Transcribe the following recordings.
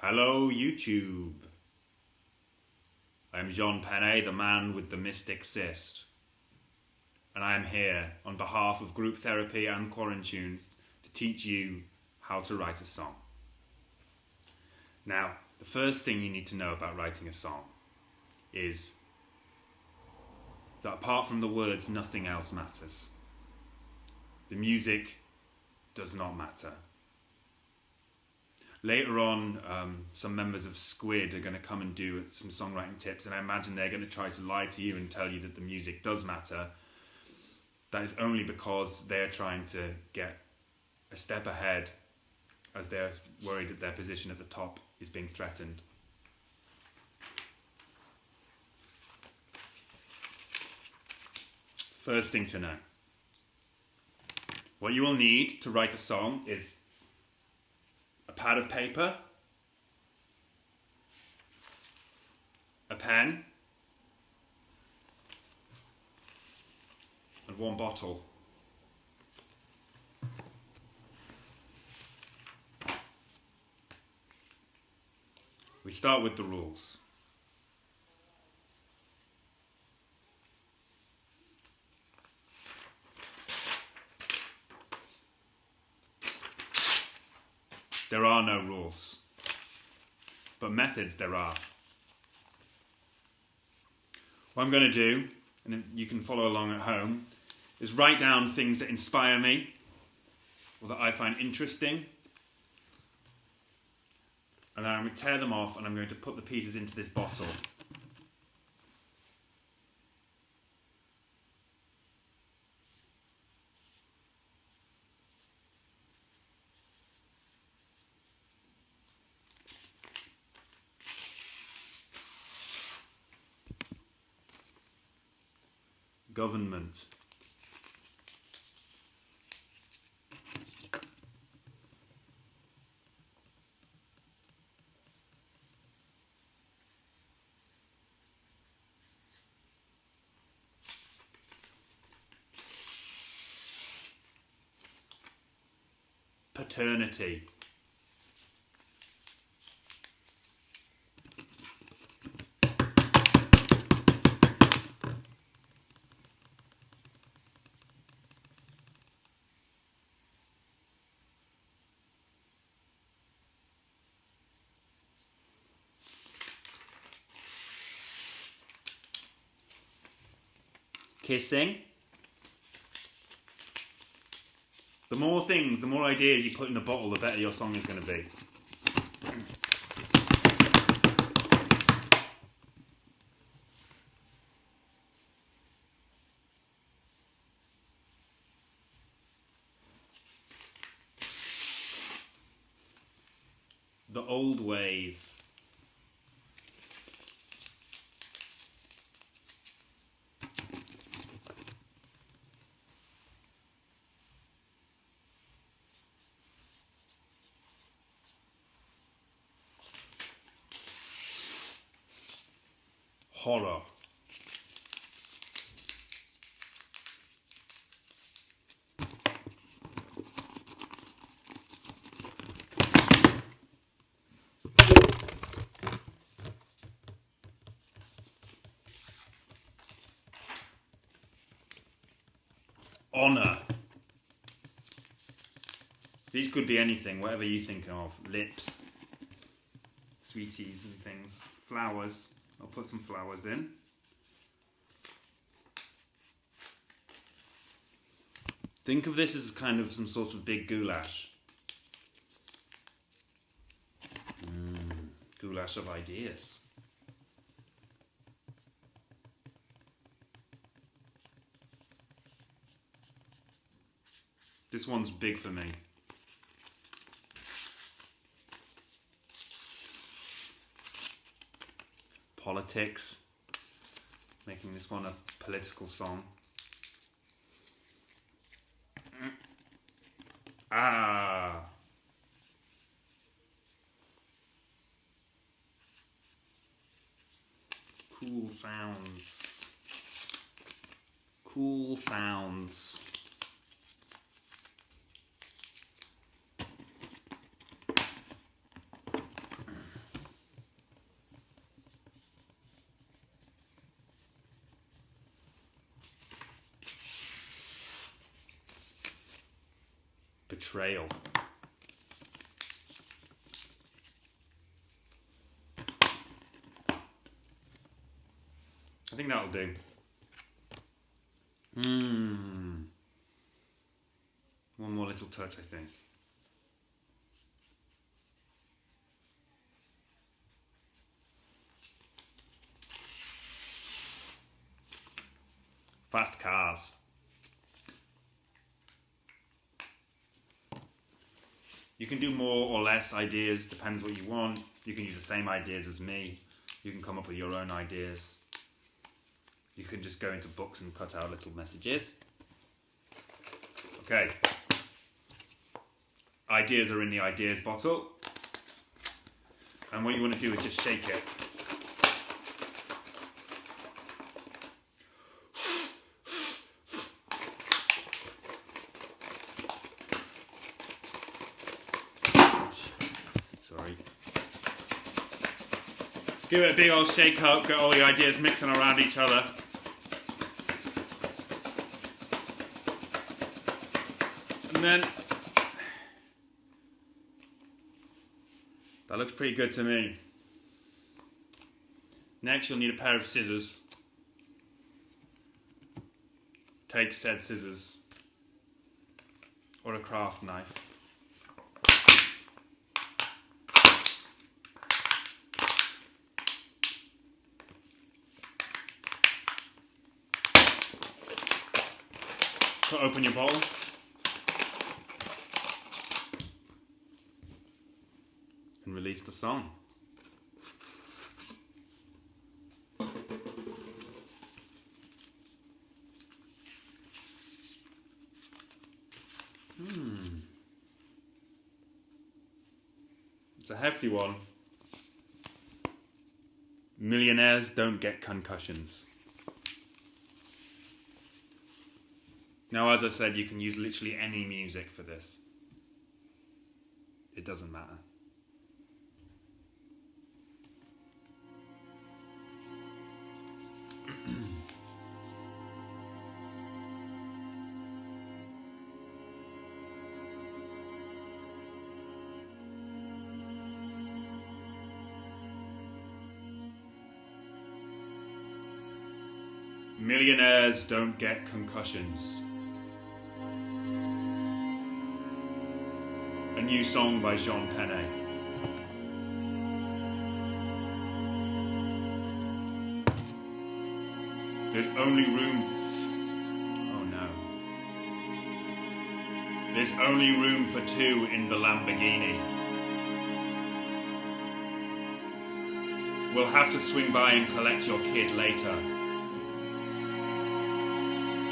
Hello YouTube. I'm Jean Penne, the man with the mystic cyst. And I am here on behalf of group therapy and Quarantunes to teach you how to write a song. Now, the first thing you need to know about writing a song is that apart from the words, nothing else matters. The music does not matter. Later on, some members of Squid are going to come and do some songwriting tips, and I imagine they're going to try to lie to you and tell you that the music does matter. That is only because they're trying to get a step ahead as they're worried that their position at the top is being threatened. First thing to know. What you will need to write a song is a pad of paper, a pen, and one bottle. We start with the rules. There are no rules, but methods there are. What I'm going to do, and you can follow along at home, is write down things that inspire me or that I find interesting, and then I'm going to tear them off and I'm going to put the pieces into this bottle. Government. Paternity. Kissing. The more things, the more ideas you put in the bottle, the better your song is going to be. The old ways. Horror. Honor. These could be anything, whatever you think of. Lips, sweeties and things. Flowers. I'll put some flowers in. Think of this as kind of some sort of big goulash. Goulash of ideas. This one's big for me. Politics, making this one a political song. Cool sounds. Cool sounds. Betrayal. I think that'll do. One more little touch, I think. Fast cars. You can do more or less ideas, depends what you want. You can use the same ideas as me. You can come up with your own ideas. You can just go into books and cut out little messages. Okay. Ideas are in the ideas bottle. And what you want to do is just shake it. Sorry. Give it a big old shake up, get all the ideas mixing around each other. And then, that looks pretty good to me. Next you'll need a pair of scissors. Take said scissors, or a craft knife. So open your bowl. And release the song. It's a hefty one. Millionaires don't get concussions. Now, as I said, you can use literally any music for this. It doesn't matter. Millionaires don't get concussions. A new song by Penne. There's only room... Oh no. There's only room for two in the Lamborghini. We'll have to swing by and collect your kid later.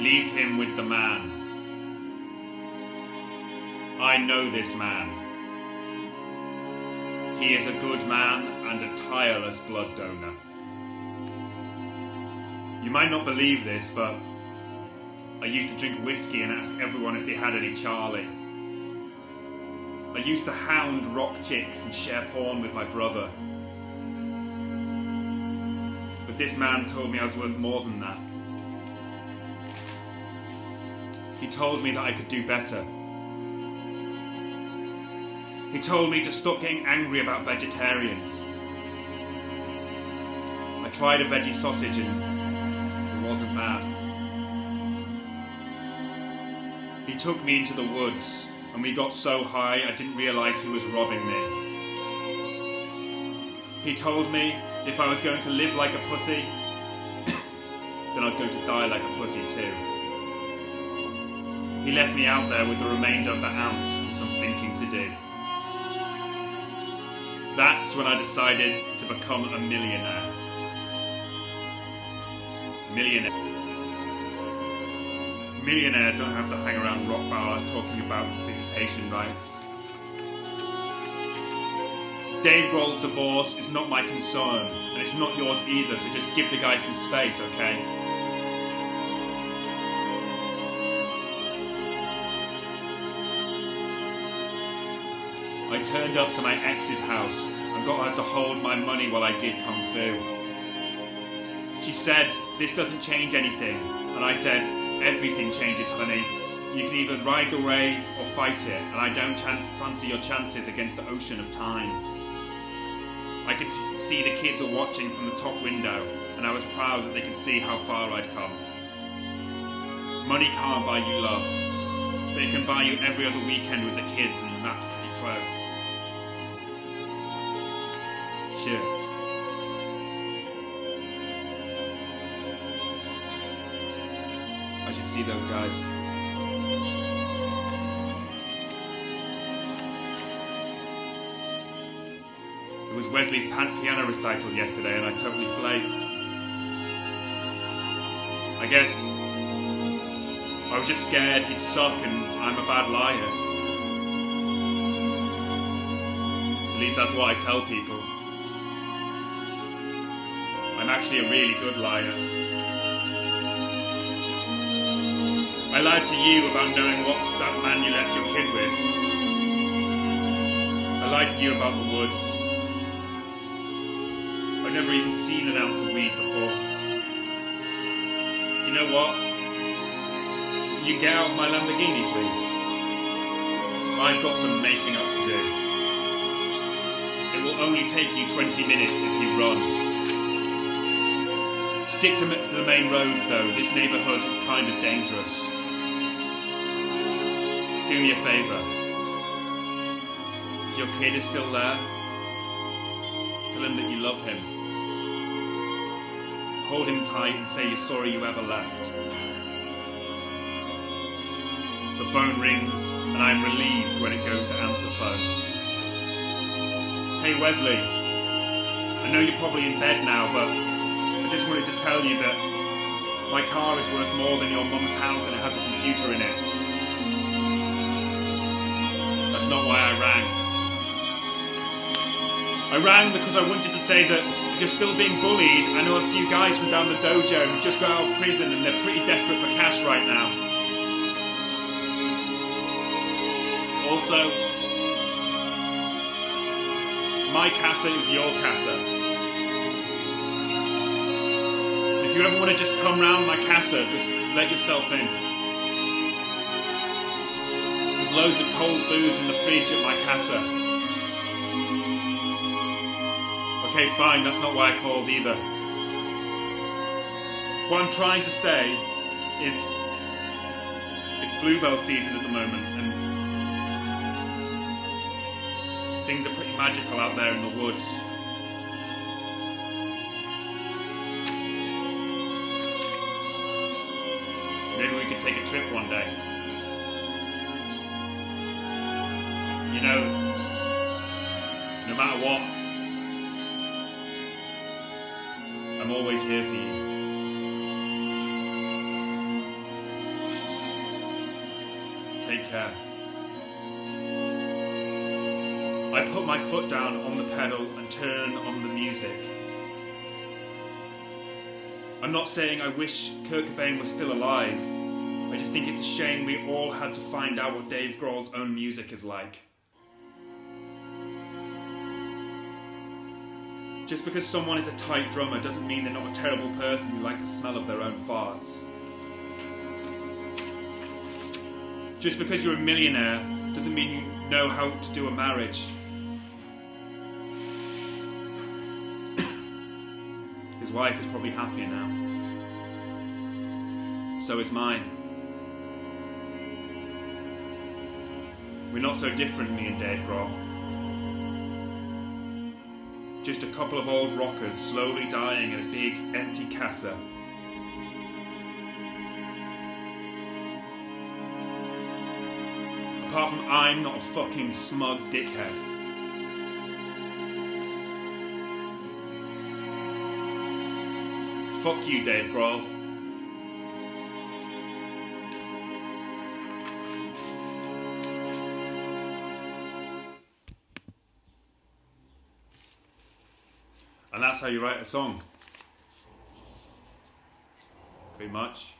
Leave him with the man. I know this man. He is a good man and a tireless blood donor. You might not believe this, but I used to drink whiskey and ask everyone if they had any Charlie. I used to hound rock chicks and share porn with my brother. But this man told me I was worth more than that. He told me that I could do better. He told me to stop getting angry about vegetarians. I tried a veggie sausage and it wasn't bad. He took me into the woods and we got so high I didn't realise he was robbing me. He told me if I was going to live like a pussy, then I was going to die like a pussy too. He left me out there with the remainder of the ounce and some thinking to do. That's when I decided to become a millionaire. Millionaires don't have to hang around rock bars talking about visitation rights. Dave Grohl's divorce is not my concern, and it's not yours either, so just give the guy some space, okay? I turned up to my ex's house and got her to hold my money while I did Kung Fu. She said, "This doesn't change anything," and I said, "Everything changes, honey. You can either ride the wave or fight it, and I don't fancy your chances against the ocean of time. I could see the kids are watching from the top window, and I was proud that they could see how far I'd come. Money can't buy you love, but it can buy you every other weekend with the kids, and that's pretty close. Shit. I should see those guys. It was Wesley's piano recital yesterday and I totally flaked. I guess I was just scared he'd suck and I'm a bad liar. At least that's what I tell people. I'm actually a really good liar. I lied to you about knowing what that man you left your kid with. I lied to you about the woods. I've never even seen an ounce of weed before. You know what? Can you get out of my Lamborghini, please? I've got some making up to do. It will only take you 20 minutes if you run. Stick to the main roads though, this neighbourhood is kind of dangerous. Do me a favour. If your kid is still there, tell him that you love him. Hold him tight and say you're sorry you ever left. The phone rings and I'm relieved when it goes to answer phone. Hey Wesley, I know you're probably in bed now, but I just wanted to tell you that my car is worth more than your mum's house and it has a computer in it. That's not why I rang. I rang because I wanted to say that if you're still being bullied, I know a few guys from down the dojo who just got out of prison and they're pretty desperate for cash right now. Also, my casa is your casa. If you ever want to just come round my casa, just let yourself in. There's loads of cold booze in the fridge at my casa. Okay, fine, that's not why I called either. What I'm trying to say is it's bluebell season at the moment and things are pretty magical out there in the woods. Maybe we could take a trip one day. You know, no matter what, I'm always here for you. Take care. I put my foot down on the pedal and turn on the music. I'm not saying I wish Kurt Cobain was still alive. I just think it's a shame we all had to find out what Dave Grohl's own music is like. Just because someone is a tight drummer doesn't mean they're not a terrible person who likes the smell of their own farts. Just because you're a millionaire doesn't mean you know how to do a marriage. His wife is probably happier now. So is mine. We're not so different, me and Dave Grohl. Just a couple of old rockers slowly dying in a big, empty casa. Apart from I'm not a fucking smug dickhead. Fuck you, Dave Grohl. And that's how you write a song. Pretty much.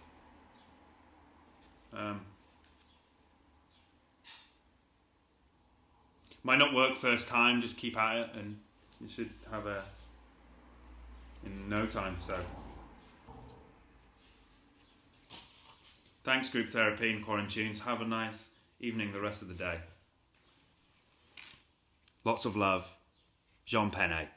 Might not work first time, just keep at it and you should have a in no time, so Thanks, Group Therapy and Quarantunes. Have a nice evening the rest of the day. Lots of love. Jean Penne.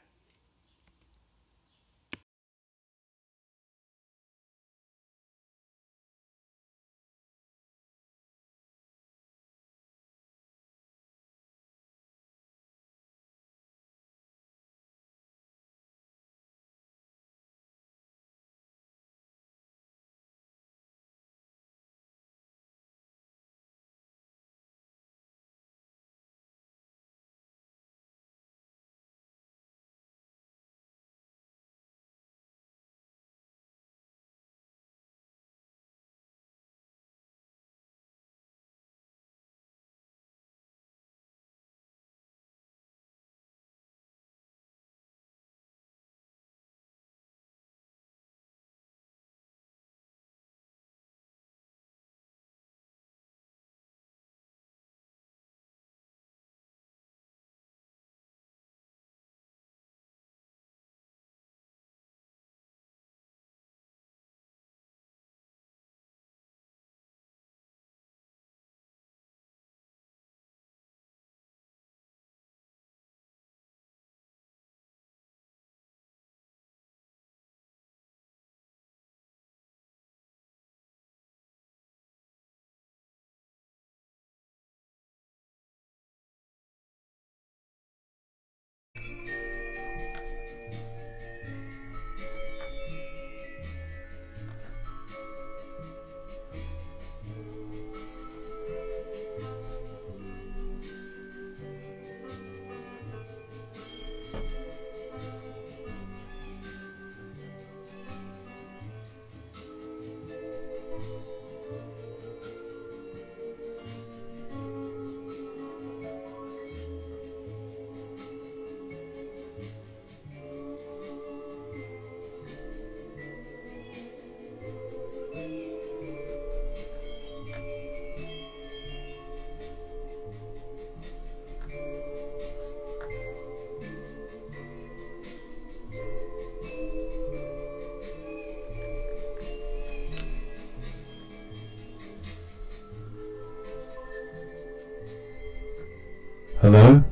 Hello?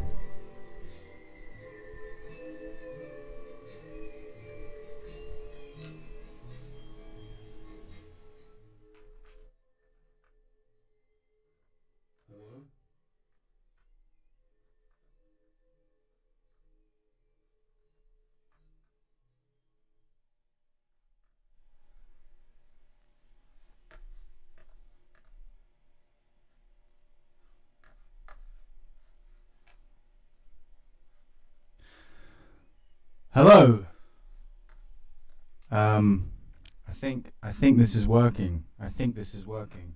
Hello. I think this is working. I think this is working.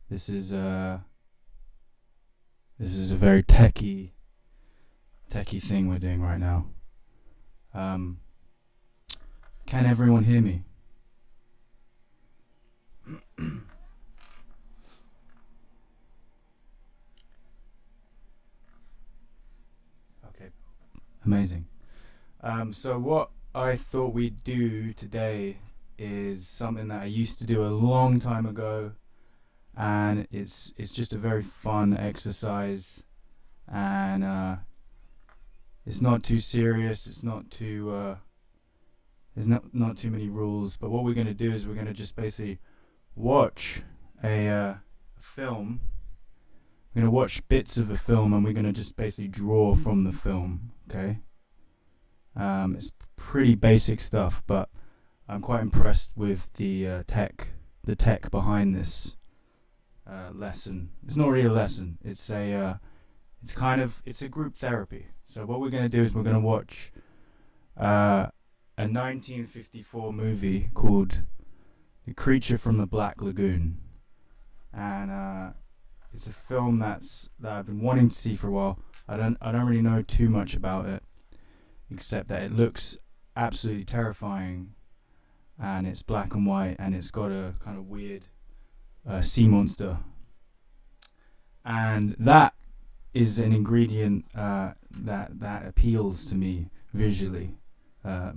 This is a very techie thing we're doing right now. Can everyone hear me? Okay. Amazing. So what I thought we'd do today is something that I used to do a long time ago, and it's just a very fun exercise, and it's not too serious. It's not too there's not too many rules. But what we're gonna do is we're gonna just basically watch a film. We're gonna watch bits of a film, and we're gonna just basically draw from the film. Okay. It's pretty basic stuff, but I'm quite impressed with the tech behind this lesson. It's not really a lesson. It's a group therapy. So what we're going to do is we're going to watch a 1954 movie called The Creature from the Black Lagoon, and it's a film that I've been wanting to see for a while. I don't really know too much about it, except that it looks absolutely terrifying, and it's black and white, and it's got a kind of weird sea monster, and that is an ingredient that appeals to me visually. A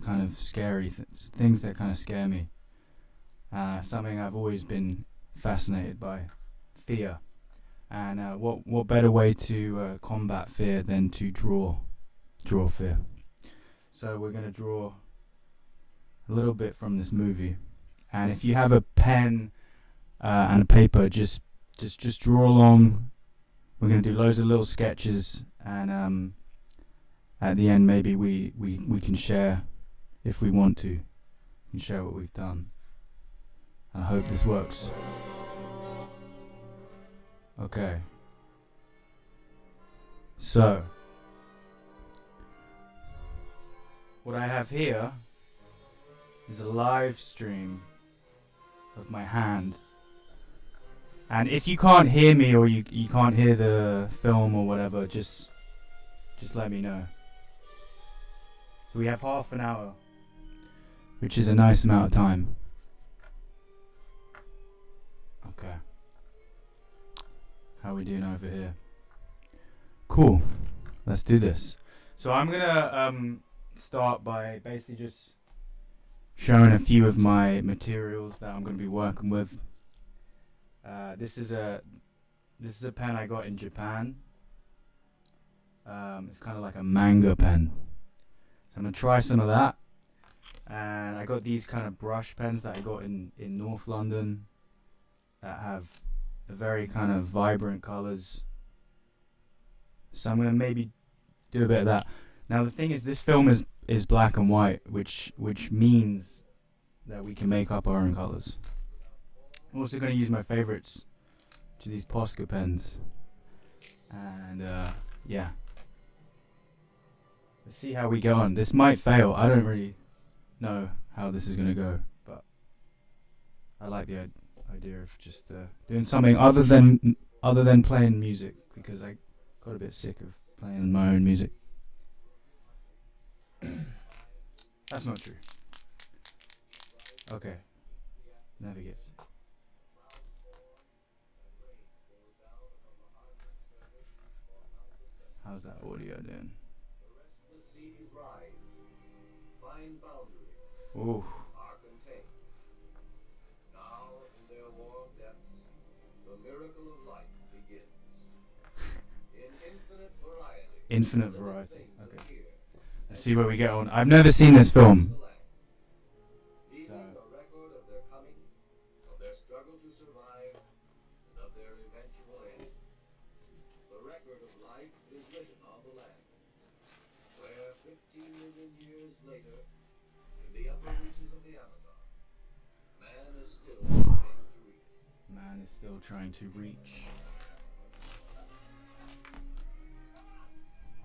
kind of scary things that kind of scare me. Something I've always been fascinated by, fear. And what better way to combat fear than to draw fear? So we're gonna draw a little bit from this movie, and if you have a pen and a paper, just draw along. We're gonna do loads of little sketches, and at the end maybe we can share, if we want to, and share what we've done. I hope this works. Okay. So, what I have here is a live stream of my hand. And if you can't hear me, or you can't hear the film or whatever, just let me know. So we have half an hour, which is a nice amount of time. Okay. How we doing over here? Cool. Let's do this. So I'm gonna start by basically just showing a few of my materials that I'm gonna be working with. This is a pen I got in Japan. It's kind of like a manga pen. So I'm gonna try some of that. And I got these kind of brush pens that I got in North London that have a very kind of vibrant colours. So I'm gonna maybe do a bit of that. Now the thing is, this film is black and white, which means that we can make up our own colours. I'm also gonna use my favourites, which are these Posca pens. And yeah. Let's see how we go on. This might fail. I don't really know how this is gonna go, but I like the idea of just doing something other than playing music, because I got a bit sick of playing my own music. That's not true. Okay. Navigate. How's that audio doing? Ooh. Infinite variety. Okay. Let's see where we get on. I've never seen this film. So. Man is still trying to reach.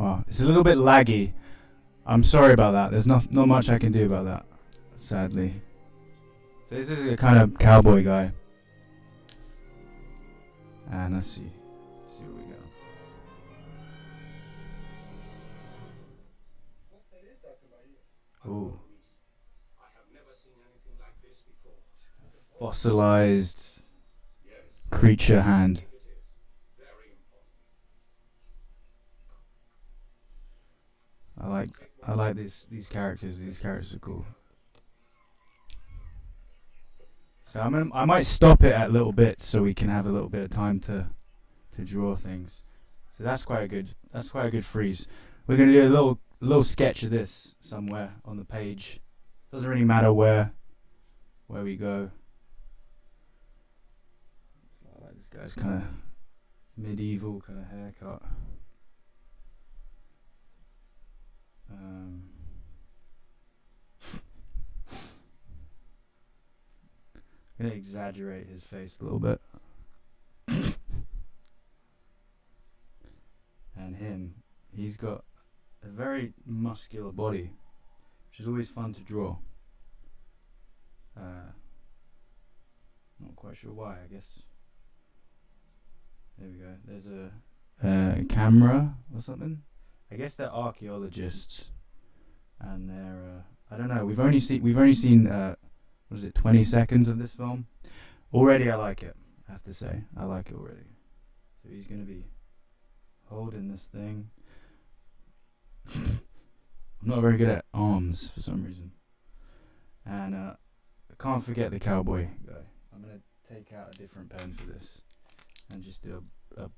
Oh, it's a little bit laggy. I'm sorry about that. There's not much I can do about that, sadly. So this is a kind of cowboy guy. And let's see where we go. Ooh. Fossilized creature hand. I like these characters. These characters are cool. So I might stop it at little bits so we can have a little bit of time to draw things. So that's quite a good freeze. We're gonna do a little sketch of this somewhere on the page. Doesn't really matter where we go. So I like this guy's kind of medieval kind of haircut. I'm gonna exaggerate his face a little bit. And him, he's got a very muscular body, which is always fun to draw. Not quite sure why, I guess. There we go. There's a camera or something. I guess they're archaeologists, and they're I don't know. We've only seen 20 seconds of this film. Already, I like it. I have to say, I like it already. So he's gonna be holding this thing. I'm not very good at arms for some reason. And I can't forget the cowboy guy. I'm going to take out a different pen for this and just do a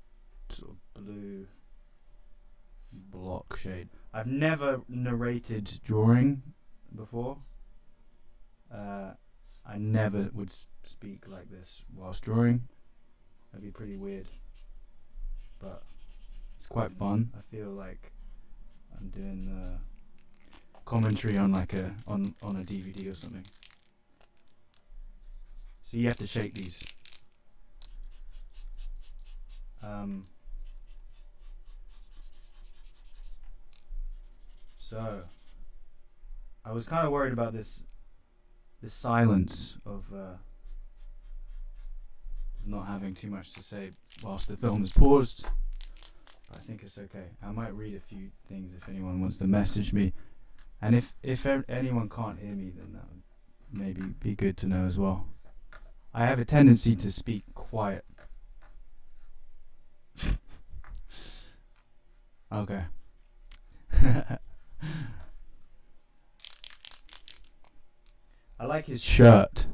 sort of blue block shade. I've never narrated drawing before. I never would speak like this whilst drawing. That'd be pretty weird. But it's quite fun. I feel like I'm doing commentary on like on a DVD or something. So you have to shake these. So I was kind of worried about this silence of not having too much to say whilst the film is paused. I think it's okay. I might read a few things if anyone wants to message me, and if anyone can't hear me, then that would maybe be good to know as well. I have a tendency to speak quiet. Okay. I like his shirt.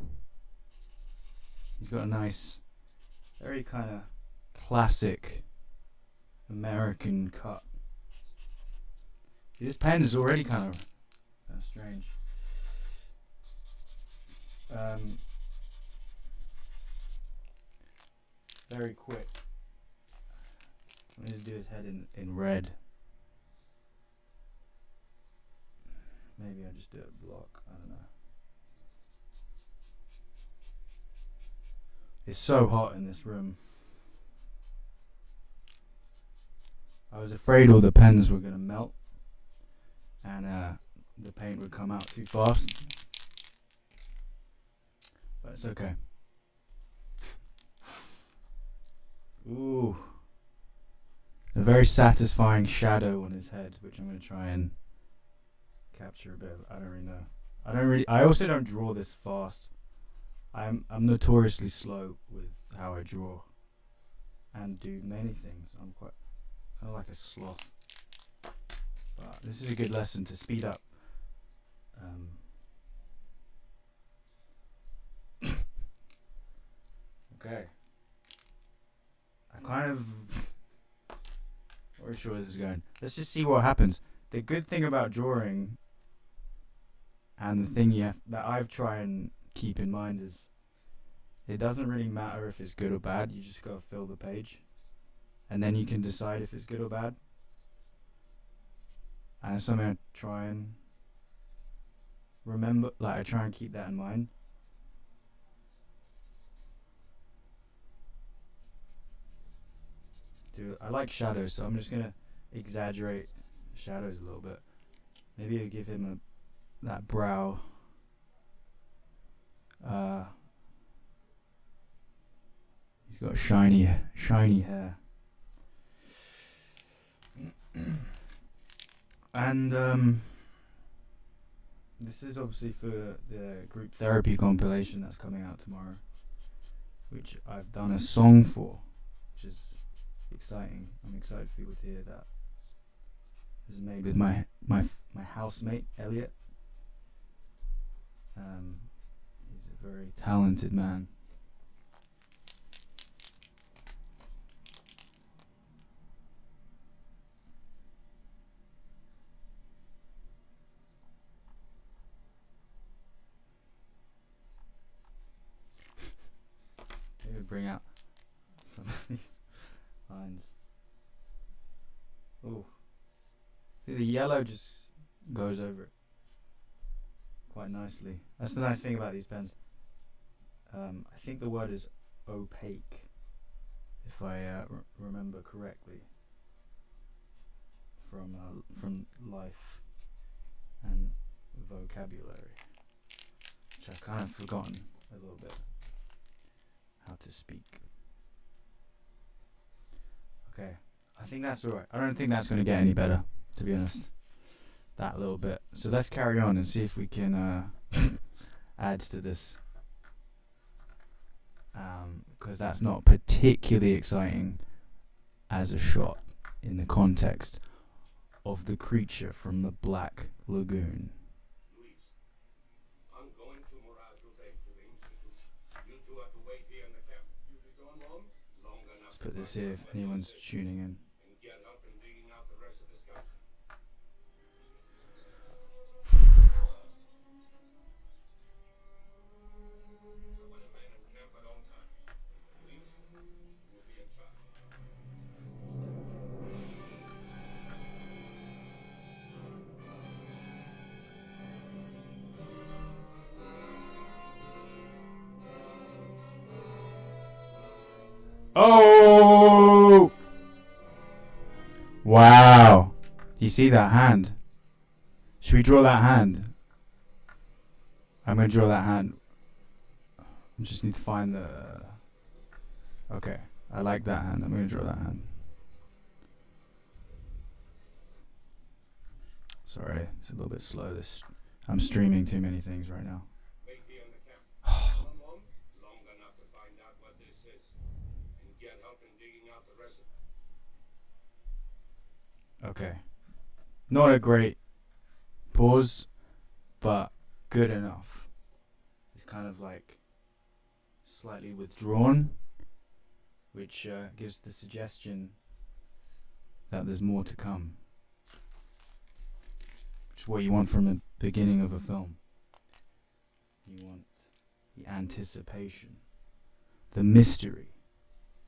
He's got a nice, very kind of classic American cut. See, this pen is already kind of strange. Very quick. I'm going to do his head in red. Maybe I'll just do a block. I don't know. It's so hot in this room. I was afraid all the pens were going to melt and the paint would come out too fast. But it's okay. Ooh. A very satisfying shadow on his head, which I'm going to try and capture a bit of. I don't really know. I also don't draw this fast. I'm notoriously slow with how I draw and do many things. I'm quite kind of like a sloth. But this is a good lesson to speed up. Okay. I'm kind of not very sure where this is going. Let's just see what happens. The good thing about drawing, and the thing that I've tried and keep in mind, is it doesn't really matter if it's good or bad. You just gotta fill the page, and then you can decide if it's good or bad. And it's something I try and remember. Like, I try and keep that in mind. I like shadows, so I'm just gonna exaggerate shadows a little bit. Maybe I'll give him that brow. He's got shiny hair. And this is obviously for the group therapy compilation that's coming out tomorrow, which I've done a song for, which is exciting. I'm excited for people to hear that. It was made with my housemate Elliot. He's a very talented man. Maybe bring out some of these lines. Oh, see, the yellow just goes over it quite nicely. That's the nice thing about these pens. I think the word is opaque, if I remember correctly, from life and vocabulary, which I've kind of forgotten a little bit how to speak. Okay, I think that's alright. I don't think that's going to get any better, to be honest. That little bit. So let's carry on and see if we can add to this. Because that's not particularly exciting as a shot in the context of the creature from the Black Lagoon. Let's put this here if anyone's tuning in. Oh! Wow. You see that hand? Should we draw that hand? I'm going to draw that hand. I just need to find the... Okay. I like that hand. I'm going to draw that hand. Sorry. It's a little bit slow. I'm streaming too many things right now. Okay. Not a great pause, but good enough. It's kind of like slightly withdrawn, which gives the suggestion that there's more to come. Which is what you want from the beginning of a film. You want the anticipation, the mystery,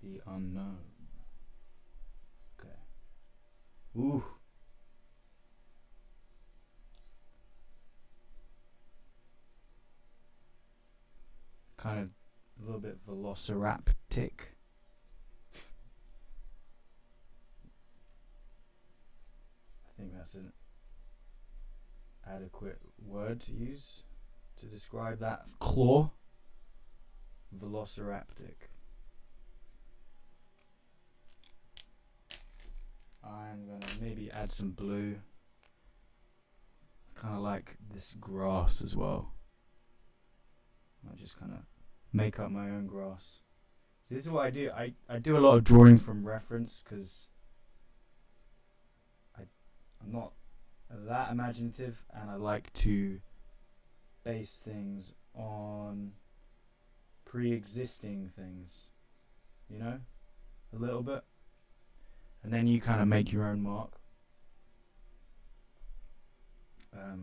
the unknown. Ooh. Kind of a little bit velociraptic. I think that's an adequate word to use to describe that claw. Velociraptic. I'm gonna maybe add some blue. Kind of like this grass as well. I just kind of make up my own grass. So this is what I do. I do a lot of drawing from reference because I'm not that imaginative, and I like to base things on pre-existing things. You know, a little bit. And then you kind of make your own mark. I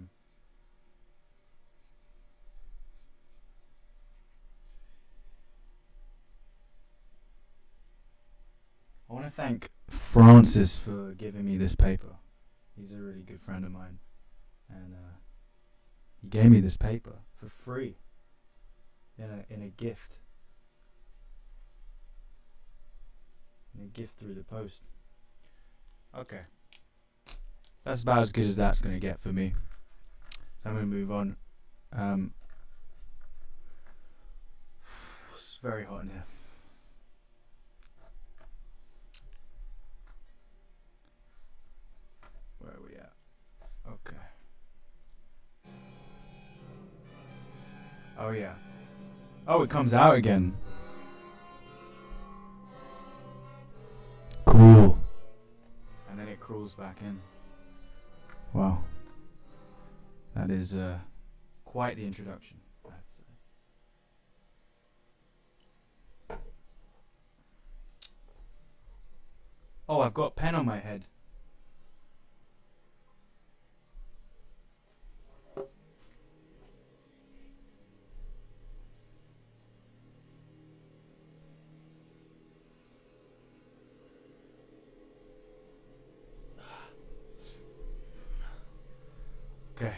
want to thank Francis for giving me this paper. He's a really good friend of mine. And he gave me this paper for free in a gift. In a gift through the post. Okay. That's about as good as that's going to get for me. So I'm going to move on. It's very hot in here. Where are we at? Okay. Oh yeah. Oh, it comes out again. Cool. And then it crawls back in. Wow. That is quite the introduction. Oh, I've got pen on my head. Okay.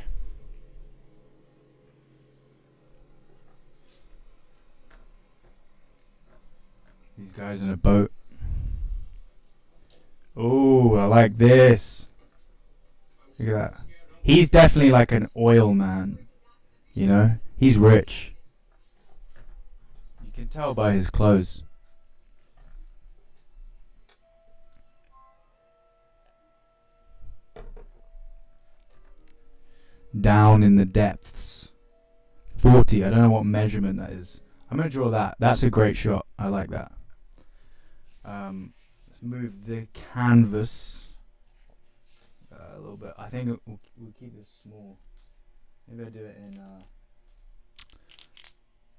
These guys in a boat. Oh, I like this. Look at that. He's definitely like an oil man. You know? He's rich. You can tell by his clothes. Down in the depths. 40. I don't know what measurement that is. I'm going to draw that. That's a great shot. I like that. Let's move the canvas but I think we'll keep this small. Maybe I'll do it in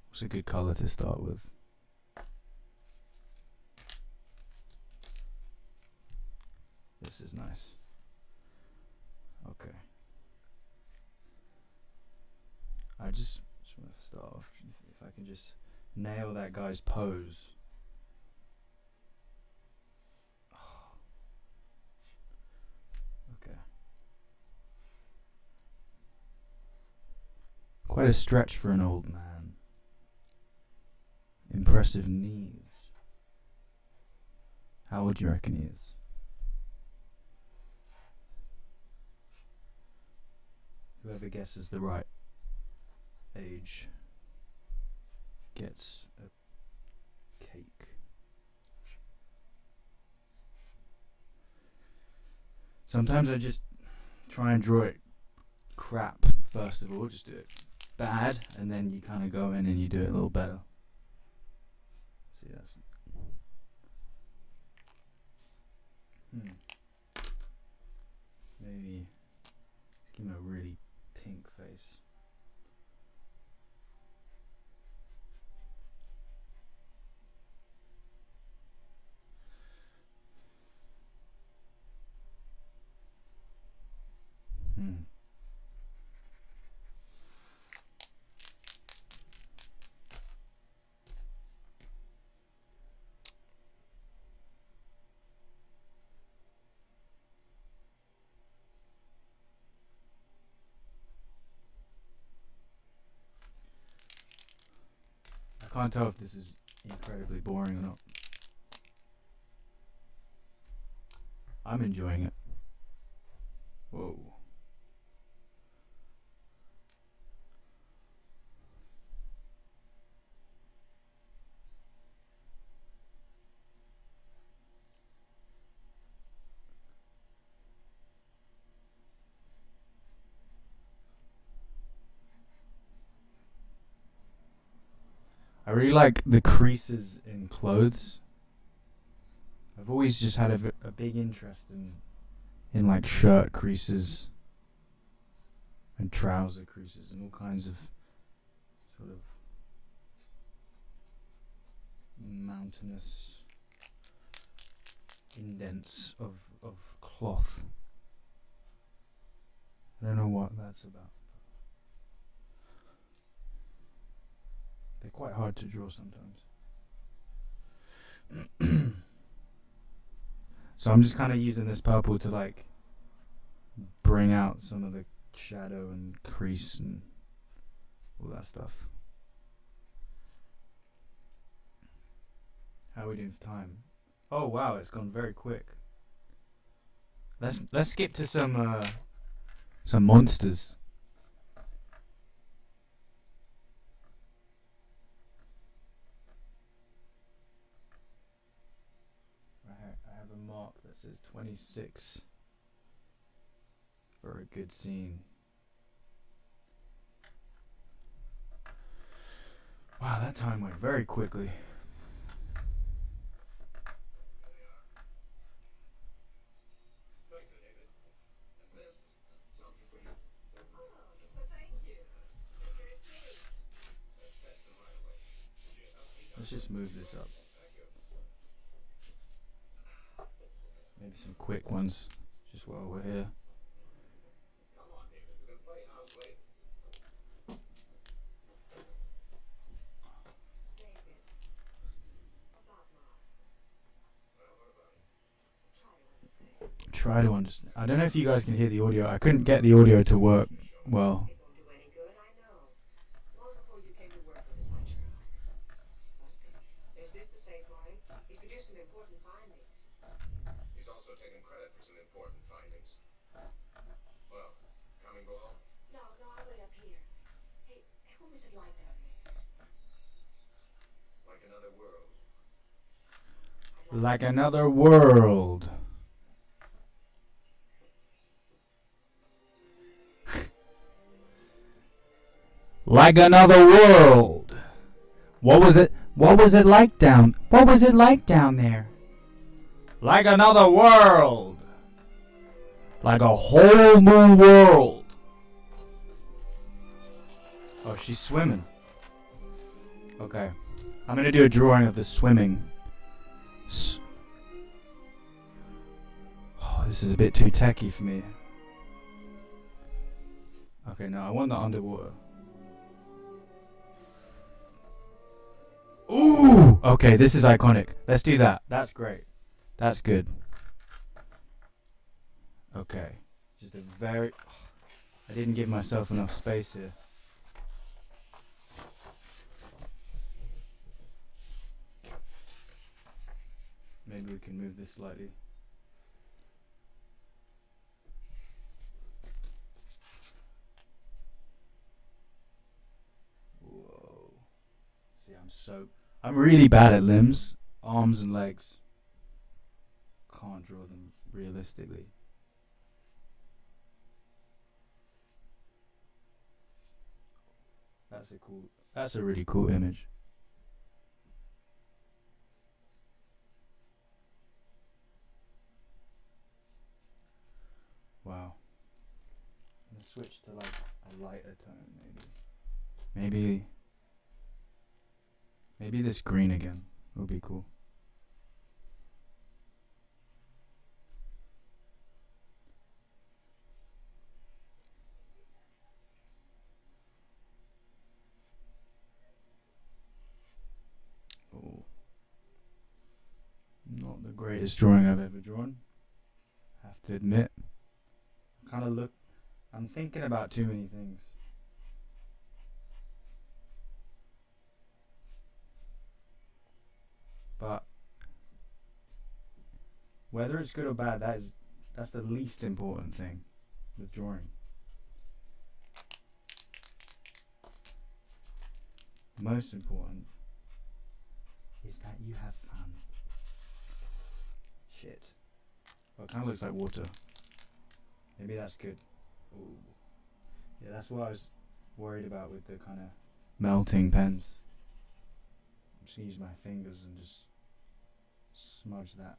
what's a good color to start with? This is nice. Okay. I just want to start off, if I can just nail that guy's pose. Okay. Quite a stretch for an old man. Impressive knees. How old do you reckon he is? Whoever guesses the right age gets a cake. Sometimes I just try and draw it crap first of all, just do it bad, and then you kind of go in and you do it a little better. See, that's maybe let's give him a really pink face. I can't tell if this is incredibly boring or not. I'm enjoying it. Whoa. I really like the creases in clothes. I've always just had a big interest in like shirt creases and trouser creases and all kinds of sort of mountainous indents of cloth. I don't know what that's about. They're quite hard to draw sometimes. So I'm just kind of using this purple to like bring out some of the shadow and crease and all that stuff. How are we doing for time? Oh wow, it's gone very quick. Let's skip to some monsters. I have a mark that says 26 for a good scene. Wow, that time went very quickly. Let's just move this up. Maybe some quick ones, just while we're here. Try to understand. I don't know if you guys can hear the audio. I couldn't get the audio to work well. Like another world. Like another world. What was it? What was it like down? What was it like down there? Like another world. Like a whole new world. Oh, she's swimming. Okay. I'm gonna do a drawing of the swimming. Oh, this is a bit too techy for me. Okay, no, I want the underwater. Ooh! Okay, this is iconic. Let's do that. That's great. That's good. Okay. Just a very... I didn't give myself enough space here. Maybe we can move this slightly. Whoa. See, I'm really bad at limbs, arms and legs. Can't draw them realistically. That's a really cool image. Wow. I'm gonna switch to like a lighter tone maybe this green again would be cool. Oh. Not the greatest drawing I've ever drawn. Have to admit. I'm thinking about too many things. But whether it's good or bad, that's the least important thing with drawing. Most important is that you have fun. Shit. Well, it kind of looks like water. Maybe that's good. Ooh. Yeah, that's what I was worried about with the kind of melting pens. I'm just gonna use my fingers and just smudge that.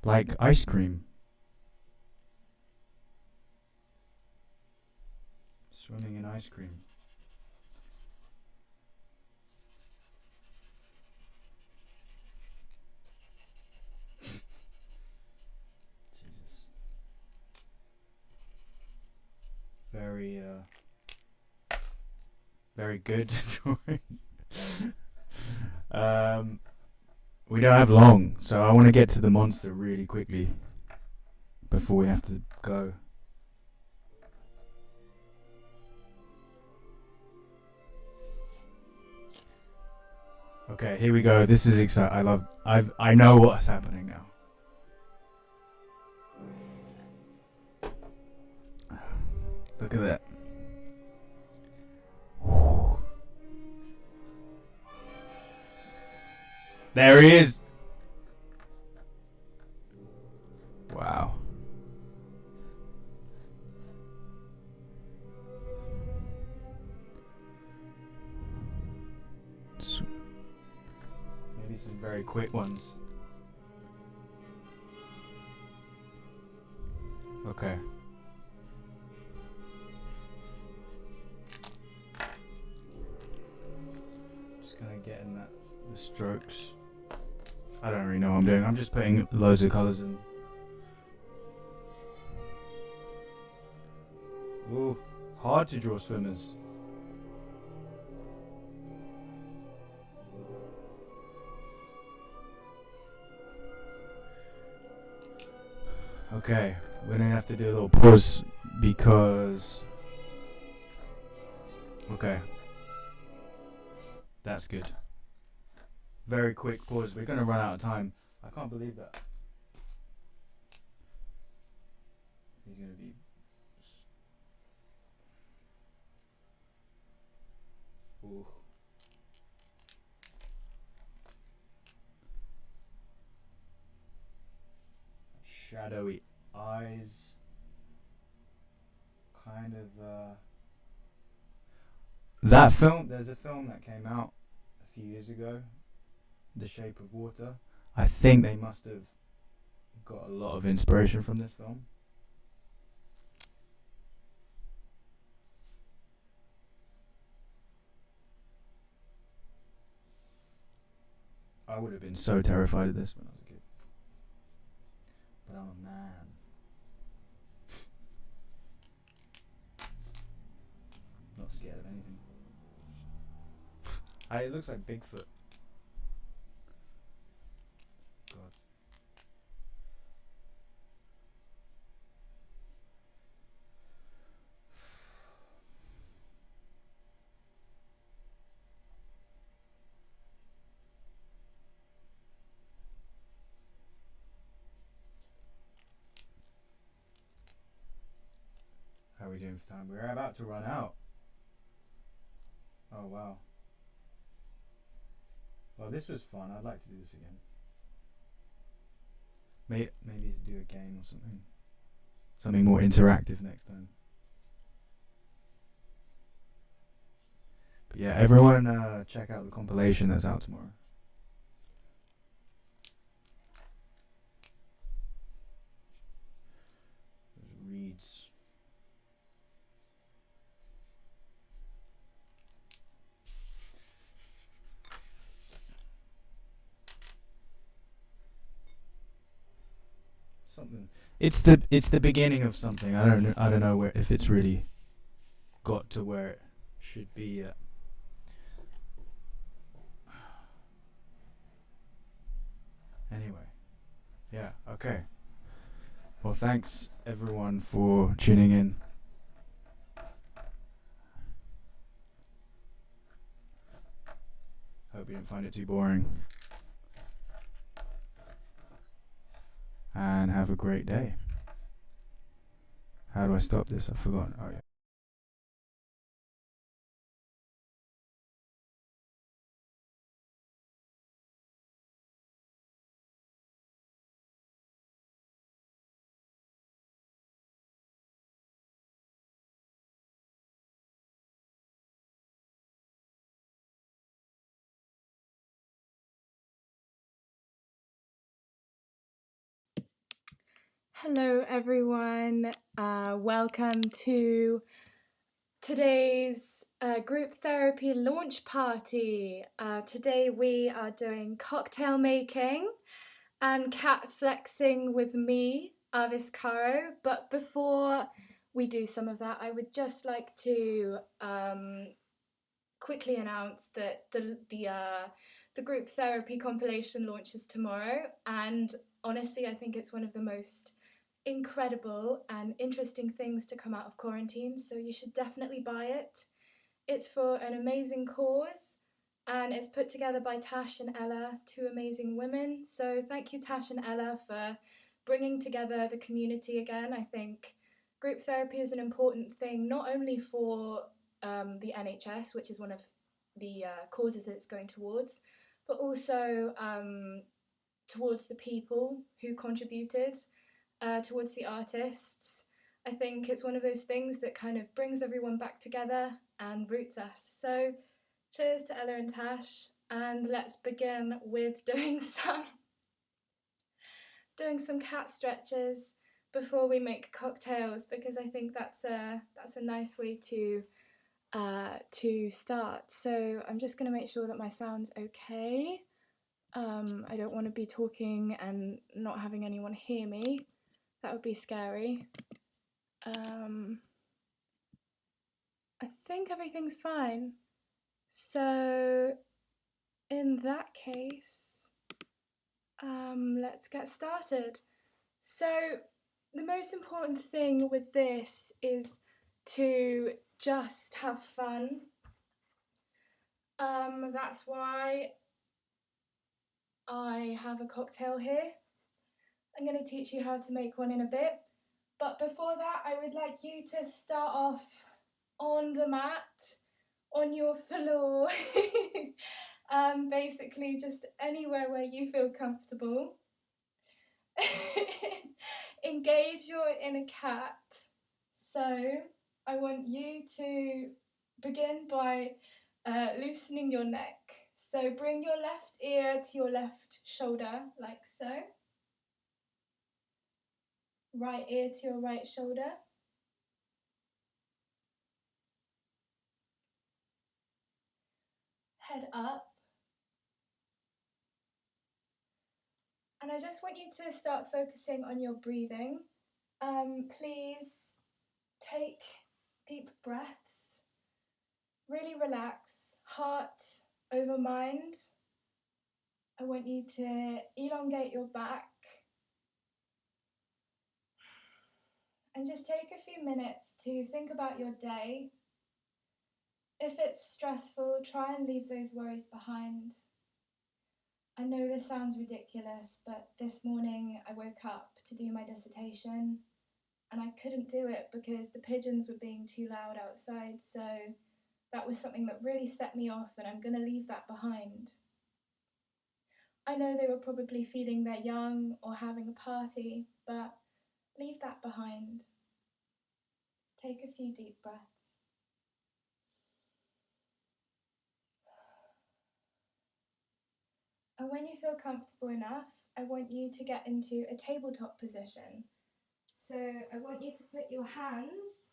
Like ice cream. Swimming in ice cream. Very good drawing. We don't have long, so I want to get to the monster really quickly before we have to go. Okay, here we go. This is exciting. I know what's happening now. Look at that. There he is. Wow. Maybe some very quick ones. Okay. Just gonna get in the strokes. I don't really know what I'm doing. I'm just putting loads of colours in. Ooh, hard to draw swimmers. Okay, we're gonna have to do a little pause because... Okay. That's good. Very quick pause. We're going to run out of time. I can't believe that. He's going to be... Ooh. Shadowy eyes. Kind of... That film, there's a film that came out a few years ago. The Shape of Water. I think they must have got a lot of inspiration from this film. I would have been so terrified of this when I was a kid. But I'm a man. Not scared of anything. It looks like Bigfoot. God. How are we doing for time? We're about to run out. Oh wow. Well, this was fun. I'd like to do this again. Maybe do a game or something. Something more interactive next time. But yeah, everyone check out the compilation that's out tomorrow. There's reads. Something. It's the beginning of something. I don't know where, if it's really got to where it should be yet. Anyway, yeah, okay. Well, thanks everyone for tuning in. Hope you didn't find it too boring. And have a great day. How do I stop this? I've forgotten. Oh yeah. Hello everyone, welcome to today's group therapy launch party. Today we are doing cocktail making and cat flexing with me, Avice Caro, but before we do some of that, I would just like to quickly announce that the group therapy compilation launches tomorrow, and honestly I think it's one of the most incredible and interesting things to come out of quarantine, so you should definitely buy it. It's for an amazing cause and it's put together by Tash and Ella, two amazing women. So thank you Tash and Ella for bringing together the community again. I think group therapy is an important thing not only for the NHS, which is one of the causes that it's going towards, but also towards the people who contributed, towards the artists. I think it's one of those things that kind of brings everyone back together and roots us. So cheers to Ella and Tash, and let's begin with doing some cat stretches before we make cocktails, because I think that's a nice way to start. So I'm just going to make sure that my sound's okay. I don't want to be talking and not having anyone hear me. That would be scary. I think everything's fine. So in that case, let's get started. So the most important thing with this is to just have fun. That's why I have a cocktail here. I'm going to teach you how to make one in a bit. But before that, I would like you to start off on the mat, on your floor, basically just anywhere where you feel comfortable. Engage your inner cat. So I want you to begin by loosening your neck. So bring your left ear to your left shoulder, like so. Right ear to your right shoulder. Head up. And I just want you to start focusing on your breathing. Please take deep breaths. Really relax, heart over mind. I want you to elongate your back. And just take a few minutes to think about your day. If it's stressful, try and leave those worries behind. I know this sounds ridiculous, but this morning I woke up to do my dissertation and I couldn't do it because the pigeons were being too loud outside, so that was something that really set me off, and I'm going to leave that behind. I know they were probably feeding their young or having a party, but leave that behind. Just take a few deep breaths. And when you feel comfortable enough, I want you to get into a tabletop position. So I want you to put your hands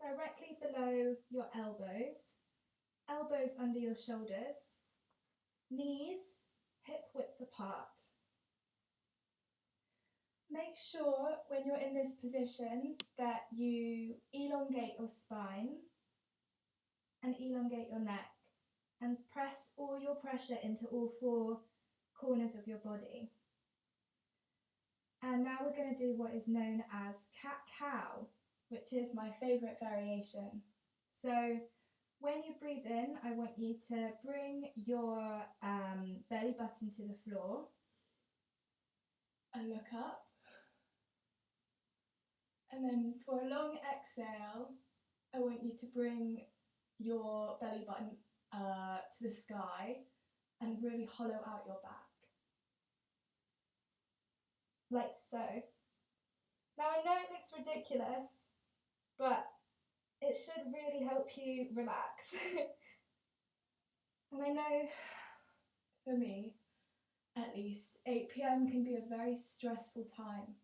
directly below your elbows under your shoulders, knees hip width apart. Make sure when you're in this position that you elongate your spine and elongate your neck and press all your pressure into all four corners of your body. And now we're going to do what is known as cat-cow, which is my favourite variation. So when you breathe in, I want you to bring your belly button to the floor and look up. And then for a long exhale, I want you to bring your belly button to the sky and really hollow out your back. Like so. Now I know it looks ridiculous, but it should really help you relax. And I know, for me, at least, 8 p.m. can be a very stressful time.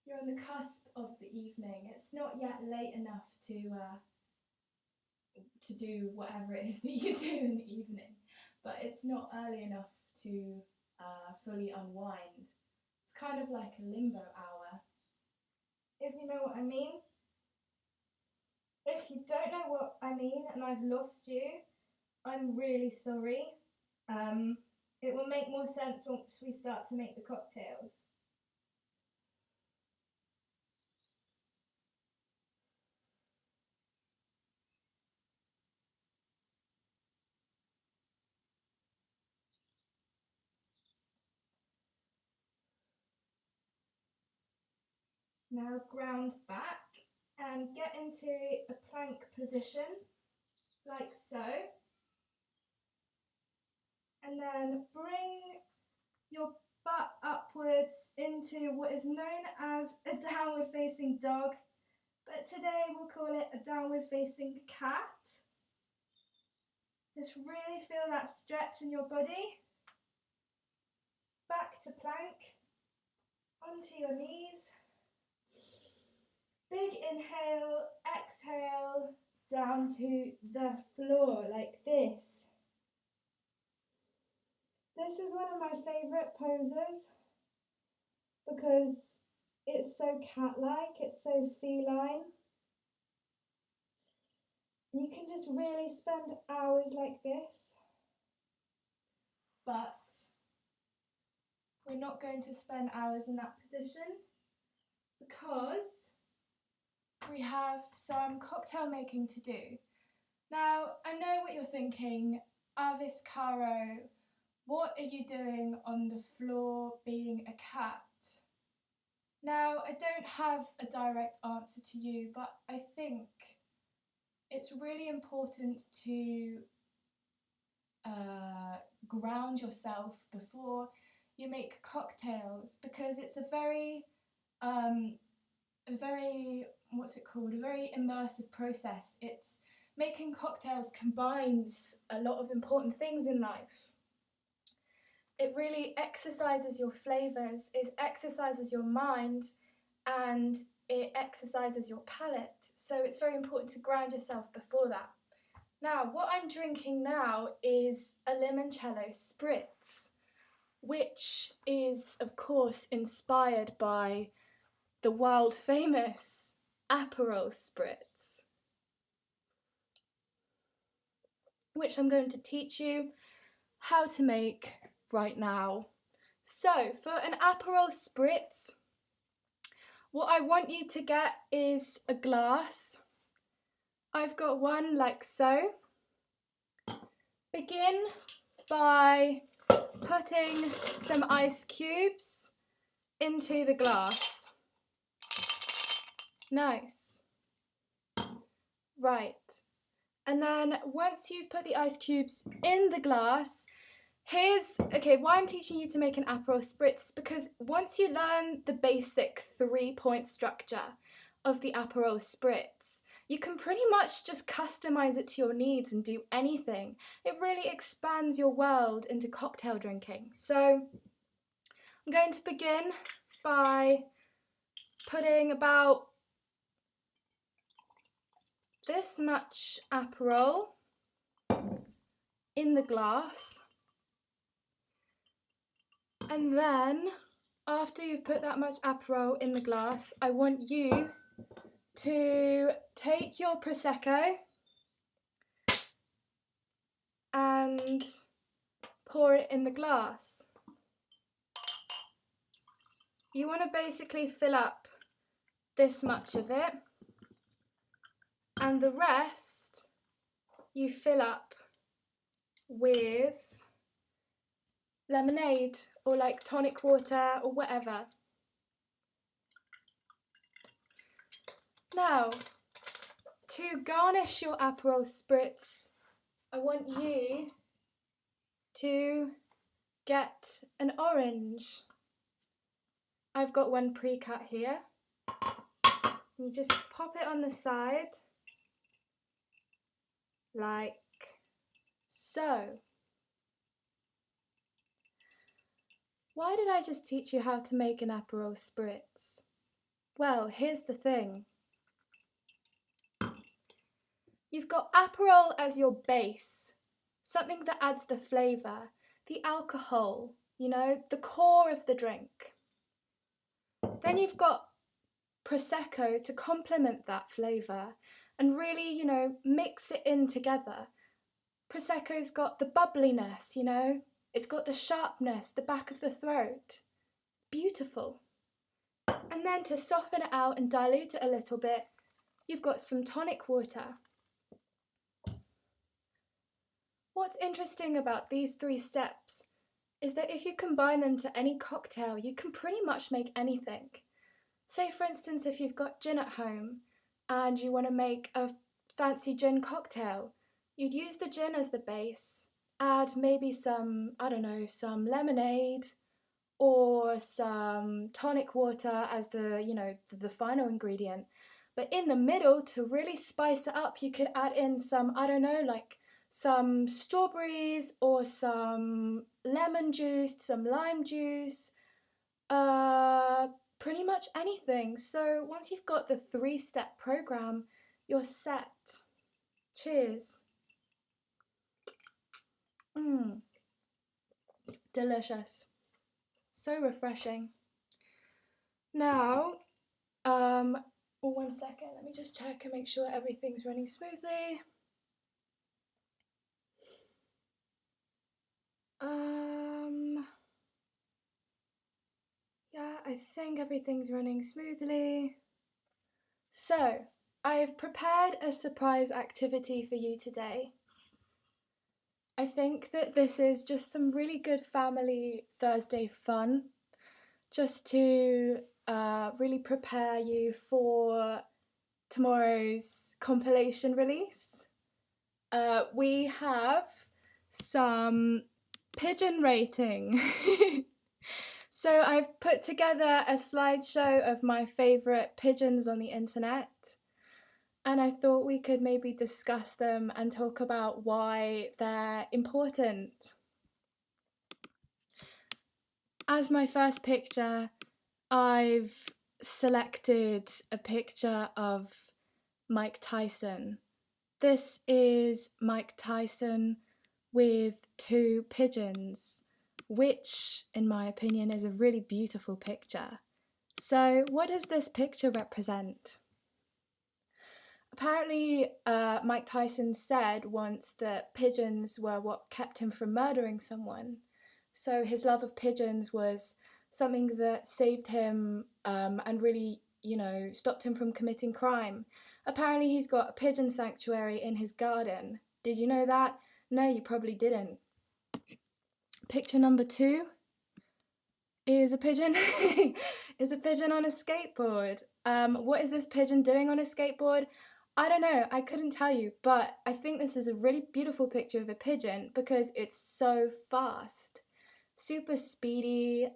You're on the cusp of the evening. It's not yet late enough to do whatever it is that you do in the evening, but it's not early enough to fully unwind. It's kind of like a limbo hour, if you know what I mean. If you don't know what I mean and I've lost you, I'm really sorry. It will make more sense once we start to make the cocktails. Now ground back and get into a plank position, like so. And then bring your butt upwards into what is known as a downward facing dog, but today we'll call it a downward facing cat. Just really feel that stretch in your body. Back to plank, onto your knees. Big inhale, exhale, down to the floor like this. This is one of my favourite poses because it's so cat-like, it's so feline. You can just really spend hours like this. But we're not going to spend hours in that position because we have some cocktail making to do. Now, I know what you're thinking, Avice, Caro, what are you doing on the floor being a cat? Now, I don't have a direct answer to you, but I think it's really important to ground yourself before you make cocktails, because it's a very what's it called? A very immersive process. It's making cocktails combines a lot of important things in life. It really exercises your flavours, it exercises your mind, and it exercises your palate. So it's very important to ground yourself before that. Now, what I'm drinking now is a limoncello spritz. which is, of course, inspired by the world famous Aperol Spritz, which I'm going to teach you how to make right now. So, for an Aperol Spritz, what I want you to get is a glass. I've got one like so. Begin by putting some ice cubes into the glass. Nice. Right. And then once you've put the ice cubes in the glass, why I'm teaching you to make an Aperol Spritz, because once you learn the basic 3-point structure of the Aperol Spritz, you can pretty much just customize it to your needs and do anything. It really expands your world into cocktail drinking. So I'm going to begin by putting about this much Aperol in the glass. And then, after you've put that much Aperol in the glass, I want you to take your Prosecco and pour it in the glass. You want to basically fill up this much of it, and the rest you fill up with lemonade or like tonic water or whatever. Now, to garnish your Aperol Spritz, I want you to get an orange. I've got one pre-cut here. You just pop it on the side, like so. Why did I just teach you how to make an Aperol Spritz? Well, here's the thing. You've got Aperol as your base, something that adds the flavour, the alcohol, the core of the drink. Then you've got Prosecco to complement that flavour and really, mix it in together. Prosecco's got the bubbliness, it's got the sharpness, the back of the throat. Beautiful. And then to soften it out and dilute it a little bit, you've got some tonic water. What's interesting about these 3 steps is that if you combine them to any cocktail, you can pretty much make anything. Say, for instance, if you've got gin at home and you want to make a fancy gin cocktail, you'd use the gin as the base, add maybe some lemonade or some tonic water as the final ingredient. But in the middle, to really spice it up, you could add in some, some strawberries or some lemon juice, some lime juice, pretty much anything. So once you've got the 3-step program, you're set. Cheers. Delicious. So refreshing. Now, 1 second, let me just check and make sure everything's running smoothly. Yeah, I think everything's running smoothly. So, I've prepared a surprise activity for you today. I think that this is just some really good family Thursday fun, just to really prepare you for tomorrow's compilation release. We have some pigeon rating. So I've put together a slideshow of my favourite pigeons on the internet, and I thought we could maybe discuss them and talk about why they're important. As my first picture, I've selected a picture of Mike Tyson. This is Mike Tyson with 2 pigeons. which, in my opinion, is a really beautiful picture. So, what does this picture represent? Apparently, Mike Tyson said once that pigeons were what kept him from murdering someone. So his love of pigeons was something that saved him and really, stopped him from committing crime. Apparently, he's got a pigeon sanctuary in his garden. Did you know that? No, you probably didn't. Picture number 2 is a pigeon. Is a pigeon on a skateboard. What is this pigeon doing on a skateboard? I don't know, I couldn't tell you, but I think this is a really beautiful picture of a pigeon because it's so fast. Super speedy.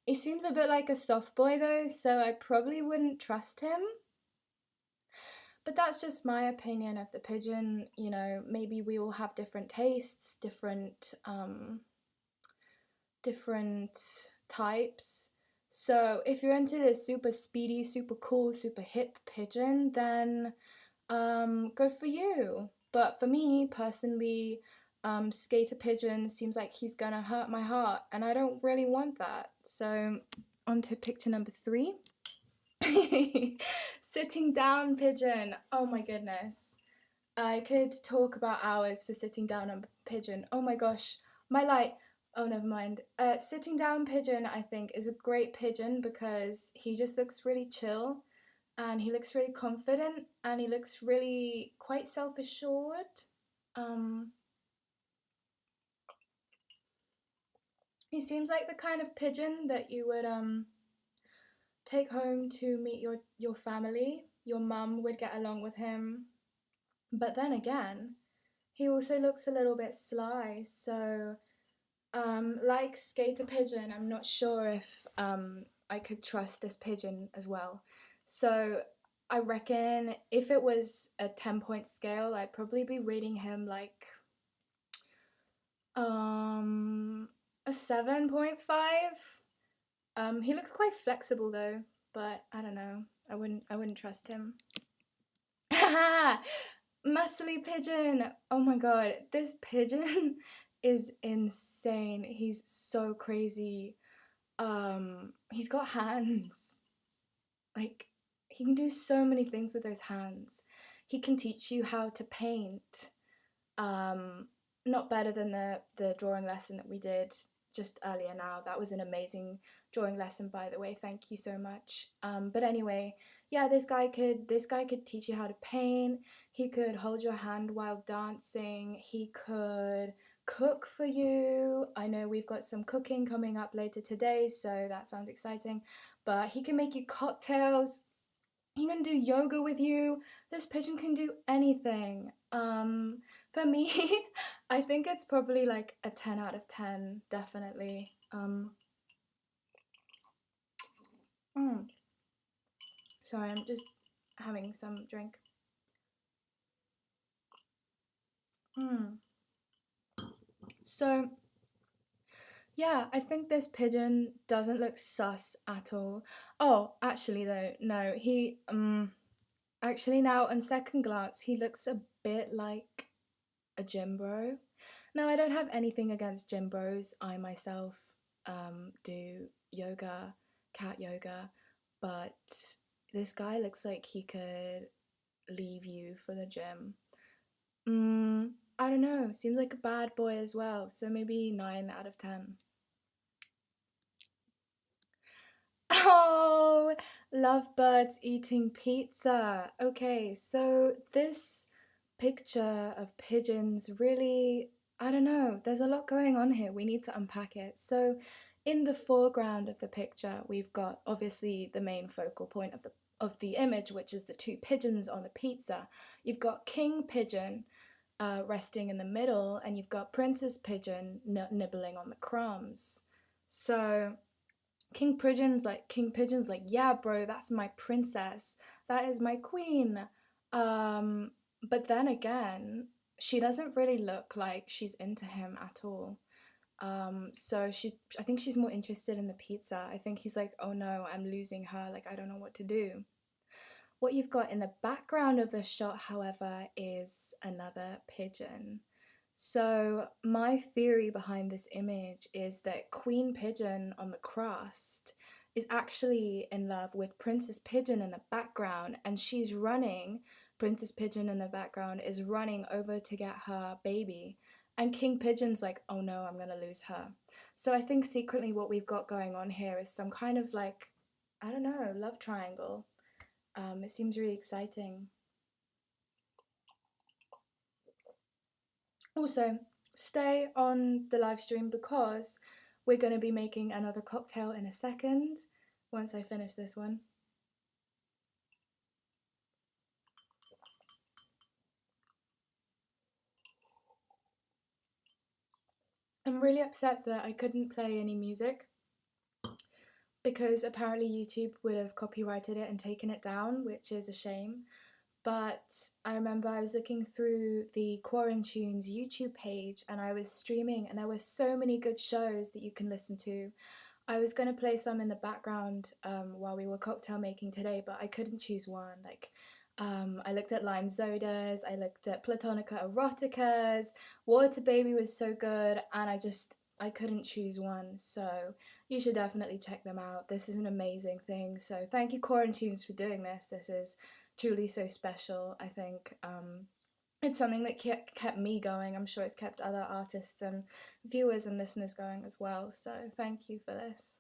He seems a bit like a soft boy though, so I probably wouldn't trust him. But that's just my opinion of the pigeon. Maybe we all have different tastes, different types. So if you're into this super speedy, super cool, super hip pigeon, then good for you. But for me personally, skater pigeon seems like he's gonna hurt my heart, and I don't really want that. So on to picture number 3. Sitting down pigeon. Oh my goodness. I could talk about hours for sitting down on a pigeon. Oh my gosh. My light. Oh, never mind. Sitting down pigeon, I think, is a great pigeon because he just looks really chill and he looks really confident and he looks really quite self-assured. He seems like the kind of pigeon that you would take home to meet your family. Your mum would get along with him. But then again, he also looks a little bit sly, so like skater pigeon, I'm not sure if I could trust this pigeon as well. So I reckon if it was a 10-point scale, I'd probably be rating him like a 7.5. He looks quite flexible though, but I don't know. I wouldn't trust him. Muscly pigeon. Oh my god, this pigeon is insane. He's so crazy. He's got hands. Like, he can do so many things with those hands. He can teach you how to paint. Not better than the drawing lesson that we did just earlier now. That was an amazing drawing lesson, by the way. Thank you so much. But anyway, yeah, this guy could teach you how to paint. He could hold your hand while dancing. He could cook for you. I know we've got some cooking coming up later today, so that sounds exciting. But he can make you cocktails. He can do yoga with you. This pigeon can do anything. For me, I think it's probably like a 10 out of 10, definitely. Sorry, I'm just having some drink. So, yeah, I think this pigeon doesn't look sus at all. Oh, actually though, no, he, actually now on second glance, he looks a bit like a gym bro. Now, I don't have anything against gym bros. I myself do yoga, cat yoga, but this guy looks like he could leave you for the gym. I don't know, seems like a bad boy as well, so maybe 9 out of 10. Oh, lovebirds eating pizza. Okay, so this picture of pigeons really, I don't know, there's a lot going on here. We need to unpack it. So in the foreground of the picture, we've got obviously the main focal point of the image, which is the 2 pigeons on the pizza. You've got king pigeon resting in the middle, and you've got princess pigeon nibbling on the crumbs. So king pigeon's like, yeah, bro, that's my princess. That is my queen. But then again, she doesn't really look like she's into him at all. So I think she's more interested in the pizza. I think he's like, oh no, I'm losing her. Like, I don't know what to do. What you've got in the background of the shot, however, is another pigeon. So my theory behind this image is that Queen Pigeon on the crust is actually in love with Princess Pigeon in the background, and she's running. Princess Pigeon in the background is running over to get her baby, and King Pigeon's like, oh no, I'm gonna lose her. So I think secretly what we've got going on here is some kind of like, I don't know, love triangle. It seems really exciting. Also, stay on the live stream because we're going to be making another cocktail in a second once I finish this one. I'm really upset that I couldn't play any music because apparently YouTube would have copyrighted it and taken it down, which is a shame. But I remember I was looking through the Quarantunes YouTube page and I was streaming, and there were so many good shows that you can listen to. I was going to play some in the background while we were cocktail making today, but I couldn't choose one. Like, I looked at Lime Sodas, I looked at Platonica Eroticas, Water Baby was so good, and I couldn't choose one. So you should definitely check them out. This is an amazing thing. So thank you, Quarantunes, for doing this. This is truly so special. I think it's something that kept me going. I'm sure it's kept other artists and viewers and listeners going as well. So thank you for this.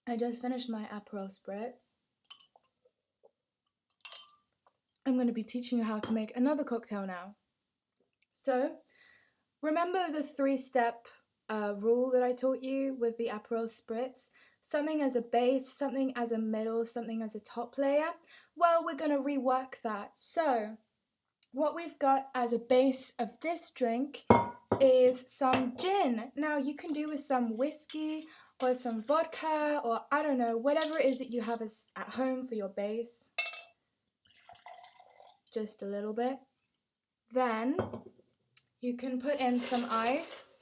I just finished my Aperol Spritz. I'm going to be teaching you how to make another cocktail now. So remember the 3-step rule that I taught you with the Aperol Spritz? Something as a base, something as a middle, something as a top layer. Well, we're going to rework that. So what we've got as a base of this drink is some gin. Now you can do with some whiskey or some vodka or I don't know, whatever it is that you have at home for your base. Just a little bit. Then you can put in some ice.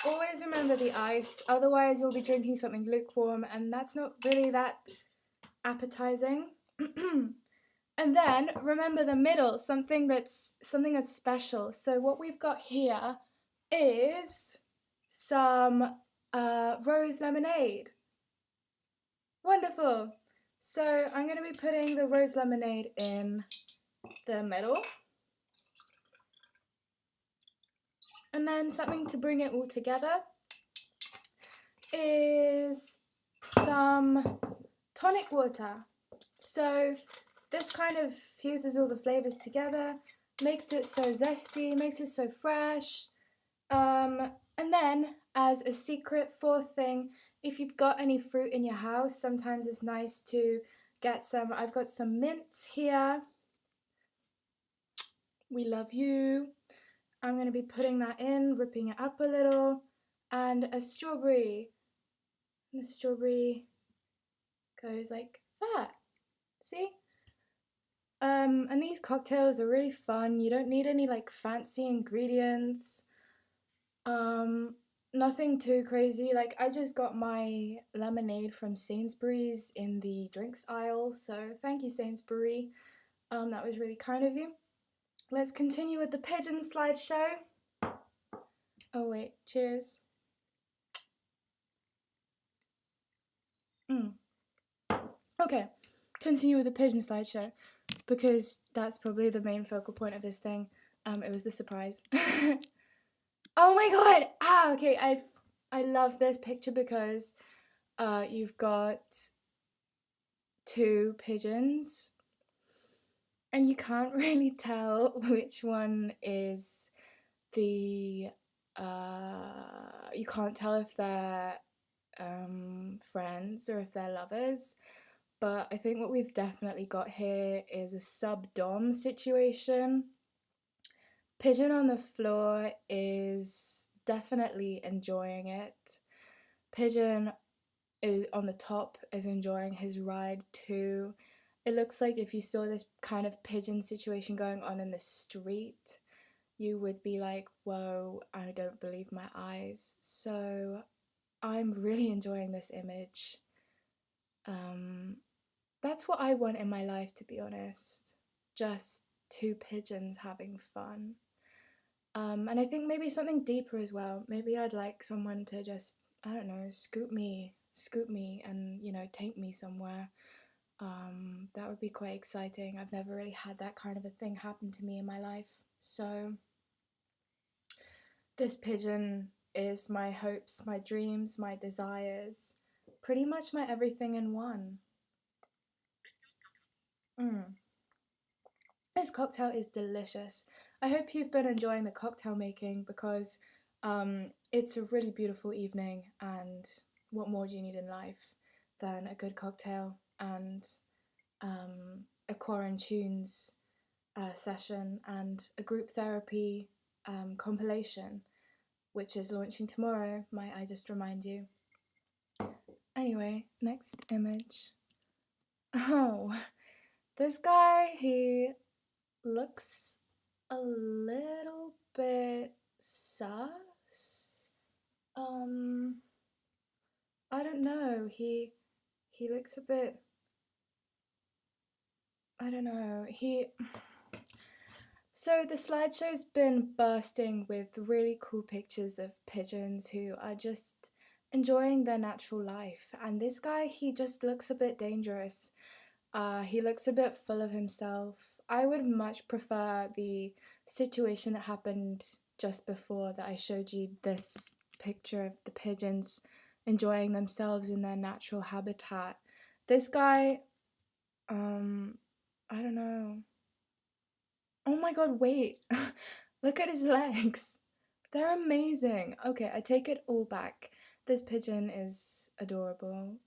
Always remember the ice, otherwise you'll be drinking something lukewarm and that's not really that appetizing. And then remember the middle, something that's special. So what we've got here is some rose lemonade. Wonderful. So I'm going to be putting the rose lemonade in the middle. And then something to bring it all together is some tonic water. So this kind of fuses all the flavors together, makes it so zesty, makes it so fresh. And then, as a secret 4th thing, if you've got any fruit in your house, sometimes it's nice to get some. I've got some mints here. We love you. I'm going to be putting that in, ripping it up a little, and a strawberry. And the strawberry goes like that. See? And these cocktails are really fun. You don't need any like fancy ingredients. Nothing too crazy. Like I just got my lemonade from Sainsbury's in the drinks aisle, so thank you, Sainsbury. That was really kind of you. Let's continue with the pigeon slideshow. Oh wait, cheers. Okay, continue with the pigeon slideshow because that's probably the main focal point of this thing. It was the surprise. Oh my god! Okay, I love this picture because you've got 2 pigeons and you can't really tell which one is the you can't tell if they're friends or if they're lovers, but I think what we've definitely got here is a sub-dom situation. Pigeon on the floor is definitely enjoying it. Pigeon on the top is enjoying his ride too. It looks like if you saw this kind of pigeon situation going on in the street, you would be like, whoa, I don't believe my eyes. So I'm really enjoying this image. That's what I want in my life, to be honest. just two pigeons having fun. And I think maybe something deeper as well. Maybe I'd like someone to just, I don't know, scoop me and, you know, take me somewhere. That would be quite exciting. I've never really had that kind of a thing happen to me in my life. So this pigeon is my hopes, my dreams, my desires, pretty much my everything in one. This cocktail is delicious. I hope you've been enjoying the cocktail making because it's a really beautiful evening, and what more do you need in life than a good cocktail and a Quarantunes session and a group therapy compilation, which is launching tomorrow, might I just remind you. Anyway, next image. Oh, this guy, he looks a little bit sus. I don't know. He looks a bit, I don't know. So the slideshow's been bursting with really cool pictures of pigeons who are just enjoying their natural life. And this guy, he just looks a bit dangerous. He looks a bit full of himself. I would much prefer the situation that happened just before that I showed you this picture of the pigeons enjoying themselves in their natural habitat. This guy, I don't know. Oh my god, wait. Look at his legs. They're amazing. Okay, I take it all back. This pigeon is adorable.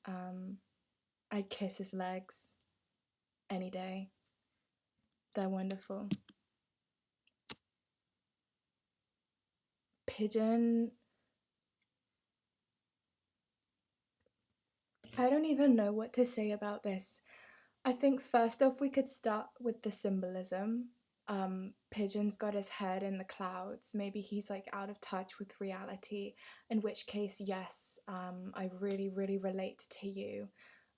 I'd kiss his legs any day. They're wonderful. Pigeon. I don't even know what to say about this. I think first off we could start with the symbolism. Pigeon's got his head in the clouds. Maybe he's like out of touch with reality, in which case, yes, I really, really relate to you.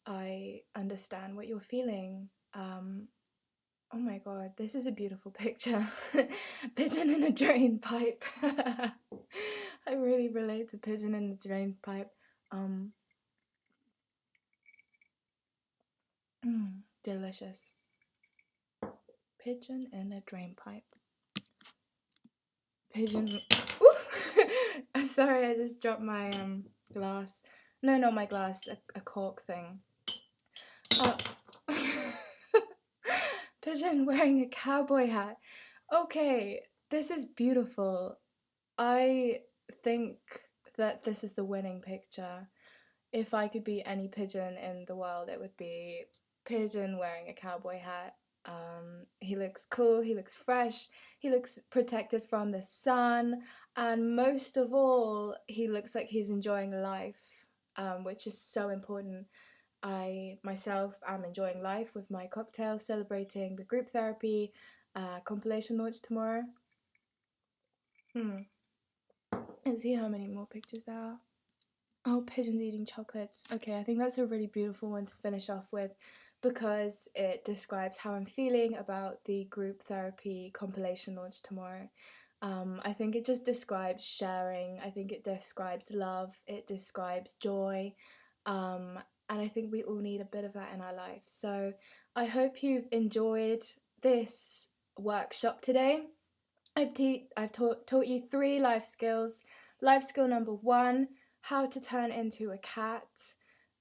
I understand what you're feeling. Oh my god, this is a beautiful picture. Pigeon in a drain pipe. I really relate to pigeon in a drain pipe. Delicious. Pigeon in a drain pipe. Pigeon. Sorry, I just dropped my glass. No, not my glass. A cork thing. Pigeon wearing a cowboy hat. Okay, this is beautiful. I think that this is the winning picture. If I could be any pigeon in the world, it would be pigeon wearing a cowboy hat. He looks cool, he looks fresh, he looks protected from the sun, and most of all, he looks like he's enjoying life, which is so important. I myself am enjoying life with my cocktail, celebrating the group therapy compilation launch tomorrow. Let's see how many more pictures there are. Oh, pigeons eating chocolates. Okay, I think that's a really beautiful one to finish off with because it describes how I'm feeling about the group therapy compilation launch tomorrow. I think it just describes sharing. I think it describes love. It describes joy. And I think we all need a bit of that in our life. So I hope you've enjoyed this workshop today. I've taught you 3 life skills. Life skill number 1, how to turn into a cat,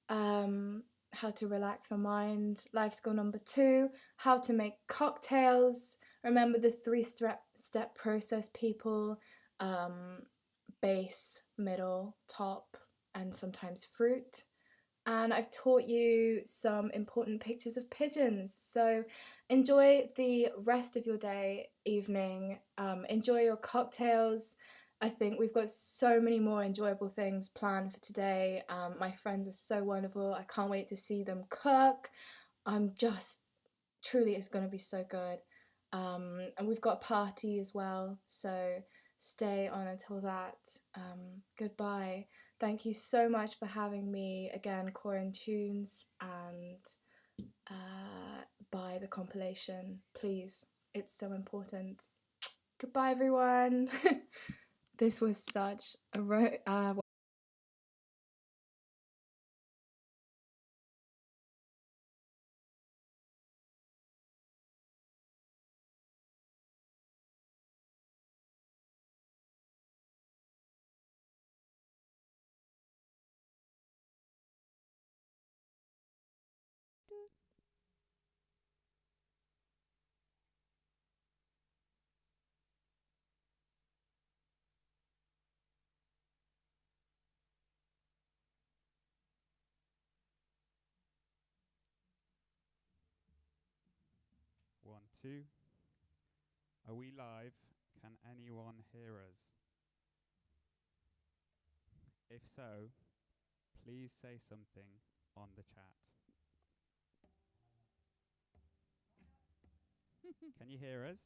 how to relax the mind. Life skill number 2, how to make cocktails. Remember the 3-step process, people. Base, middle, top, and sometimes fruit. And I've taught you some important pictures of pigeons. So enjoy the rest of your day, evening. Enjoy your cocktails. I think we've got so many more enjoyable things planned for today. My friends are so wonderful. I can't wait to see them cook. Truly, it's going to be so good. And we've got a party as well. So stay on until that. Goodbye. Thank you so much for having me again, Quarantunes, and buy the compilation, please. It's so important. Goodbye, everyone. This was such a 1, 2. Are we live? Can anyone hear us? If so, please say something on the chat. Can you hear us?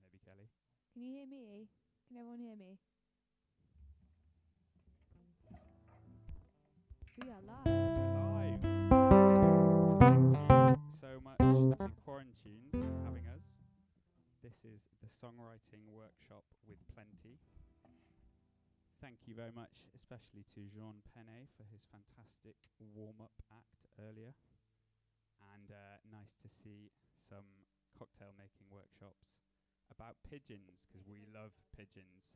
Maybe Kelly. Can you hear me? Can everyone hear me? We are live. We're live. Thank you so much to Quarantunes for having us. This is the songwriting workshop with Plenty. Thank you very much, especially to Jean Penne for his fantastic warm-up act earlier. And nice to see some cocktail making workshops about pigeons, because we love pigeons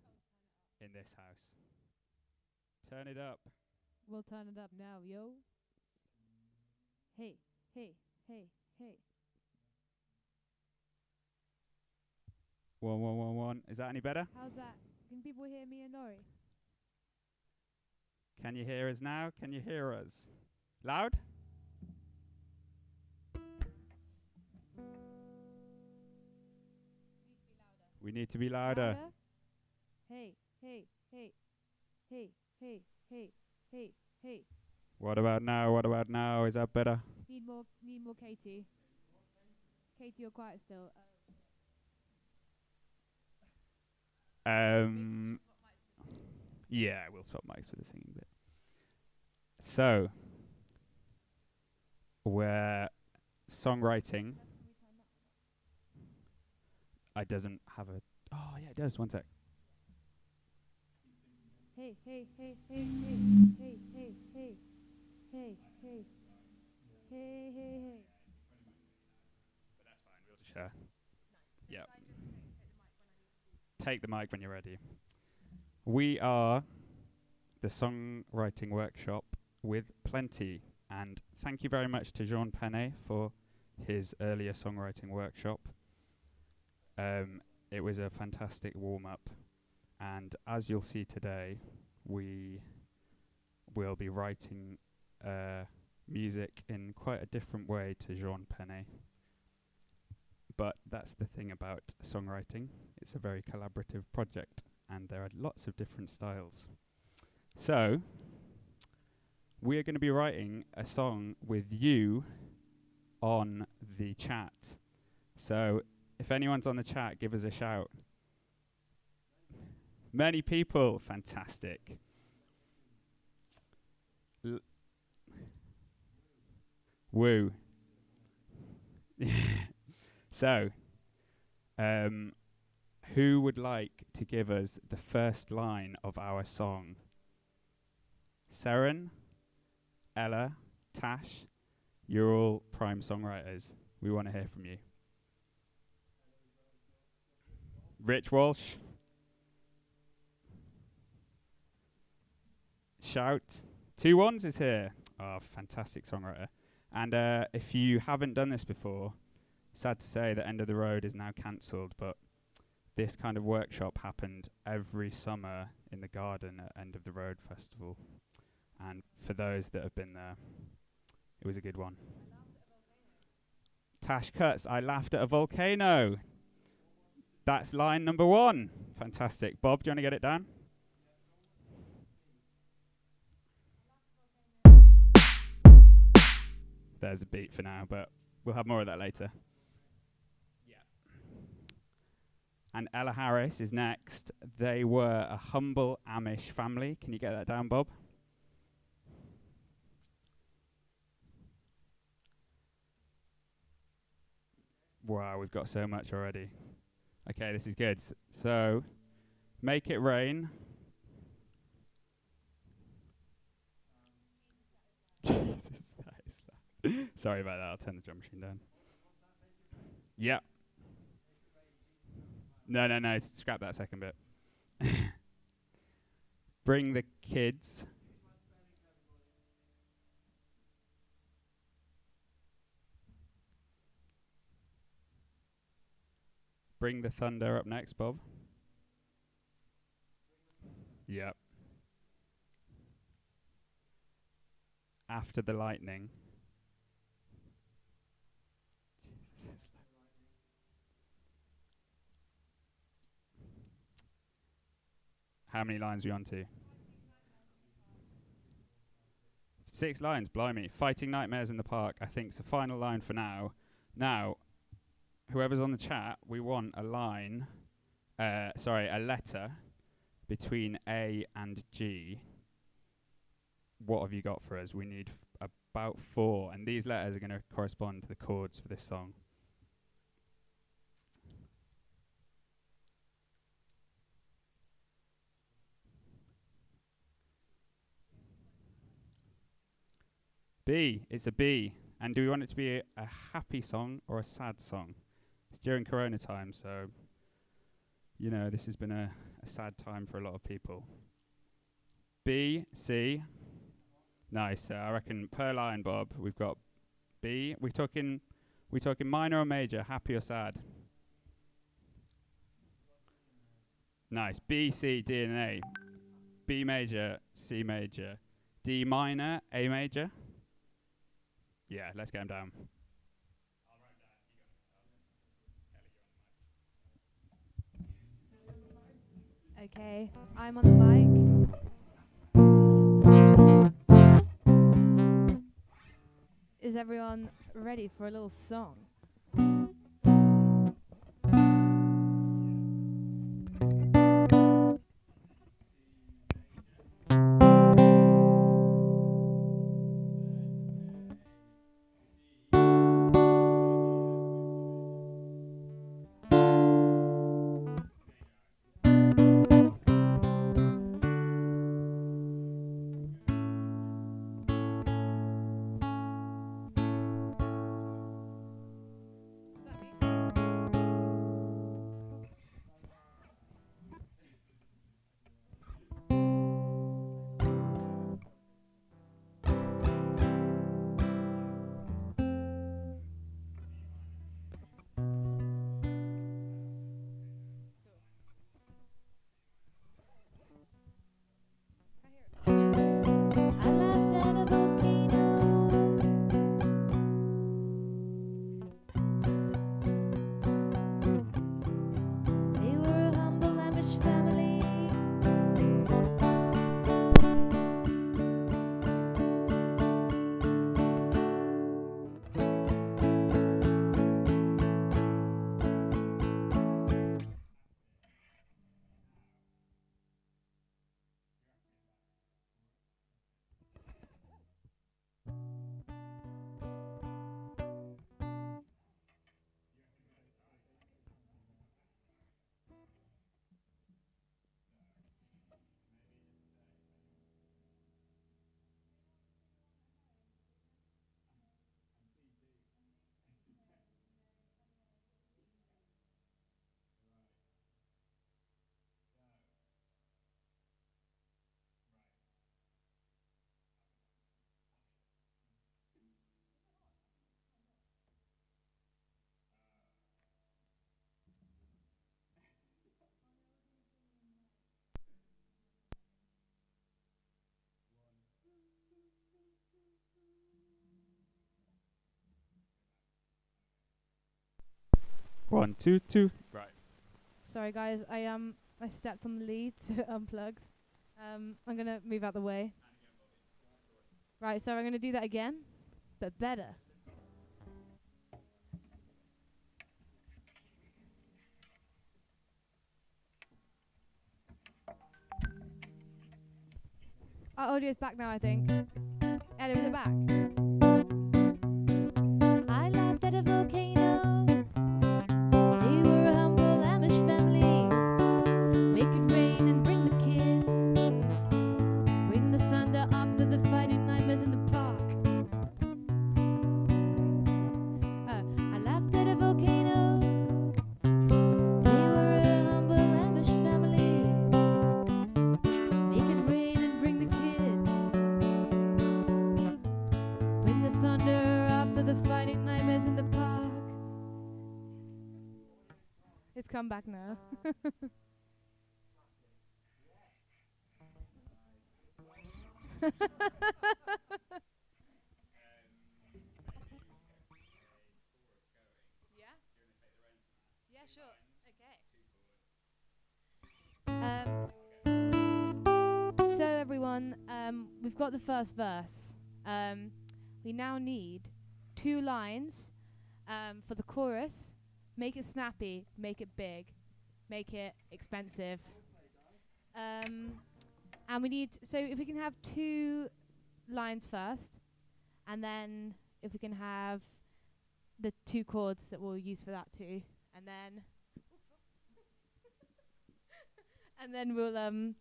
in this house. Turn it up. We'll turn it up now, yo. Hey, hey, hey, hey. 1, 1, 1, 1. Is that any better? How's that? Can people hear me and Laurie? Can you hear us now? Can you hear us? Loud? We need to be louder. Hey, hey, hey, hey, hey, hey, hey, hey. What about now? What about now? Is that better? Need more Katie. Katie, you're quiet still. Yeah, we'll swap mics for the singing bit. So, we're songwriting. It doesn't have a... Oh, yeah, it does. One sec. Hey, hey, hey, hey, hey, hey, hey, hey, hey, hey, hey, hey, hey. But that's fine. We'll just share. Yeah. Take the mic when you're ready. We are the songwriting workshop with Plenty, and thank you very much to Jean Penne for his earlier songwriting workshop. It was a fantastic warm-up, and as you'll see today, we will be writing music in quite a different way to Jean Penne. But that's the thing about songwriting. It's a very collaborative project, and there are lots of different styles. So, we are going to be writing a song with you on the chat. So, if anyone's on the chat, give us a shout. Many people. Fantastic. Woo. So, who would like to give us the first line of our song? Seren, Ella, Tash, you're all prime songwriters. We want to hear from you. Rich Walsh. Shout. 2 1s is here. Oh, fantastic songwriter. And if you haven't done this before, sad to say that End of the Road is now cancelled, but this kind of workshop happened every summer in the garden at End of the Road Festival. And for those that have been there, it was a good one. Tash Cuts, I laughed at a volcano. That's line number 1. Fantastic. Bob, do you want to get it down? There's a beat for now, but we'll have more of that later. Yeah. And Ella Harris is next. They were a humble Amish family. Can you get that down, Bob? Wow, we've got so much already. Okay, this is good. So, Make It Rain. Jesus, that is loud. Sorry about that. I'll turn the drum machine down. Yeah. No. Scrap that second bit. Bring the Kids. Bring the Thunder up next, Bob. Yep. After the Lightning. How many lines are we on to? 6 lines, blimey. Fighting Nightmares in the Park, I think, is the final line for now. Now, whoever's on the chat, we want a letter between A and G. What have you got for us? We need about 4, and these letters are going to correspond to the chords for this song. B. It's a B. And do we want it to be a happy song or a sad song? It's during Corona time, so, you know, this has been a sad time for a lot of people. B, C. Nice. I reckon per line, Bob, we've got B. We talking minor or major, happy or sad? Nice. B, C, D, and A. B major, C major, D minor, A major. Yeah, let's get them down. Okay, I'm on the mic. Is everyone ready for a little song? One, two, two. Right. Sorry guys, I stepped on the lead to unplugged. I'm gonna move out the way. Right, so I'm gonna do that again, but better. Our audio's back now, I think. Ellie, is it back? I laughed at a volcano. come back now. Yeah? Yeah, sure. Okay. So everyone, we've got the first verse. We now need 2 lines for the chorus. Make it snappy, make it big, make it expensive. And we need, so if we can have 2 lines first, and then if we can have the 2 chords that we'll use for that too, and then we'll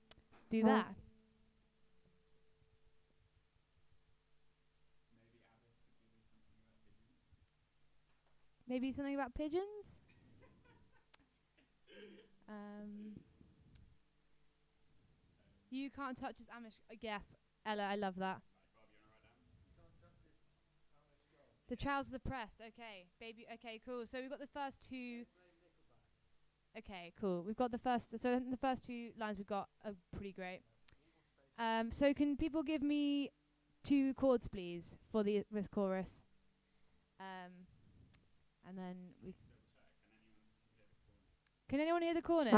do that. Maybe something about pigeons? You can't touch this Amish. Yes, Ella, I love that. The trousers are pressed. Okay, baby. Okay, cool. So we've got the first 2. Okay, cool. We've got the first. So the first 2 lines we've got are pretty great. So can people give me 2 chords, please, for this chorus? And then we. Can anyone hear the cornet?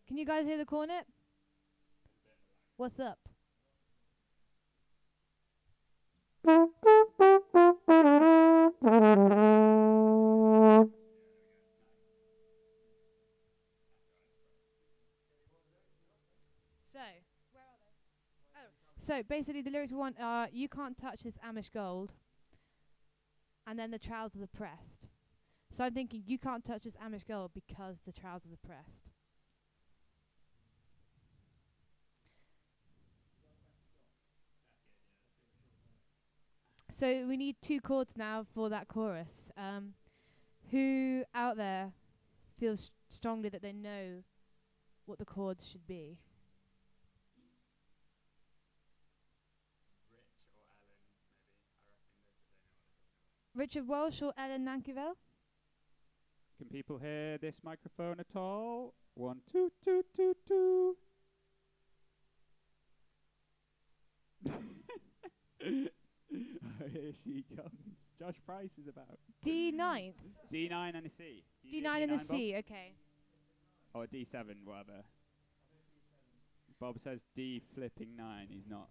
Can you guys hear the cornet? What's up? So, where are they? Oh, so basically the lyrics we want are, you can't touch this Amish gold, and then the trousers are pressed. So I'm thinking, you can't touch this Amish gold because the trousers are pressed. So we need 2 chords now for that chorus. Who out there feels strongly that they know what the chords should be? Richard Walsh or Ellen Nankerville? Can people hear this microphone at all? 1, 2, 2, 2, 2. Here she comes. Josh Price is about. D9. D9 and a C. D9 and a C, okay. Or D7, whatever. Bob says D flipping 9. He's not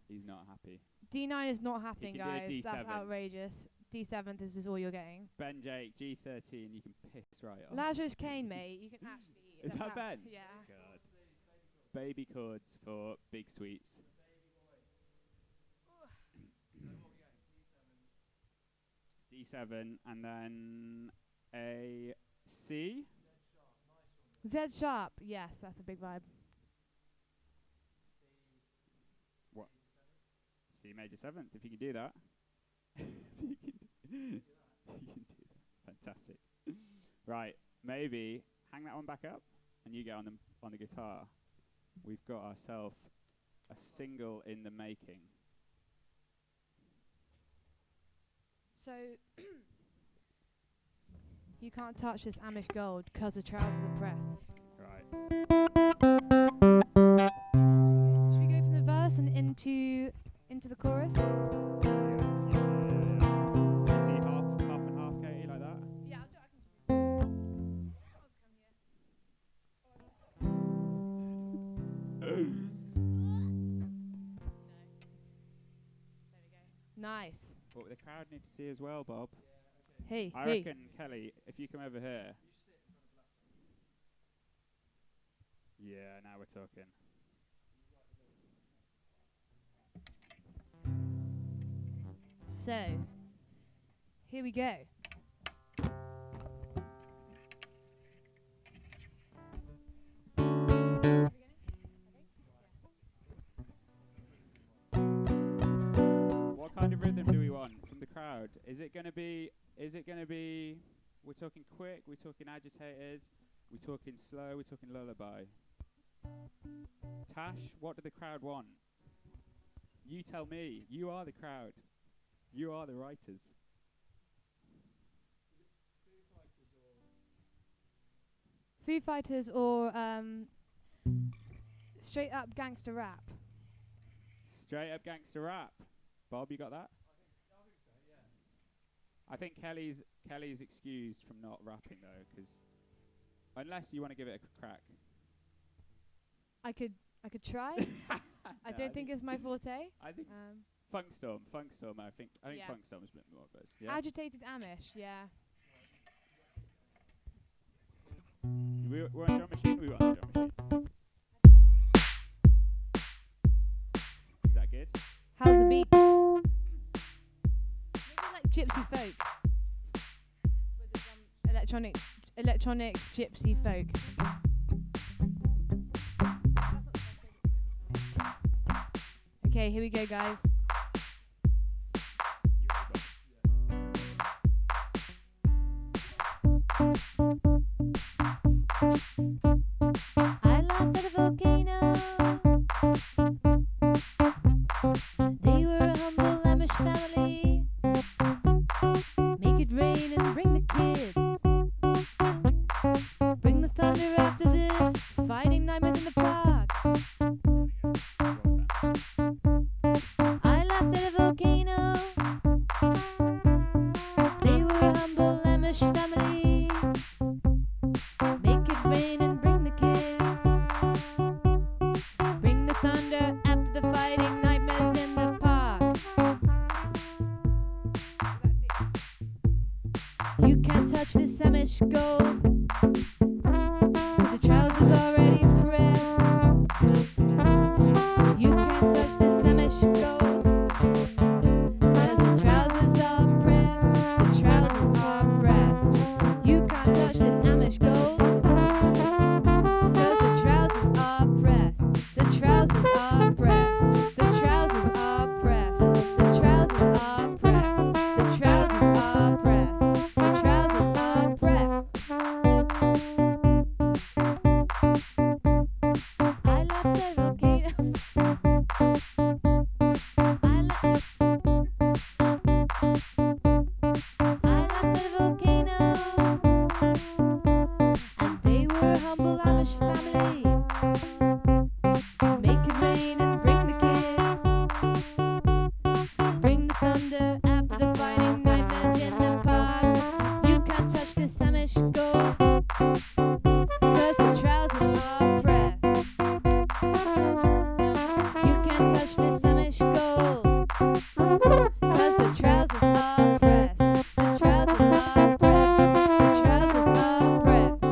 happy. D9 is not happening, You can do a guys. That's D7. outrageous. D7, this is all you're getting. Ben Jake, G13, you can piss right off. Lazarus Kane, mate. You can actually. Is that Ben? Yeah. God. Baby chords for big sweets. D7 and then a C. Z sharp. Yes, that's a big vibe. What? C major 7th, if you can do that. you can do that. Fantastic. Right, maybe hang that one back up and you get on the guitar. We've got ourselves a single in the making. So, you can't touch this Amish gold because the trousers are pressed. Right. Should we go from the verse and into the chorus? You see half and half, Katie, like that? Yeah, I can. Nice. What the crowd need to see as well, Bob. Hey, I reckon, Kelly, if you come over here. Yeah, now we're talking. So, here we go. What kind of rhythm do we want from the crowd? Is it gonna be we're talking quick, we're talking agitated, we're talking slow, we're talking lullaby? Tash, what do the crowd want? You tell me. You are the crowd. You are the writers. Foo Fighters or straight up gangster rap. Straight up gangster rap. Bob, you got that? I think Kelly's excused from not rapping though, because unless you want to give it a crack. I could try. I don't think it's my forte. I think Funkstorm. I think Yeah. Funkstorm's a bit more of us. Yeah. Agitated Amish, yeah. We're on drum machine. We were on drum machine. Is that good? How's the beat? Maybe like gypsy folk. With the drum, electronic gypsy folk. Okay, here we go, guys. I laughed at a volcano. They were a humble Amish family. Make it rain and bring the kids. Bring the thunder after the fighting nightmares in the park. I laughed at a volcano. They were a humble Amish family. Make it rain and bring the kids. Bring the thunder after the fighting nightmares in the park. You can't touch this Amish gold, 'cause the trousers already pressed. You can't touch this Amish gold, 'cause the trousers are pressed. The trousers are pressed. You can't touch this Amish gold, 'cause the trousers are pressed. The trousers are pressed. The trousers are pressed. The trousers are pressed. The trousers are pressed. The trousers are pressed. I laughed at a volcano. I laughed at a volcano. And they were a humble Amish family. Make it rain and bring the kids. Bring the thunder after the fighting nightmares in the park. You can't touch this Amish gold, 'cause the trousers are pressed. You can't touch this Amish gold, 'cause the trousers are pressed. The trousers are pressed. The trousers are pressed.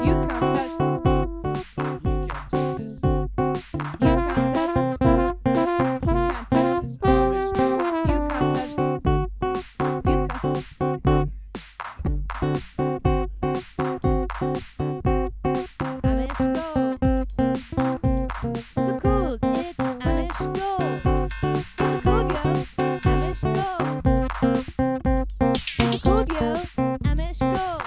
You can't touch. You can't touch. You can't touch. You can't. Amish gold. What's it called? It's Amish gold. What's it called, yo? Amish gold. What's it called, yo? Amish gold.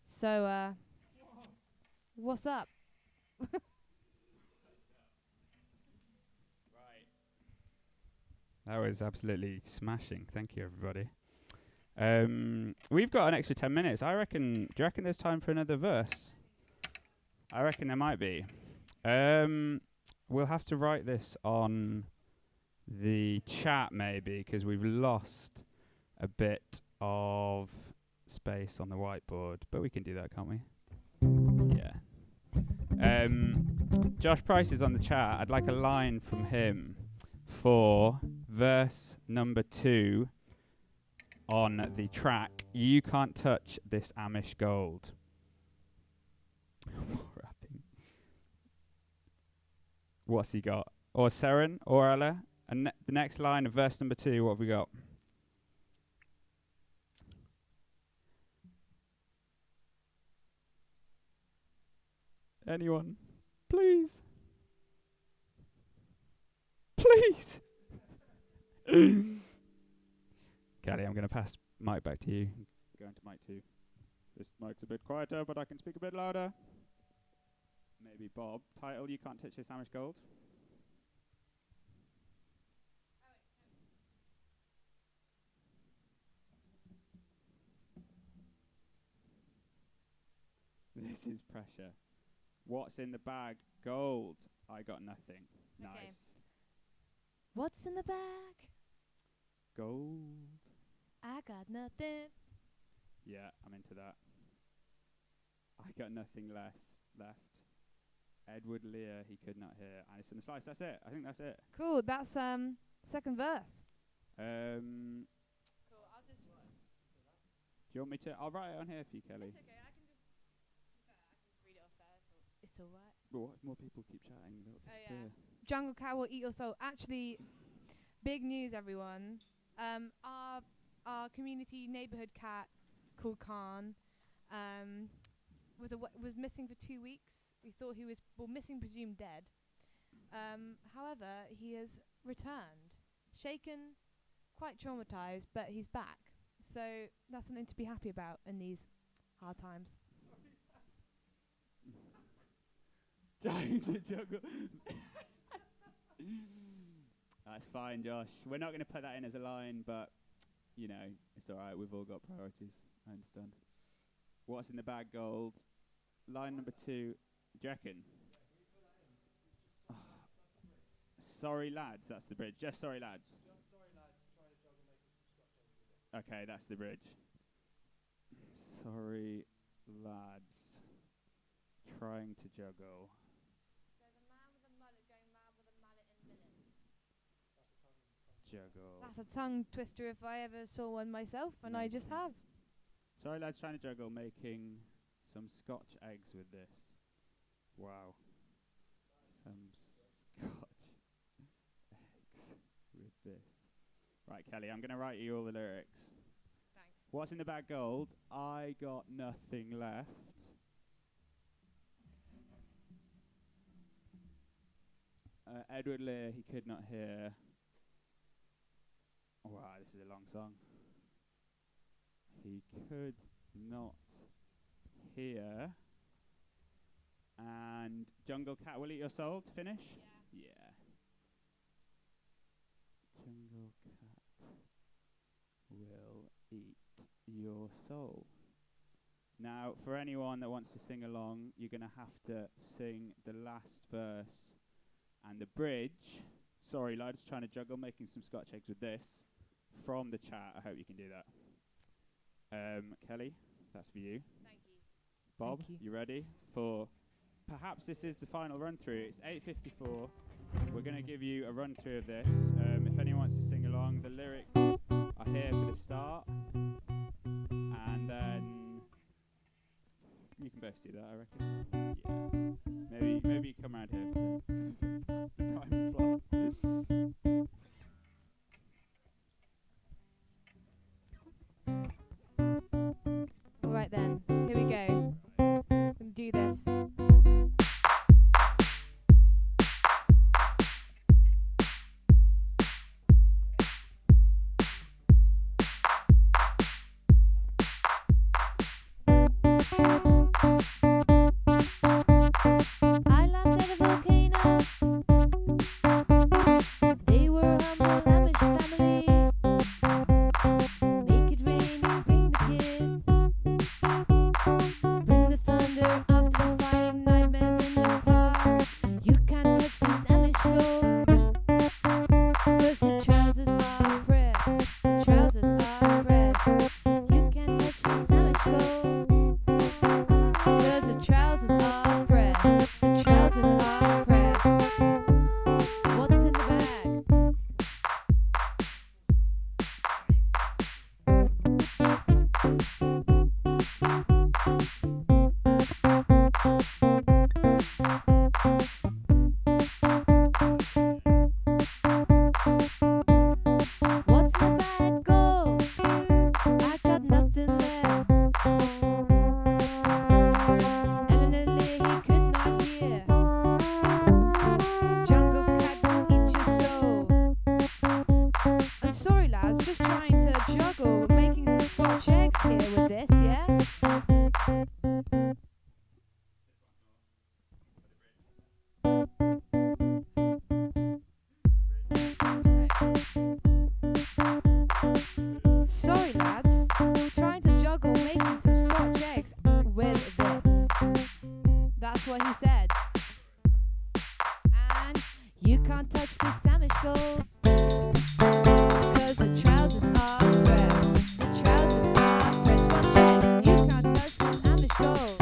So, what's up? That was absolutely smashing. Thank you, everybody. We've got an extra 10 minutes. I reckon. Do you reckon there's time for another verse? I reckon there might be. We'll have to write this on the chat maybe, because we've lost a bit of space on the whiteboard, but we can do that, can't we? Yeah. Josh Price is on the chat. I'd like a line from him for verse number 2 on the track You Can't Touch This Amish Gold. More rapping. What's he got? Or Seren, or Ella. And the next line of verse number 2, what have we got? Anyone? Please. Please. Callie, I'm going to pass mic back to you. Going to mic 2. This mic's a bit quieter, but I can speak a bit louder. Maybe Bob. Title, You Can't Touch This Amish Gold. This is pressure. What's in the bag? Gold. I got nothing. Okay. Nice. What's in the bag? Gold. I got nothing. Yeah, I'm into that. I got nothing left. Edward Lear, he could not hear. Aniston Slice, that's it. I think that's it. Cool, that's second verse. Cool, I'll just... do you want me to? I'll write it on here for you, Kelly. It's okay, I can just read it off there. It's alright. Well, if more people keep chatting, they'll disappear. Jungle Cat will eat your soul. Actually, big news, everyone. Our community neighborhood cat called Khan was missing for 2 weeks. We thought he was missing, presumed dead. However, he has returned, shaken, quite traumatized, but he's back. So that's something to be happy about in these hard times. Trying to juggle. That's fine, Josh. We're not going to put that in as a line, but, you know, it's all right. We've all got priorities. I understand. What's in the bag, gold? Line number 2, do you reckon? Sorry, lads. That's the bridge. Just sorry, lads. Okay, that's the bridge. Sorry, lads. Trying to juggle. There's a man with a mullet going mad with a mallet in minutes. Juggle. That's a tongue twister if I ever saw one myself, and I just have. Sorry, lads, trying to juggle making some Scotch eggs with this. Wow. Some Scotch eggs with this. Right, Kelly, I'm going to write you all the lyrics. Thanks. What's in the bag, gold? I got nothing left. Edward Lear, he could not hear. Wow, this is a long song. He could not hear. And Jungle Cat will eat your soul to finish? Yeah. Jungle Cat will eat your soul. Now, for anyone that wants to sing along, you're going to have to sing the last verse and the bridge. Sorry, lads, trying to juggle making some Scotch eggs with this from the chat. I hope you can do that. Kelly, that's for you. Thank you. Bob, Thank you. you ready for... Perhaps this is the final run-through. It's 8:54. We're going to give you a run-through of this. If anyone wants to sing along, the lyrics are here for the start. And then... You can both do that, I reckon. Yeah. Maybe you come around here for the prime slot. Alright then, here we go. I'm gonna do this. I laughed at a volcano. They were humble Amish family. Make it rain and bring the kids. Bring the thunder after the fighting, nightmares in the park. You can't touch this Amish gold. 'Cause the trousers are red. The trousers are red. gold. Because the trousers are red. The trousers are red. Scott checks. You can't touch this Amish gold.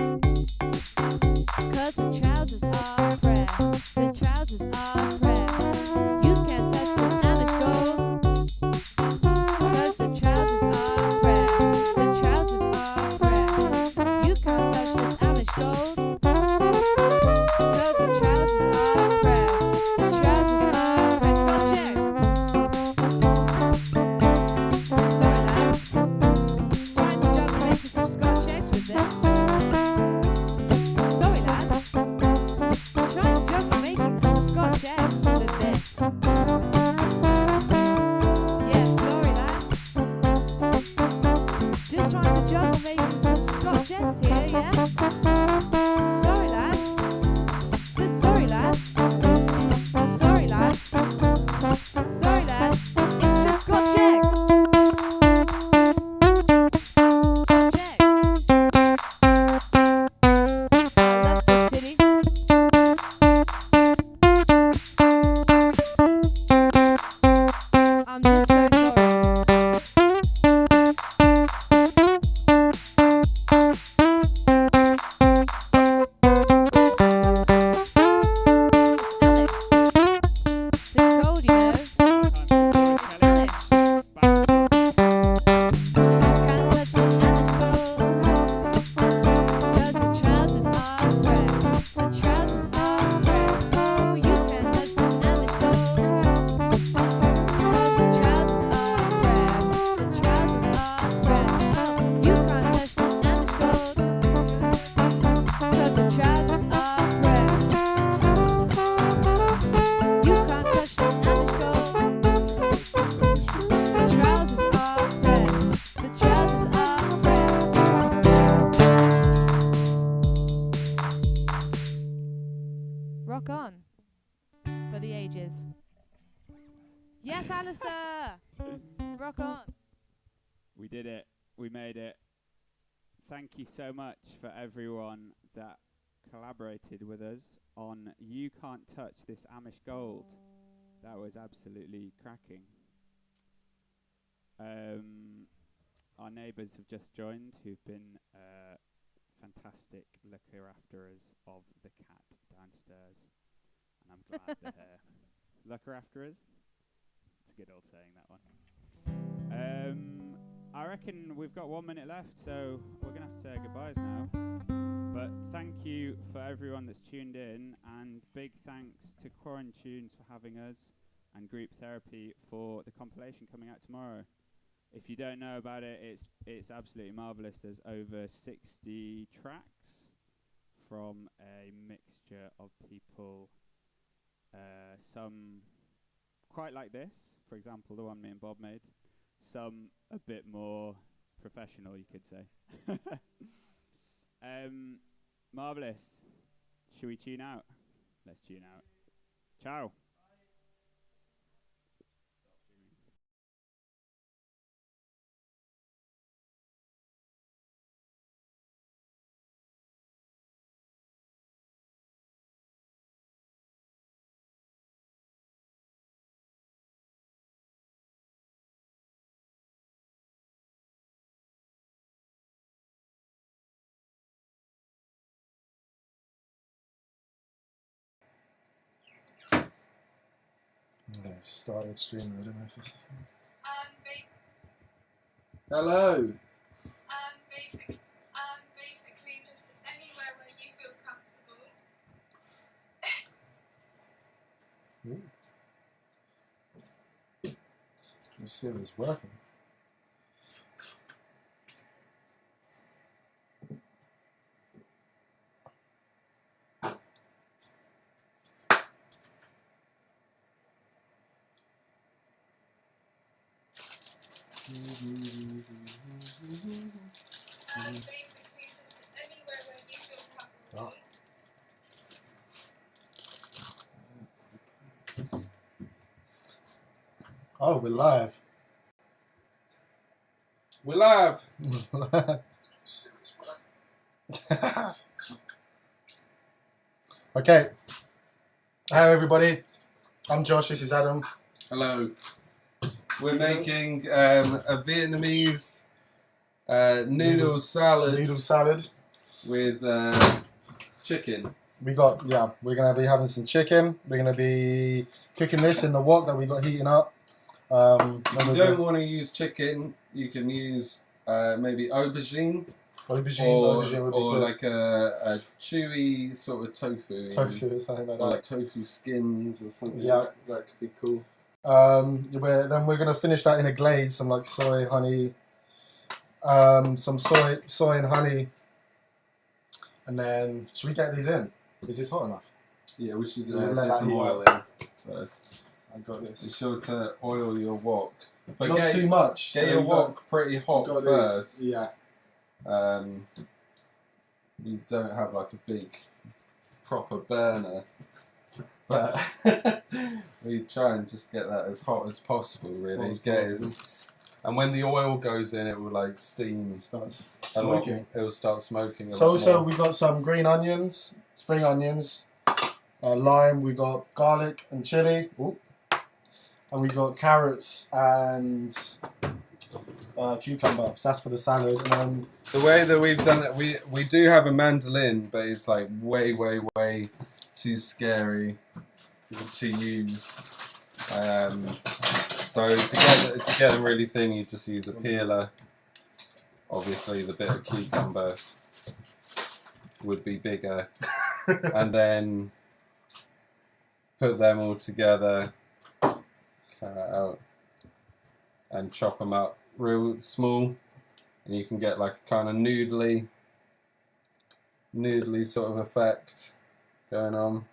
Cause the trousers are red. The trousers are red. You can't touch this Amish gold. Cause the trousers are red. The trousers are red. You can't touch this Amish gold. Cause the trousers are red. The trousers are red. Scott check. Sorry lads. Trying to juggle making some Scott checks with them. Sorry lads. Trying to juggle making some Scott checks with this. Yeah, sorry lads. Just trying to juggle making some Scott checks here, yeah? Sorry lads. Just sorry lads. Sorry lads. Sorry lads. It's just Scott checks. Scott checks. I love this city. I'm just so sorry. Alex, this gold, you know. Alex, you can't touch this Amish gold. Cause the trousers are red. The trousers are red. Oh, you can't touch this Amish gold. Cause the trousers are red. The trousers are red. Oh, you can't touch this Amish gold. Cause the trousers are red. You can't touch this Amish gold. The trousers are red. The trousers are red. Rock on. For the ages. Yes, Alistair! Rock on. We did it. We made it. Thank you so much for everyone that collaborated with us on You Can't Touch This Amish Gold. That was absolutely cracking. Our neighbours have just joined, who've been fantastic looker afterers of the cat downstairs. And I'm glad they're here. Looker afterers? It's a good old saying, that one. I reckon we've got 1 minute left, so we're going to have to say our goodbyes now. But thank you for everyone that's tuned in, and big thanks to Quarantunes for having us, and Group Therapy for the compilation coming out tomorrow. If you don't know about it, it's absolutely marvellous. There's over 60 tracks from a mixture of people, some quite like this, for example, the one me and Bob made. Some a bit more professional, you could say. Marvellous. Should we tune out? Let's tune out. Ciao. Okay, started streaming. I don't know if this is. Hello. Basically, just anywhere where you feel comfortable. Let's see if it's working. Basically, just anywhere where you feel comfortable. Oh, we're live. We're live. Okay. Hi, everybody. I'm Josh. This is Adam. Hello. We're making a Vietnamese noodle salad. Noodle salad. With chicken. We're gonna be having some chicken. We're gonna be cooking this in the wok that we got heating up. If you don't want to use chicken, you can use maybe aubergine. Aubergine would be or good. like a chewy sort of tofu. Tofu or something like that. Or like tofu skins or something. Yeah. That could be cool. Then we're gonna finish that in a glaze, some like soy, honey, some soy and honey, and then should we get these in? Is this hot enough? Yeah, we should Let get that some heat oil up. in first. I got Be this. sure to oil your wok. But Not too much. Get so your you got- wok pretty hot got first. this. Yeah. We don't have like a big proper burner, but we try and just get that as hot as possible. Really, and when the oil goes in, it will like steam. Starts a lot. smoking. It will start smoking. A So lot also more. we got some green onions, spring onions, lime. We got garlic and chili. Ooh. And we got carrots and cucumber. So that's for the salad. And then The way that we've done it, we do have a mandolin, but it's like way too scary to use. So to get them really thin, you just use a peeler. Obviously, the bit of cucumber would be bigger, and then put them all together, carrot out, and chop them up real small. And you can get like a kind of noodly sort of effect going on.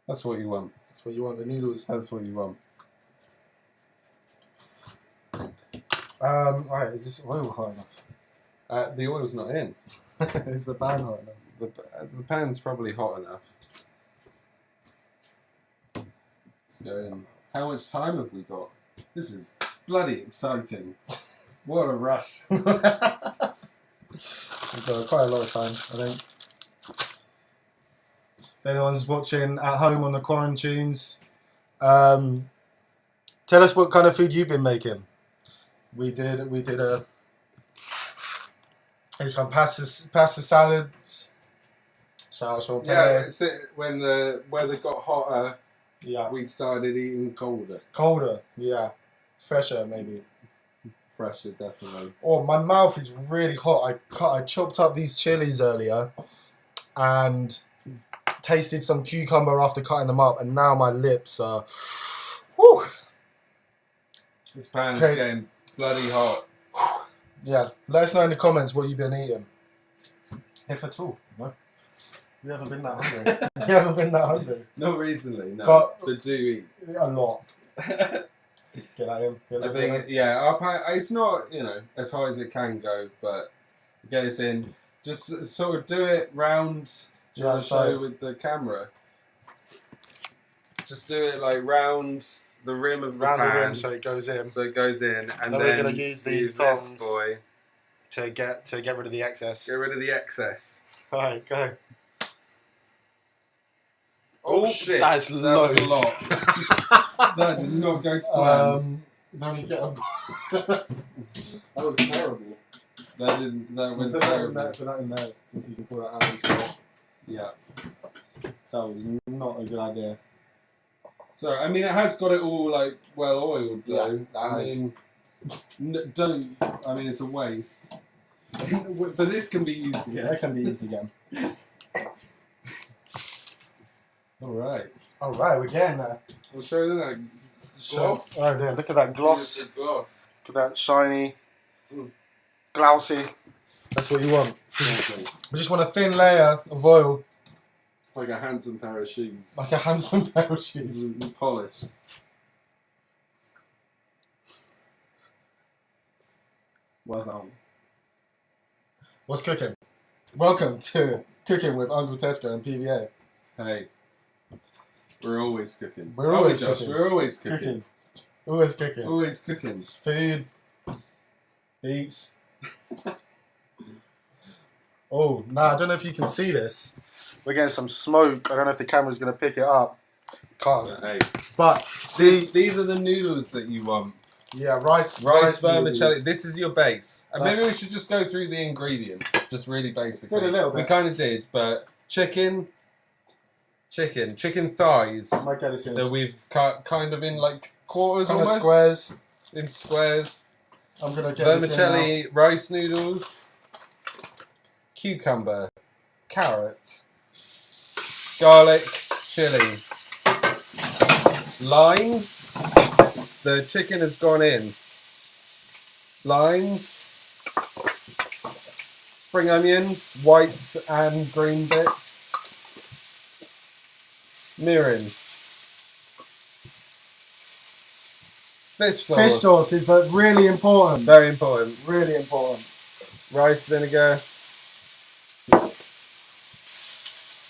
That's what you want. that's what you want, the noodles. That's what you want. Alright, is this oil hot enough? The oil's not in. Is the pan hot enough? The pan's probably hot enough. Let's go in. How much time have we got? This is bloody exciting. What a rush. We've got quite a lot of time, I think. If anyone's watching at home on the Quarantunes, tell us what kind of food you've been making. We did some pasta salads. Shout out Sean Yeah, Penne. it's it. When the weather got hotter, Yeah. we started eating colder. Colder, yeah. Fresher, maybe. Fresher, definitely. Oh, my mouth is really hot. I chopped up these chilies earlier and tasted some cucumber after cutting them up, and now my lips are... Whew. This pan's Okay. getting bloody hot. Yeah, let us know in the comments what you've been eating. If at all. No? You haven't been that hungry. You haven't been that hungry. Not recently, no. But- do eat. A lot. Get that in. Get I that think, in. yeah, our pan, it's not, as high as it can go, but get this in. Just sort of do it round. Do you Yeah, want to so- show with the camera? Just do it like round the rim of the Round pan, the rim so it goes in. so it goes in, and Then we're gonna use these this tongs. boy. To get rid of the excess. Get rid of the excess. Alright, go. Oh shit! That's that loads. was a lot. That did not go to plan. Let me get a... That was terrible. That went Put terrible. that in there. If you can pull that out as well. Yeah. That was not a good idea. So I mean, it has got it all like well oiled though. Yeah, I that has. mean, don't. I mean, it's a waste. But this can be used again. That can be used again. All right. Alright, we're getting there. We'll show them that gloss. Oh, yeah, look at that gloss. The gloss. Look at that shiny, Mm. glossy. That's what you want. Exactly. We just want a thin layer of oil, Like a handsome pair of shoes. like a handsome pair of shoes. Polish. Well done. What's cooking? Welcome to Cooking with Uncle Tesco and PVA. Hey. We're always cooking. We're Aren't always we, Josh? cooking. We're always cooking. Cooking. Always cooking. Always cooking. It's food. Eats. Oh, nah, I don't know if you can see this. We're getting some smoke. I don't know if the camera's going to pick it up. Can't. Hey, But see, these are the noodles that you want. yeah, rice Vermicelli. noodles. This is your base. And maybe That's- we should just go through the ingredients, just really basically. Did a little We bit. kind of did, but chicken thighs Might get this in that we've cut kind of in like quarters kind of almost. squares. In squares. I'm gonna get this in now. Vermicelli rice noodles. Cucumber. Carrot. Garlic. Chili. Limes. The chicken has gone in. Limes. Spring onions, white and green bits. Mirin. Fish sauce. Fish sauce is really important. Very important. Really important. Rice vinegar.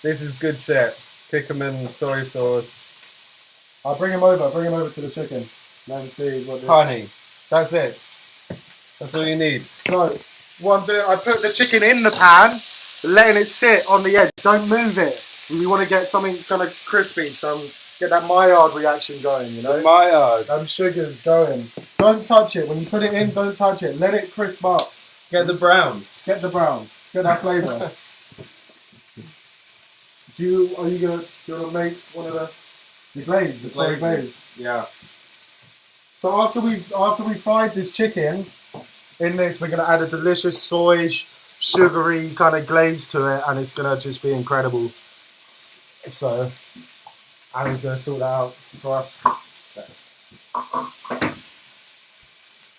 This is good shit. Kikkoman soy sauce. I'll bring him over. Bring him over to the chicken. Let him see what. Honey. That's it. That's all you need. So, what I'm doing, I put the chicken in the pan, letting it sit on the edge. Don't move it. We want to get something kind of crispy, get that Maillard reaction going, you know? Maillard. Sugars going. Don't touch it. When you put it in, don't touch it. Let it crisp up. Get the brown. Get the brown. Get that flavour. Do you want to make one of the glaze, the soy glaze? Yeah. So after we fried this chicken, in this we're gonna add a delicious soy, sugary kind of glaze to it, and it's gonna just be incredible. So, Aaron's gonna sort that out for us.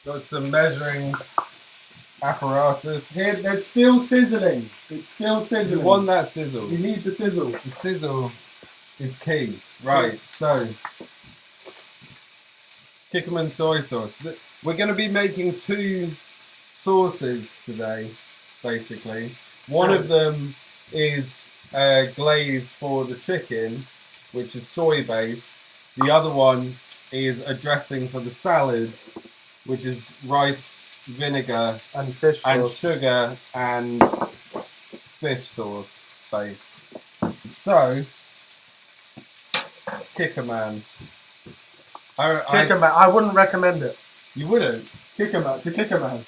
Got some measuring apparatus. Here, there's still sizzling. It's still sizzling. You want that sizzle. You need the sizzle. The sizzle is key. Right, so Kikkoman soy sauce. We're going to be making two sauces today, basically. One of them is glaze for the chicken, which is soy based. The other one is a dressing for the salad, which is rice, vinegar, And fish and sauce. sugar and fish sauce based. So, Kikkoman. Kikkoman. I wouldn't recommend it. You wouldn't? Kikkoman. To Kikkoman.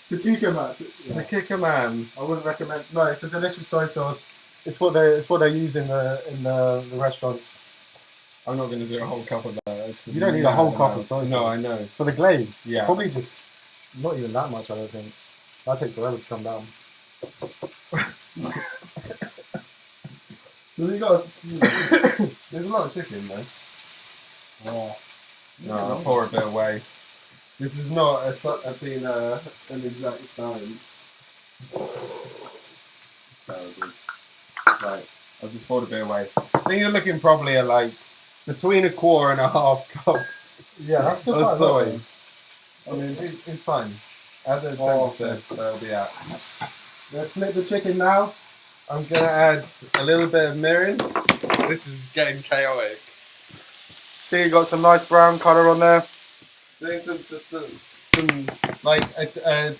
To Kikkoman. The Kikkoman. I wouldn't recommend. No, it's a delicious soy sauce. It's what they use in the restaurants. I'm not going to do a whole cup of that. You don't need a whole cup of soy sauce. No, I know. For the glaze. Yeah. Probably just not even that much. I don't think. That takes forever to come down. So you got. There's a lot of chicken though. Yeah. No, I'll pour a bit away. This is not an exact science. Right, I'll just pour a bit away. I think you're looking probably at like between a quarter and a half cup Yeah, that's still of quite a lot, soy. I mean, it's fine. As a temperature, that'll be at. Let's flip the chicken now. I'm gonna add a little bit of mirin. This is getting chaotic. See, you got some nice brown colour on there. Doing some like a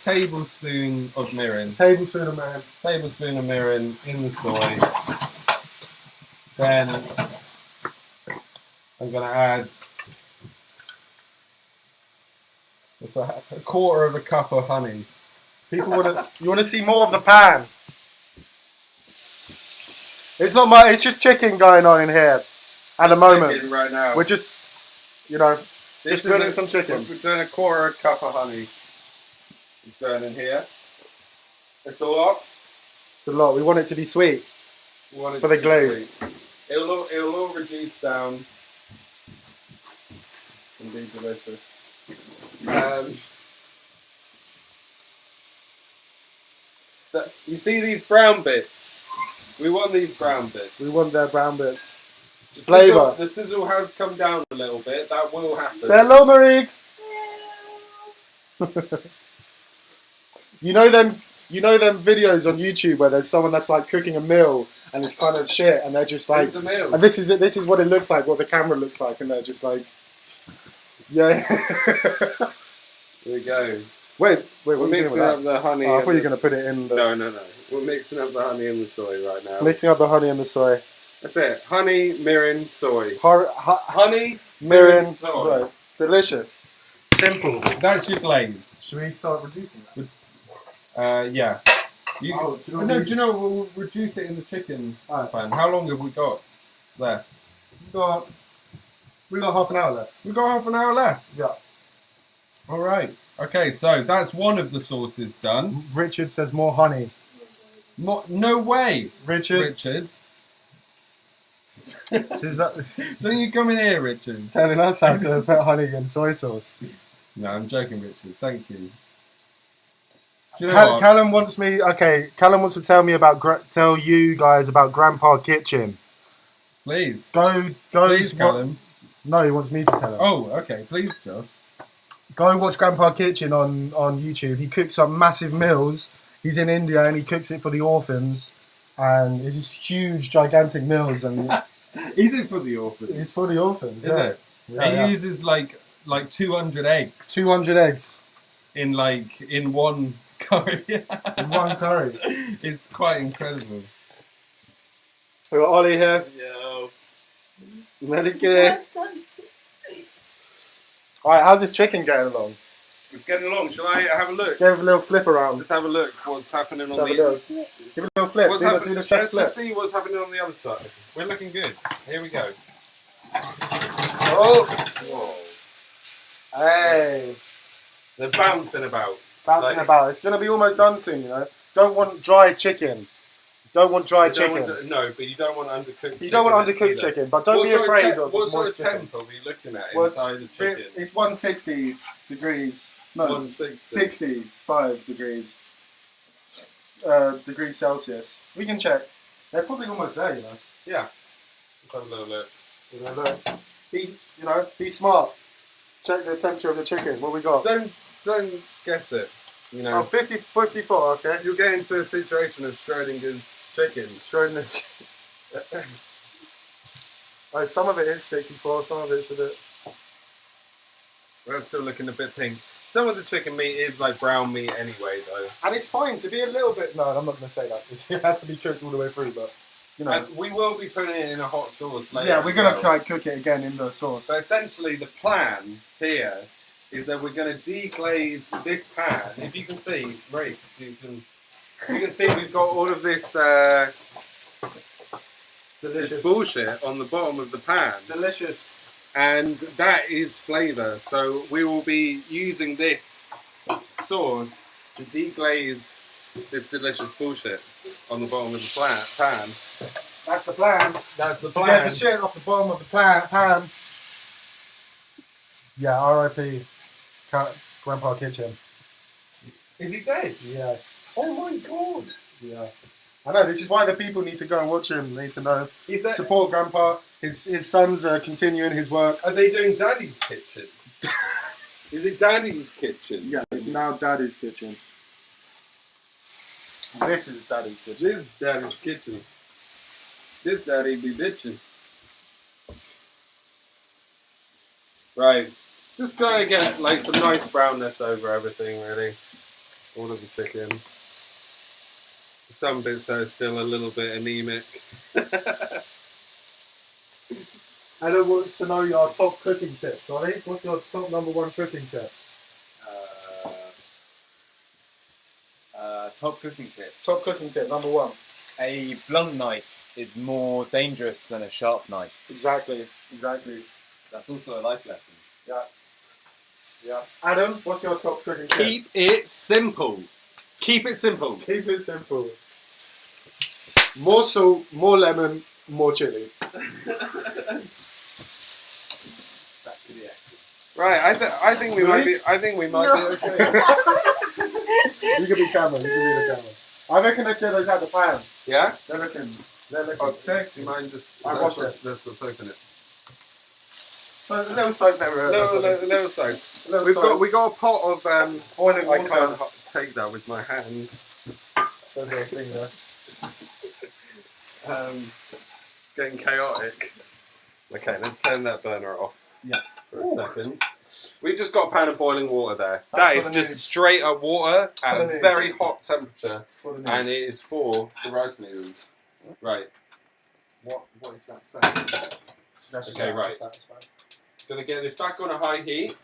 tablespoon of mirin. Tablespoon of man. Tablespoon of mirin in the soy. Then I'm gonna add a quarter of a cup of honey. People you want to see more of the pan. It's not much. It's just chicken going on in here at the moment. Chicken right now. We're just, just This grilling is some chicken. We're doing a quarter of a cup of honey. It's going in here. It's a lot. It's a lot. We want it to be sweet. We want it For to the be glaze. sweet. It'll all reduce down and be delicious. You see these brown bits? We want these brown bits. We want their brown bits. It's flavour. The sizzle has come down a little bit. That will happen. Say hello, Marie. You know them videos on YouTube where there's someone that's like cooking a meal and it's kind of shit and they're just like, It's a meal. and this is it. This is what it looks like. What the camera looks like, and they're just like, yeah. Here we go. Wait. We're What are you doing mixing with up that? the honey. Oh, I and thought you were the gonna put it in. No. We're mixing up the honey and the soy right now. Mixing up the honey and the soy. That's it. Honey, mirin, soy. Honey, Mirin, mirin, soy. soy. Delicious. Simple. That's your glaze. Should we start reducing that? Yeah. Do you know we'll reduce it in the chicken pan. How long have we got left? We got half an hour left. We've got half an hour left. Yeah. All right. Okay, so that's one of the sauces done. Richard says more honey. No way, Richard. Don't you come in here, Richard. Telling us how to put honey in soy sauce. No, I'm joking, Richard. Thank you. Do you know what? Callum wants me. Okay, Callum wants to tell you guys about Grandpa Kitchen. Please. Go. Please, Callum. No, he wants me to tell him. Oh, okay. Please, Josh. Go watch Grandpa Kitchen on YouTube. He cooks up massive meals. He's in India and he cooks it for the orphans. And it's just huge, gigantic meals. And Is it for the orphans? it's for the orphans. Is yeah. it? Yeah, He uses like 200 eggs 200 eggs in one curry. in one curry. It's quite incredible. We got Ollie here. Yo. Medicare. Alright, how's this chicken getting along? It's getting along. Shall I have a look? Give it a little flip around. Let's have a look. What's happening on Give the? it a little flip. What's Do happening? the chef's flip. Let's see what's happening on the other side. We're looking good. Here we go. Oh! Whoa! Hey, They're bouncing about. bouncing about. It's going to be almost done soon, you know. Don't want dry chicken. Don't want dry chicken. No, but you don't want undercooked. You don't want undercooked chicken, but don't be afraid of what sort moist of chicken. temp are we looking at Well, inside the chicken? It's 160 degrees. No, 160. 65 degrees. Degrees Celsius. We can check. They're probably almost there, you know. Yeah. Let's have a little look. You know, be smart. Check the temperature of the chicken. What we got? Don't guess it. You know. Oh, 54, okay. You'll get into a situation of Schrodinger's chicken. Schrodinger's. Oh, some of it is 64, some of it's a bit... That's still looking a bit pink. Some of the chicken meat is like brown meat anyway, though. And it's fine to be a little bit... No, I'm not going to say that. It has to be cooked all the way through, but, you know. And we will be putting it in a hot sauce later. Yeah, we're going to cook it again in the sauce. So essentially the plan here is that we're going to deglaze this pan. If you can see, right, you can see we've got all of this this bullshit on the bottom of the pan. Delicious. And that is flavour. So we will be using this sauce to deglaze this delicious bullshit on the bottom of the pan. That's the plan. That's the To plan. get the shit off the bottom of the pan. Yeah, R.I.P. Grandpa Kitchen. Is he dead? Yes. Oh my god. Yeah. I know, this is why the people need to go and watch him. They need to know. Support Grandpa. His sons are continuing his work. Are they doing Daddy's Kitchen? Is it Daddy's Kitchen? Yeah, it's now Daddy's Kitchen. This is Daddy's Kitchen. This is Daddy's Kitchen. This Daddy be bitching. Right. Just gotta get like some nice brownness over everything, really. All of the chicken. Some bits are still a little bit anemic. Adam wants to know your top cooking tips, Ollie. What's your top number one cooking tip? Top cooking tip. Top cooking tip, number one. A blunt knife is more dangerous than a sharp knife. Exactly. That's also a life lesson. Yeah. Adam, what's your top cooking tip? Keep it simple. Keep it simple. Keep it simple. More salt, more lemon, more chili. Right, I think we might be. I think we might be okay. You can be camera. You can be the camera. I reckon they those out the pan. Yeah. They're looking. Oh, sick. Do you mind just? I watched it. Let's open it. So a little soap there. Little soap. We got a pot of boiling I water. can't take that with my hand. There's a thing there. Getting chaotic. Okay, let's turn that burner off. Yeah. For a second. We've just got a pan of boiling water there. That's That for is the just noobs. straight up water at For a the noobs. very hot temperature. For the And news. it is for the rice noodles. Right. What is that sound? That's just Okay, that, right. That's fine. Gonna get this back on a high heat.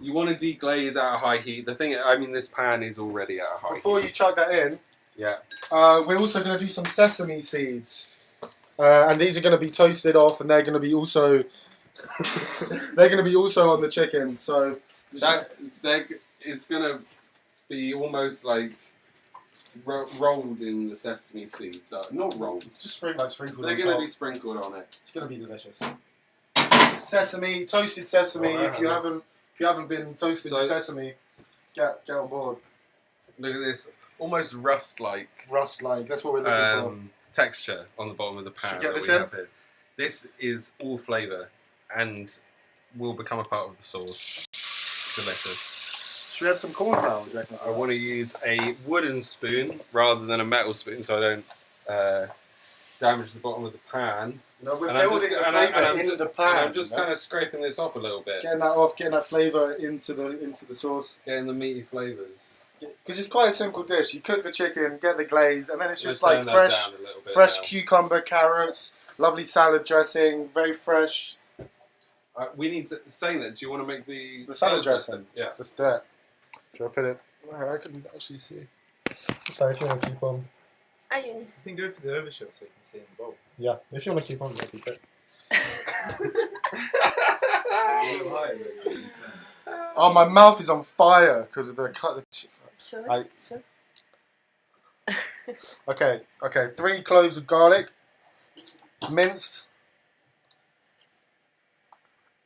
You want to deglaze at a high heat. The thing, I mean, this pan is already at a high Before heat. you chuck that in, Yeah. we're also going to do some sesame seeds. And these are going to be toasted off, and they're going to be also they're going to be also on the chicken. So it's going to be almost like rolled in the sesame seeds. Not rolled. Just sprinkled. They're going to be sprinkled on it. It's going to be delicious. Sesame, toasted sesame. Oh, if you haven't been toasted sesame, get on board. Look at this, almost rust-like. Rust-like. That's what we're looking for. Texture on the bottom of the pan. Should we get that this we in? have here. This is all flavour and will become a part of the sauce. Delicious. Should we add some corn flour? I want to use a wooden spoon rather than a metal spoon so I don't damage the bottom of the pan. No, we're building the flavour into the pan. And I'm just kind of scraping this off a little bit. Getting that off, getting that flavour into the sauce. Getting the meaty flavours. Because it's quite a simple dish. You cook the chicken, get the glaze, and then it's just Let's like turn that down a little bit fresh now. cucumber, carrots, lovely salad dressing, very fresh. We need to say that. Do you want to make the salad dressing? Yeah. Let's do it. Do I put it? I can actually see. Sorry, if you want to keep on. You can go for the overshot so you can see in the bowl. Yeah, if you want to keep on, that'd be great. Oh, my mouth is on fire because of the cut. Sure. Okay. 3 cloves of garlic, minced.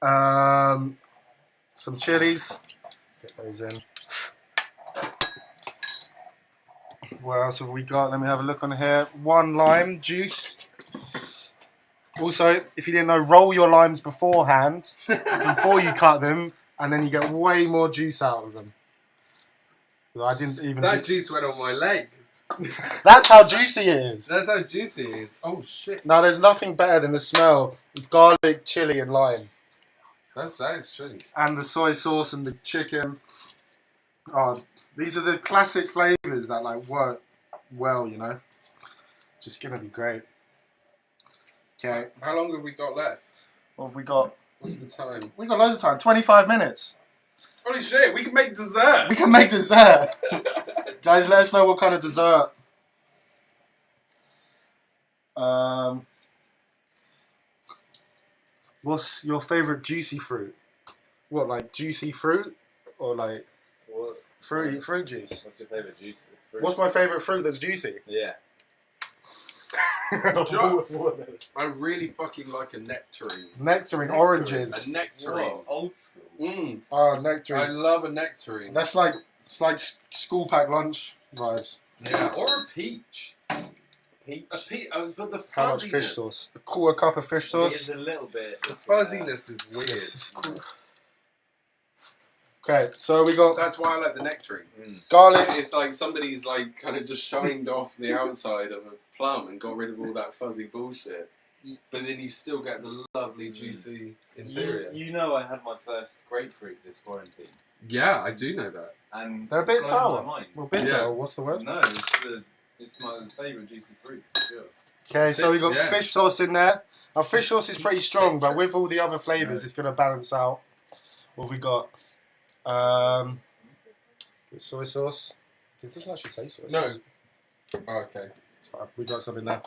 Some chilies. Get those in. What else have we got? Let me have a look on here. 1 lime juice. Also, if you didn't know, roll your limes beforehand, before you cut them, and then you get way more juice out of them. I didn't even. That juice went on my leg. That's how juicy it is. That's how juicy it is. Oh shit. Now, there's nothing better than the smell of garlic, chili, and lime. That is true. And the soy sauce and the chicken. Oh, these are the classic flavours that like work well, you know. Just gonna be great. Okay. How long have we got left? What have we got? What's the time? We got loads of time. 25 minutes. Holy shit! We can make dessert. We can make dessert. Guys, let us know what kind of dessert. What's your favourite juicy fruit? What, like juicy fruit? Or like fruit juice? What's your favourite juice? Fruit? What's my favourite fruit that's juicy? Yeah. I really fucking like a nectarine. Nectarine, oranges. A nectarine. Whoa, old school. Oh, I nectarines. love a nectarine. It's like school pack lunch vibes. Yeah, or a peach. Peach. A peach, but the fuzziness. How much fish sauce? A quarter cup of fish sauce. It's a little bit. The fuzziness is weird. Yes, cool. Okay, so we got That's why I like the nectarine. garlic. It's like somebody's like kind of just shined off the outside of a plum and got rid of all that fuzzy bullshit. But then you still get the lovely juicy interior. You know, I had my first grapefruit this quarantine, Yeah, I do know that. and They're a bit it's blown sour. my mind. Well, bitter. Yeah. What's the word? No, it's my favourite juicy fruit. Sure. Okay, so we got Yeah. fish sauce in there. Our fish sauce is pretty strong, but with all the other flavours, it's going to balance out. What have we got? Soy sauce. It doesn't actually say soy sauce. No. Oh, okay. It's fine. We got some in there.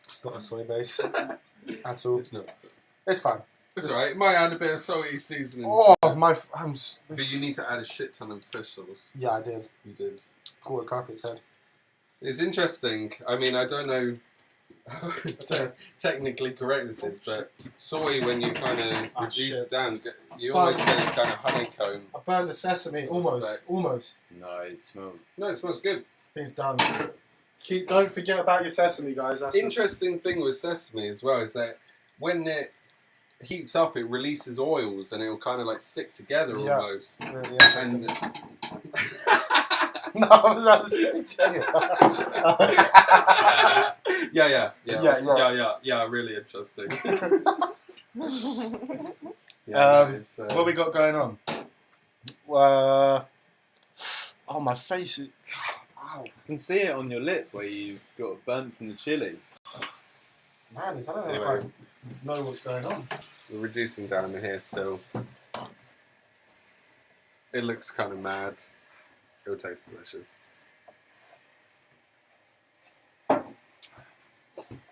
It's not a soy base at all. It's not. It's fine. It's alright. It might add a bit of salty seasoning. Oh, my... But you need to add a shit ton of fish sauce. Yeah, I did. You did. Quarter cup, it said. It's interesting. I mean, I don't know how technically correct this is, but soy, when you kind of Oh, reduce shit. it down, you almost get this kind of honeycomb. I burned the sesame. Almost. No, it smells. No, it smells good. Thing's done. Don't forget about your sesame, guys. That's Interesting thing with sesame as well is that when it heats up, it releases oils and it'll kind of like stick together Yeah. almost. really interesting. And No, I was asking. yeah, really interesting. What we got going on? Oh, my face is... Ow. can see it on your lip where you've got burnt from the chili. Man, I don't know Anyway. if I know what's going on. We're reducing down here still. It looks kind of mad. It'll taste delicious.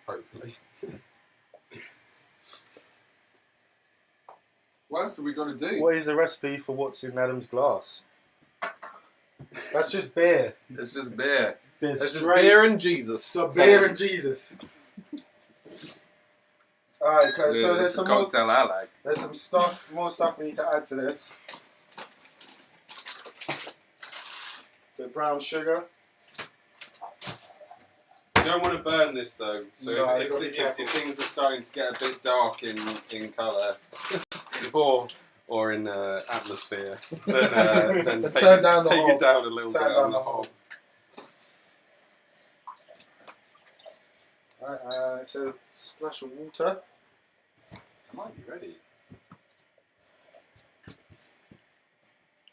Hopefully. What else have we got to do? What is the recipe for what's in Adam's glass? That's just beer. It's just beer. It's It's just beer and Jesus. So beer and Jesus. Alright, okay, so It's a cocktail I like. there's some stuff, more stuff we need to add to this. The brown sugar. You don't want to burn this though. So No, you've got to be if careful. things are starting to get a bit dark in colour or in atmosphere, then Let's take, turn down the take hob. it down a little Turn bit down on the the hob. Alright, so splash of water. I might be ready.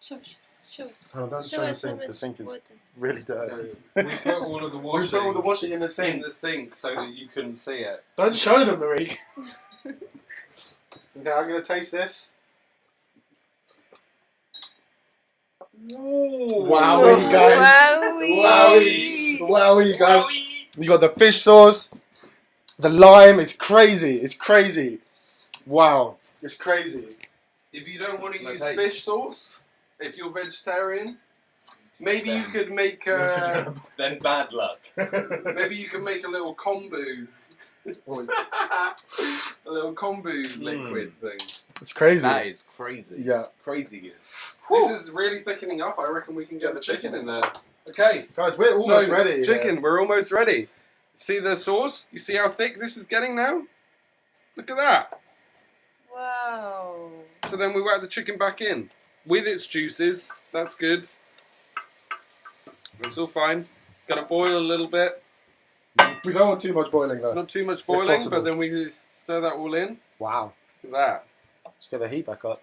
Sure. Oh, don't show the sink. The sink is really dirty. We put all of the We washing. put all the washing in the sink. in the sink so that you couldn't see it. Don't show them, Marie. Okay, I'm going to taste this. Wowie, guys. Wowie, guys. We got the fish sauce. The lime is crazy. It's crazy. Wow. It's crazy. If you don't want to No use taste. fish sauce, if you're vegetarian, maybe you could make a Then bad luck. maybe you could make a little kombu, a little kombu liquid thing. It's crazy. That is crazy. Yeah. Crazy good. This is really thickening up. I reckon we can get the chicken in there. Okay, Guys, we're almost so, ready. Chicken, we're almost ready. See the sauce? You see how thick this is getting now? Look at that. Wow. So then we whack the chicken back in with its juices. That's good. That's all fine. It's going to boil a little bit. We don't want too much boiling, though. Not too much boiling, possible. but then we stir that all in. Wow. Look at that. Let's get the heat back up.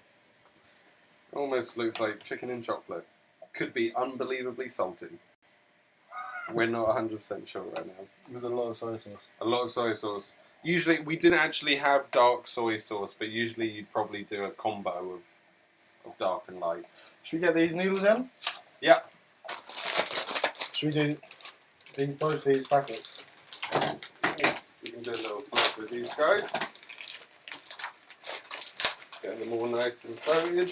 Almost looks like chicken and chocolate. Could be unbelievably salty. We're not 100% sure right now. There's a lot of soy sauce. A lot of soy sauce. Usually, we didn't actually have dark soy sauce, but usually you'd probably do a combo of dark and light. Should we get these noodles in? Yeah. Should we do both these packets? We can do a little flip with these guys. Get them all nice and coated.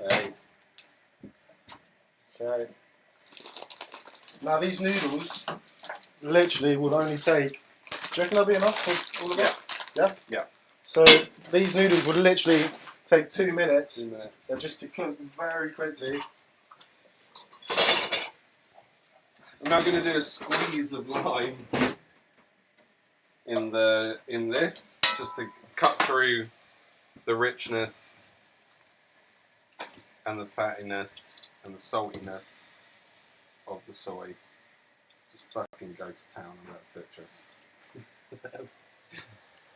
Okay. Okay. Now these noodles literally will only take. Do you reckon that'll be enough for all of it? Yeah? Yeah. So these noodles would literally take 2 minutes. 2 minutes. They're just to cook very quickly. I'm now going to do a squeeze of lime in this, just to cut through the richness and the fattiness and the saltiness of the soy. Just fucking go to town on that citrus.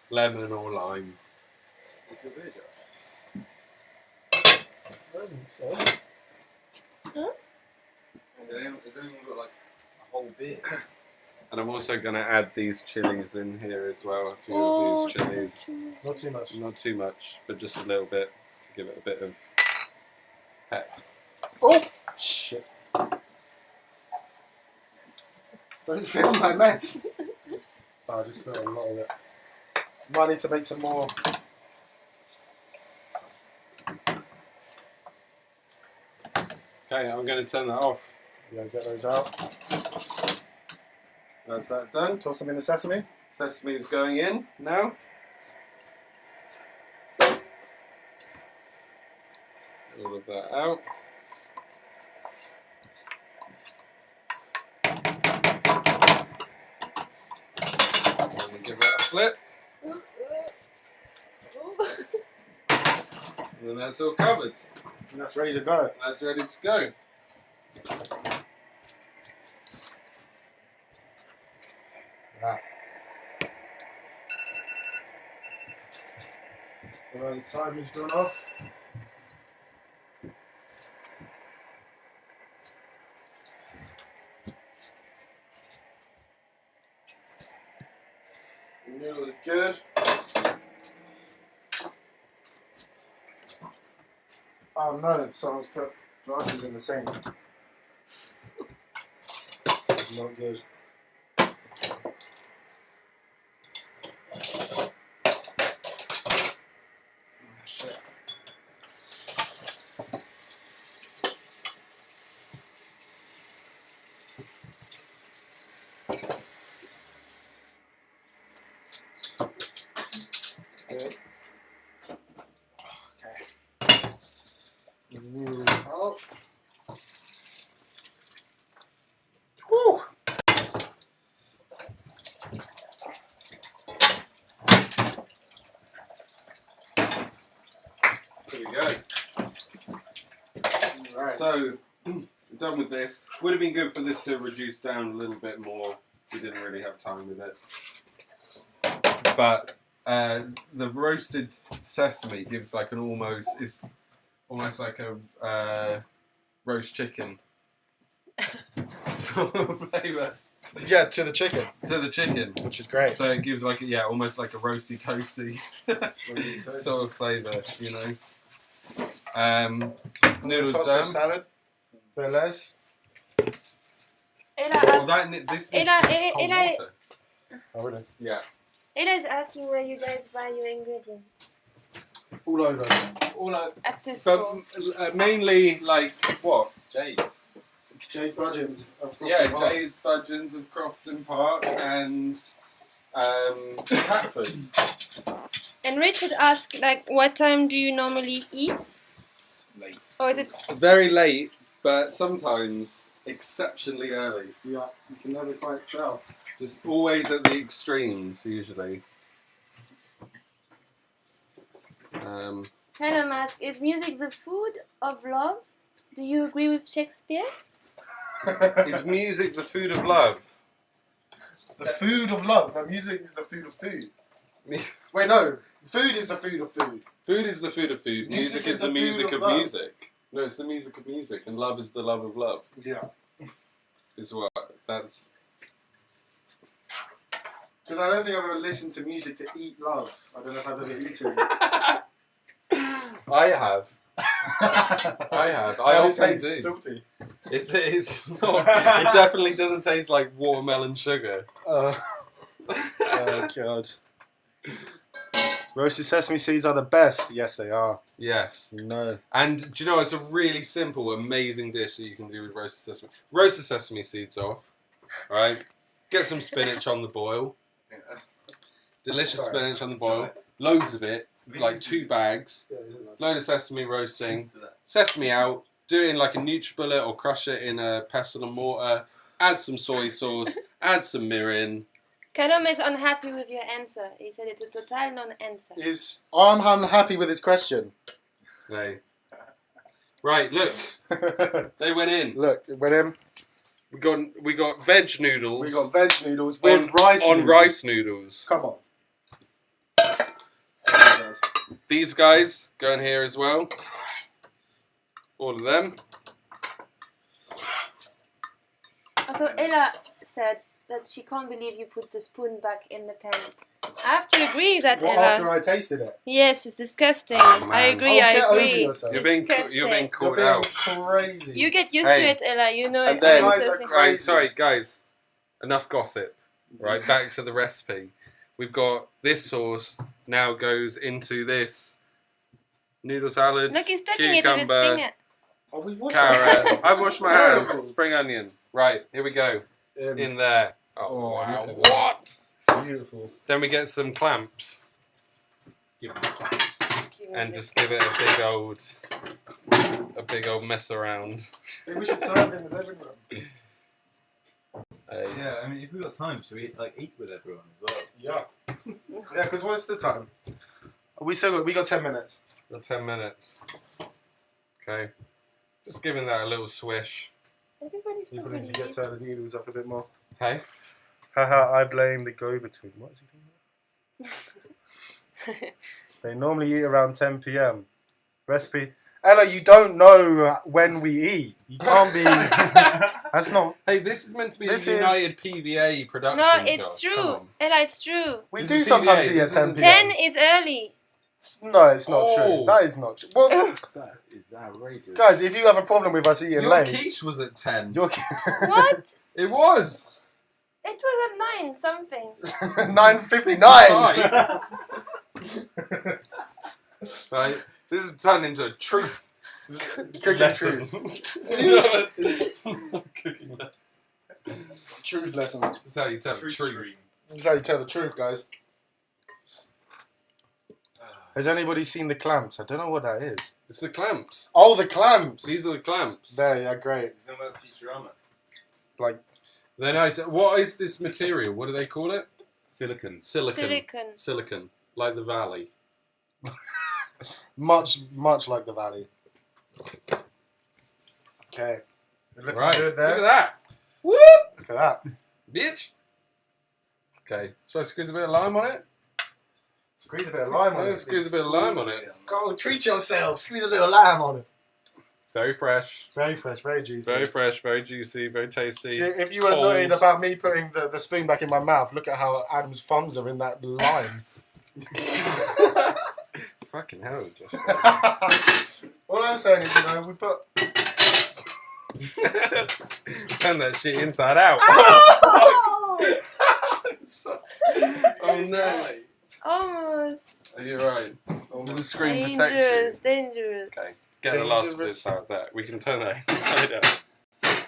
Lemon or lime. What's your beer, So, Has anyone got like a whole beer? And I'm also going to add these chilies in here as well. A few of these chilies. not too much. Not too much, but just a little bit to give it a bit of pep. Oh! Shit. Don't film my mess. Oh, I just spilled a lot of it. Might need to make some more. Okay, I'm going to turn that off. Yeah, get those out. That's that done. Toss them in the sesame. Sesame is going in now. All of that out. And we give that a flip. And then that's all covered. And that's ready to go. That's ready to go. Yeah. Well, the time has gone off. Noodles are good. Oh no, someone's put glasses in the sink. This is not good. Oh, shit. Good. Okay. These noodles out. Woo! There we go. Right. So, done with this. Would have been good for this to reduce down a little bit more. We didn't really have time with it. But the roasted sesame gives like an almost like a roast chicken sort of flavour. Yeah, to the chicken. To the chicken. Which is great. So it gives like almost like a roasty toasty sort of flavour, you know. Noodles Toss down. with salad. Belaise. This is cold water. Oh, really? Yeah. Ella is asking where you guys buy your ingredients. All over. At Tesco. But mainly like what? Jay's Budgeons. Yeah, Jay's Budgeons of Crofton Park and Catford. And Richard asked, like, what time do you normally eat? Late. Or is it? Very late, but sometimes exceptionally early. Yeah, you can never quite tell. Just always at the extremes, usually. Hannah asks, is music the food of love? Do you agree with Shakespeare? Is music the food of love? The food of love. No, music is the food of food. Wait, no. Food is the food of food. Food is the food of food. Music is the music of music. No, it's the music of music, and love is the love of love. Yeah. Is what? That's... Because I don't think I've ever listened to music to eat love. I don't know if I've ever eaten. I have. I have. I It often tastes do. salty. It's not. It definitely doesn't taste like watermelon sugar. Oh god. Roasted sesame seeds are the best. Yes, they are. Yes. No. And do you know it's a really simple, amazing dish that you can do with roasted sesame. Roast the sesame seeds off. Right. Get some spinach on the boil. Delicious spinach on the boil. Loads of it. Like 2 bags. Load of sesame roasting. Sesame out. Do it in like a NutriBullet or crush it in a pestle and mortar. Add some soy sauce. Add some mirin. Callum is unhappy with your answer. He said it's a total non-answer. I'm unhappy with his question. Hey. Right, look. They went in. Look, it went in. We got veg noodles. We got veg noodles with rice on noodles. rice noodles. Come on. These guys go in here as well. All of them. Also, Ella said that she can't believe you put the spoon back in the pan. I have to agree with that, What, Ella. after I tasted it? Yes, it's disgusting. Oh, man. I agree. Oh, I get over agree. yourself. You're being Disgusting. called You're out. being crazy. You get used Hey. to it, Ella. You know And it. then, Guys are It's- right, sorry guys, enough gossip. Right, back to the recipe. We've got this sauce now goes into this noodle salad, Look, he's touching it with his cucumber, finger. Oh, we've washed carrot. I've washed my hands. Terrible. Spring onion. Right, here we go. In there. Oh, wow. look at What? Beautiful. Then we get some clamps and just give it a big old mess around. Maybe we should serve in the living room. Yeah, I mean, if we've got time, should we eat with everyone as well? Yeah. Yeah, because what's the time? We got 10 minutes. Got 10 minutes. Okay. Just giving that a little swish. Everybody's People probably need to get the noodles up a bit more. Hey? Haha, I blame the go-between. What is he doing? They normally eat around 10 p.m. Recipe. Ella, you don't know when we eat. You can't be. That's not. Hey, this is meant to be a This United PVA production. No, it's Josh. true. Come on. Ella, it's true. We This do is sometimes PVA, eat at this 10 isn't- p.m. 10 is early. No, it's not Oh. true. That is not true. Well, That is outrageous. guys, if you have a problem with us eating Your late, quiche was at 10. your What? It was. It was at 9 something. 9:59. Right. This has turned into a truth. Cooking lesson. truth. Cooking lesson. Truth lesson. That's how you tell the truth. That's how you tell the truth, guys. Has anybody seen the clamps? I don't know what that is. It's the clamps. Oh, the clamps. These are the clamps. There, yeah, great. You're talking about Futurama. Like, Then I said, what is this material? What do they call it? Silicon. Silicon. Silicon. Like the valley. much like the valley. Okay. You're looking Right. good there. Look at that. Whoop! Look at that. Bitch. Okay. Shall I squeeze a bit of lime on it? Squeeze a bit of lime on it. Squeeze a bit of lime on it. Go, treat yourself. Squeeze a little lime on it. Very fresh. Very fresh, very juicy. Very fresh, very juicy, very tasty. See, if you were Cold. annoyed about me putting the spoon back in my mouth, look at how Adam's thumbs are in that lime. Fucking hell, Josh. All I'm saying is, we put... Turn that shit inside out. Oh! Oh no. Almost. Are you right? The screen protects Dangerous, you. dangerous. Okay, get the last Dangerous. bit out of that. We can turn that inside out.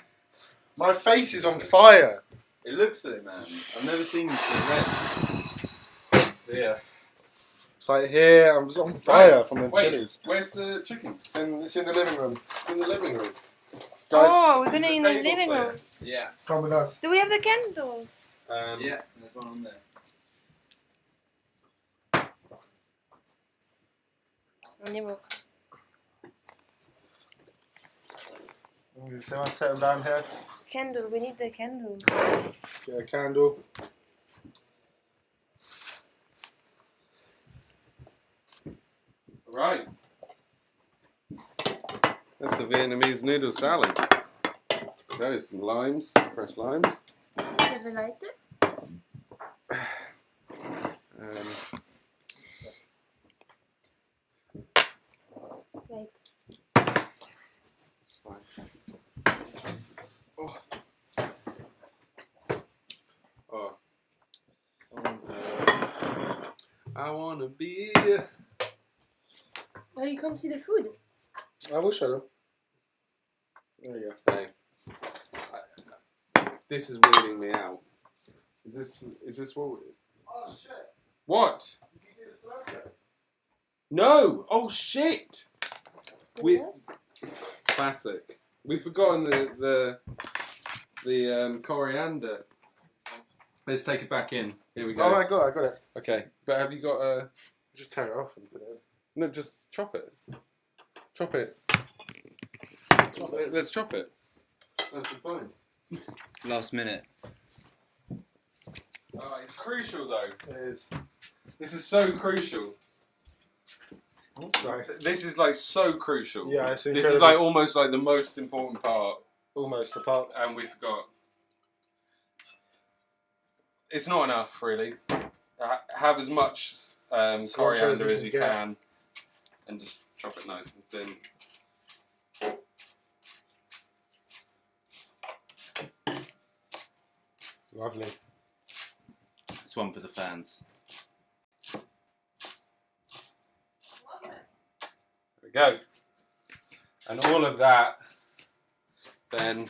My face is on fire. It looks at it, man. I've never seen you so red. Yeah. It's like here, I'm on fire from the chilies. Where's the chicken? It's in the living room. It's in the living room. Guys, Oh, we're gonna the in the table living player. room. Yeah. come with us. Do we have the candles? Yeah, there's one on there. Anymore. So I set them down here. Candle, we need the candle. Get a candle. Right. That's the Vietnamese noodle salad. There's some limes, fresh limes. Have a lighter? Wait. Oh. I wanna be. Oh, you can't see the food. I will show them. There you go. Hey. This is weirding me out. Is this what? Oh shit! What? Did you do the salad? No! Oh shit! We What? classic. We've forgotten the coriander. Let's take it back in. Here we go. Oh, I got it. Okay, but have you got a? Just tear it off and put it in. No, just chop it. Chop it. Let's chop it. That's fine. Last minute. Oh, it's crucial though. It is. This is so crucial. Oh, sorry. This is like so crucial. Yeah, it's This is incredible. like almost like the most important part, Almost apart. and we forgot. It's not enough, really. Have as much coriander as you can, and just chop it nice and thin. Lovely. It's one for the fans. There we go. And all of that then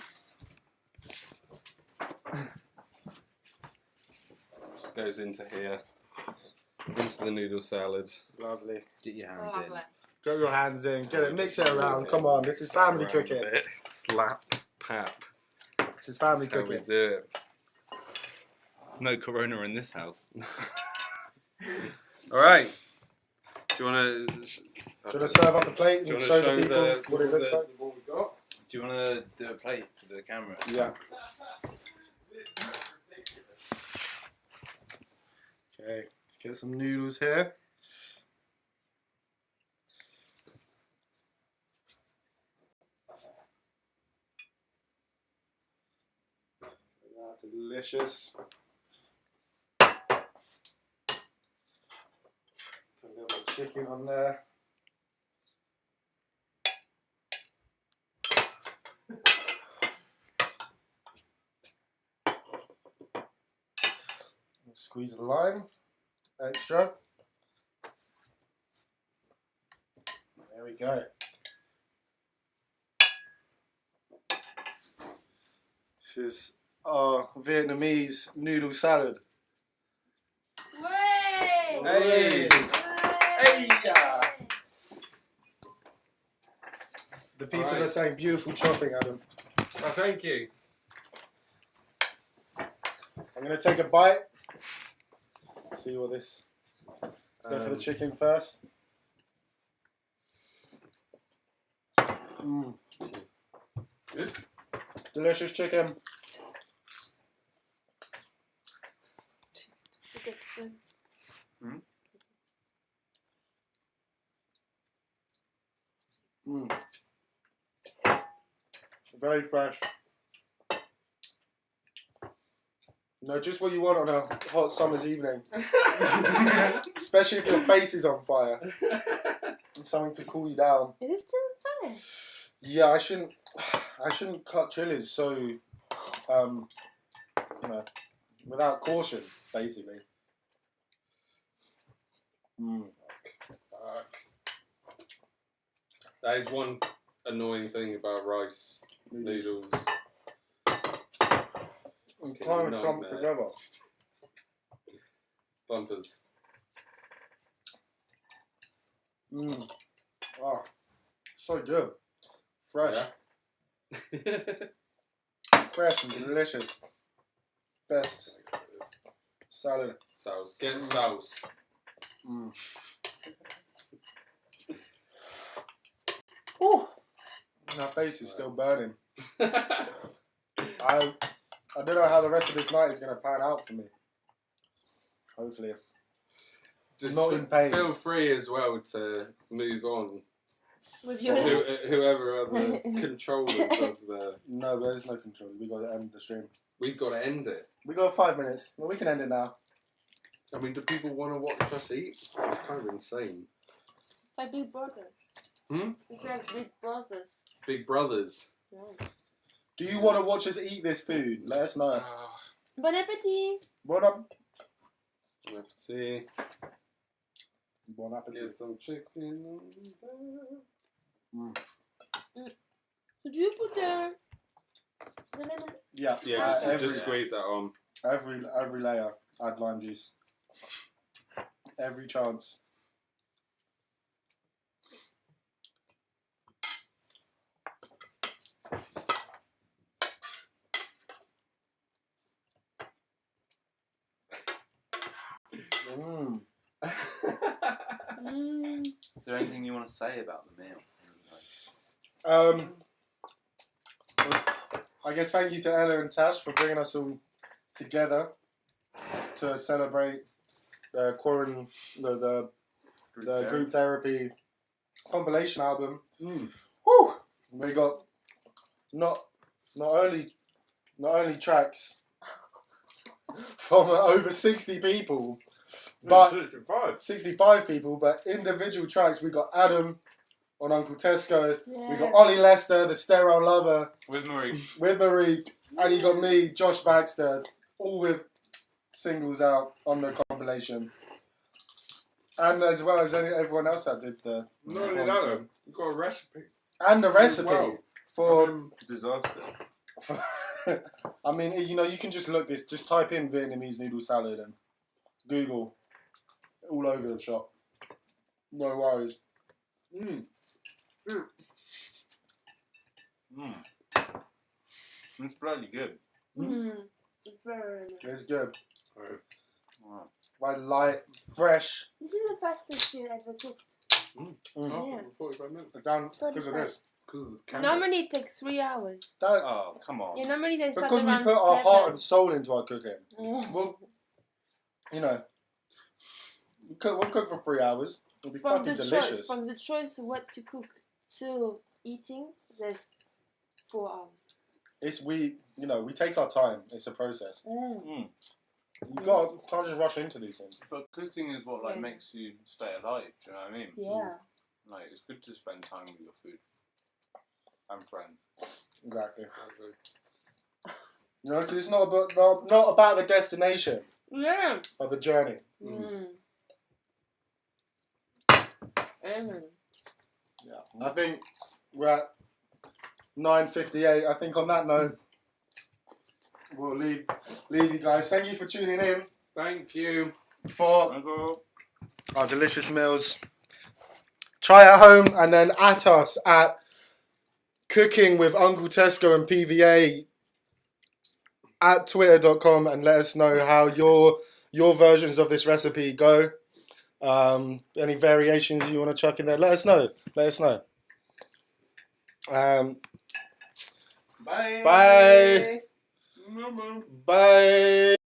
just goes into here, into the noodle salad. Lovely. Get your hands in. Get your hands in. Get it. Mix it around. Come on. This is family Around a cooking. bit. Slap, pap. This is family That's how we cooking. do it. No corona in this house. All right. Do you want to? Do you want to serve up the plate Do you and want to show the people what it looks like? what we got? Do you want to do a plate for the camera? Yeah. Okay. Let's get some noodles here. delicious. Put a little bit of chicken on there. Squeeze a lime, extra. There we go. This is our Vietnamese noodle salad. Way! Hey! Hey! The people Alright. are saying beautiful chopping, Adam. Oh, thank you. I'm going to take a bite. See what this. Let's go for the chicken first. Good. Delicious chicken. Very fresh. No, just what you want on a hot summer's evening. Especially if your face is on fire. And something to cool you down. It is still fresh. Yeah, I shouldn't cut chilies so, you know, without caution, basically. That is one annoying thing about rice noodles. I'm trying to clump nightmare. together. Bumpers. Oh, so good. Fresh. Yeah. Fresh and delicious. Best salad. Sauce. Get sauce. Whew. My face is still burning. I don't know how the rest of this night is going to pan out for me. Hopefully. Just Not in pain. feel free as well to move on. With your Whoever are the controllers of the... No, there's no control. We got to end the stream. We've got to end it. We got 5 minutes. Well, we can end it now. I mean, do people want to watch us eat? It's kind of insane. My big brother. It's like big brothers. Big brothers. Yeah. Do you want to watch us eat this food? Let us know. Bon appetit! What up? Let's see. Bon appetit. Get some chicken on there. Could you put the lemon? Yeah. Yeah, just squeeze that on. Every layer, add lime juice. Every chance. Is there anything you want to say about the meal? I guess thank you to Ella and Tash for bringing us all together to celebrate the group therapy compilation album. Woo! We got not only tracks from over 60 people, but 65 people, but individual tracks. We got Adam on Uncle Tesco. Yeah. We got Ollie Lester, the Sterile Lover, With Marie. and you got me, Josh Baxter, all with singles out on the compilation. And as well as everyone else that did the Not only that, though, we've got a recipe. and the recipe Well, for. Disaster. I mean, you know, you can just look this. Just type in Vietnamese noodle salad and Google all over the shop. No worries. It's bloody good. It's very nice. It's good. Wow. Quite light, fresh. This is the fastest you ever cooked. Oh, 45 minutes. Down because of this. Because of the camera. Normally it takes 3 hours. That, Oh, come on. Yeah, normally they start because we around put our 7. heart and soul into our cooking. Yeah. Well, you know, we'll cook for 3 hours. It'll be fucking delicious. From the choice of what to cook to eating, there's 4 hours. we take our time. It's a process. Mm. You can't just rush into these things. But cooking is what like makes you stay alive. Do you know what I mean? Yeah. Like it's good to spend time with your food and friends. Exactly. Because it's not about the destination. Yeah. But the journey. Mm. Yeah. I think we're at 9:58. I think on that note, we'll leave you guys. Thank you for tuning in. Thank you for our delicious meals. Try at home and then at us at Cooking with Uncle Tesco and PVA at twitter.com and let us know how your versions of this recipe go. Any variations you want to chuck in there, let us know. Bye. Bye.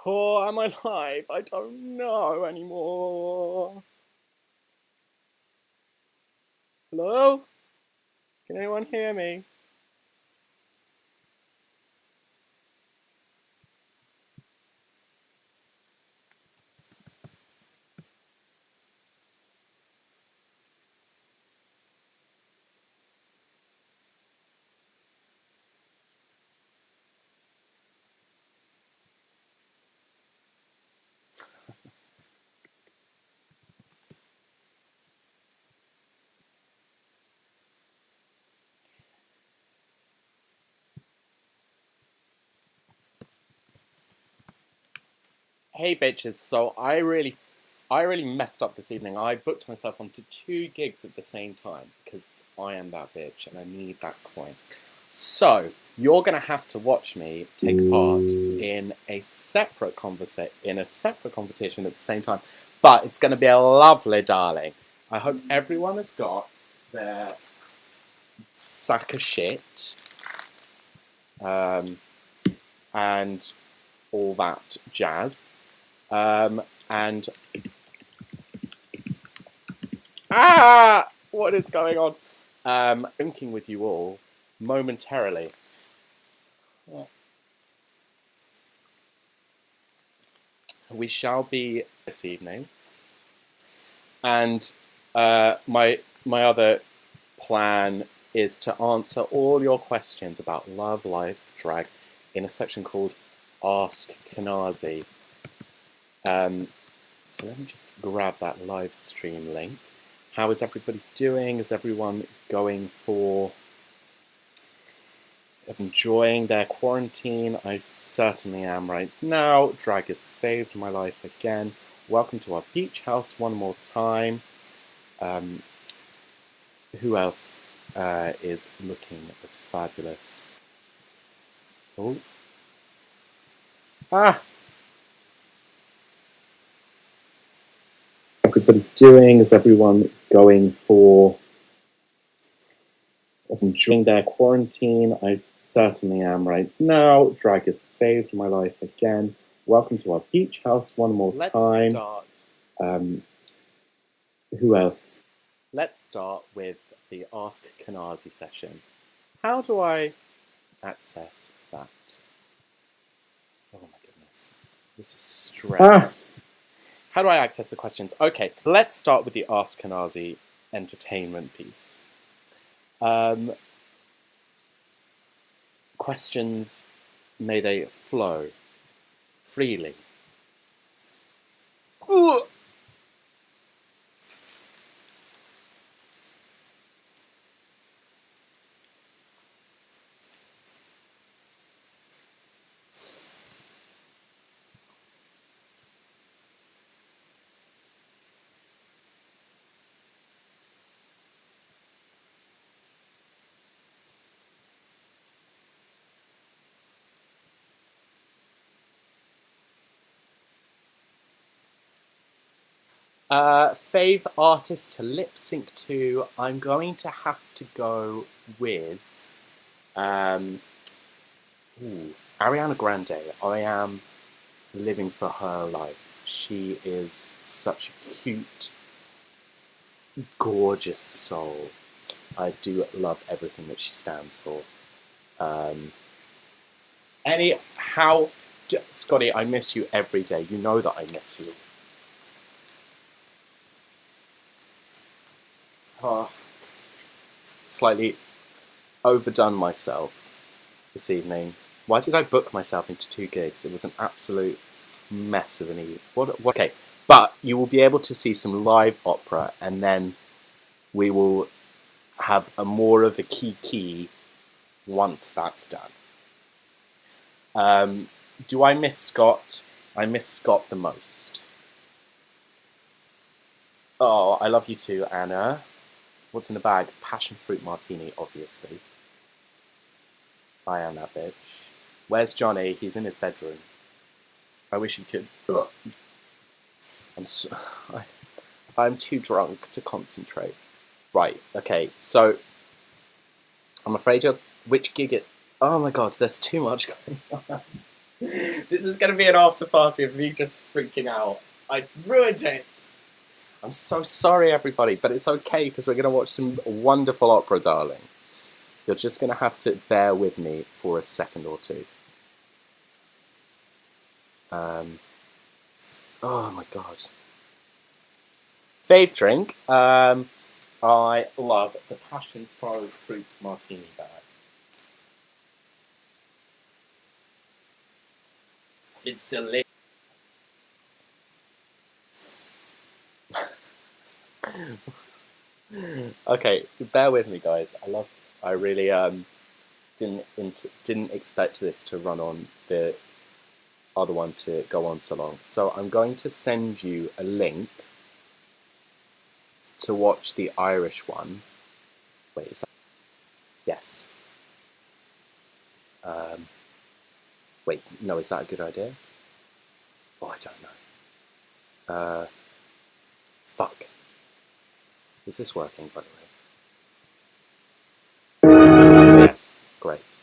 Oh, am I live? I don't know anymore. Hello? Can anyone hear me? Hey bitches, so I really messed up this evening. I booked myself onto 2 gigs at the same time because I am that bitch and I need that coin. So you're gonna have to watch me take part in a separate competition at the same time. But it's gonna be a lovely, darling. I hope everyone has got their sack of shit and all that jazz. And what is going on? Drinking with you all momentarily. We shall be this evening, and my other plan is to answer all your questions about love, life, drag in a section called Ask Kenazi. So let me just grab that live stream link. How is everybody doing? Is everyone going for enjoying their quarantine? I certainly am right now. Drag has saved my life again. Welcome to our beach house one more time. Who else is looking as fabulous? Oh. Everybody doing? Is everyone going for enjoying their quarantine? I certainly am right now. Drag has saved my life again. Welcome to our beach house one more time. Let's start. Who else? Let's start with the Ask Kenazi session. How do I access that? Oh my goodness. This is stress. How do I access the questions? Okay, let's start with the Ask Kenazi entertainment piece. Questions, may they flow freely. Ooh. Fave artist to lip sync to, I'm going to have to go with Ariana Grande. I am living for her life. She is such a cute, gorgeous soul. I do love everything that she stands for. Scotty, I miss you every day. You know that I miss you. Slightly overdone myself this evening. Why did I book myself into 2 gigs? It was an absolute mess of an evening. Okay, but you will be able to see some live opera, and then we will have more of a key once that's done. Do I miss Scott? I miss Scott the most. Oh, I love you too, Anna. What's in the bag? Passion fruit martini, obviously. I am that bitch. Where's Johnny? He's in his bedroom. I wish he could. Ugh. I'm too drunk to concentrate. Right, okay, so I'm afraid which gig it... Oh my god, there's too much going on. This is going to be an after party of me just freaking out. I ruined it. I'm so sorry, everybody, but it's okay because we're going to watch some wonderful opera, darling. You're just going to have to bear with me for a second or two. Oh my god. Fave drink. I love the passion fruit martini bag. It's delicious. Okay, bear with me, guys. I really didn't expect this to run on the other one to go on so long. So I'm going to send you a link to watch the Irish one. Wait, is that? Yes. Wait, no, is that a good idea? Oh, I don't know. Fuck. Is this working, by the way? Yes, great.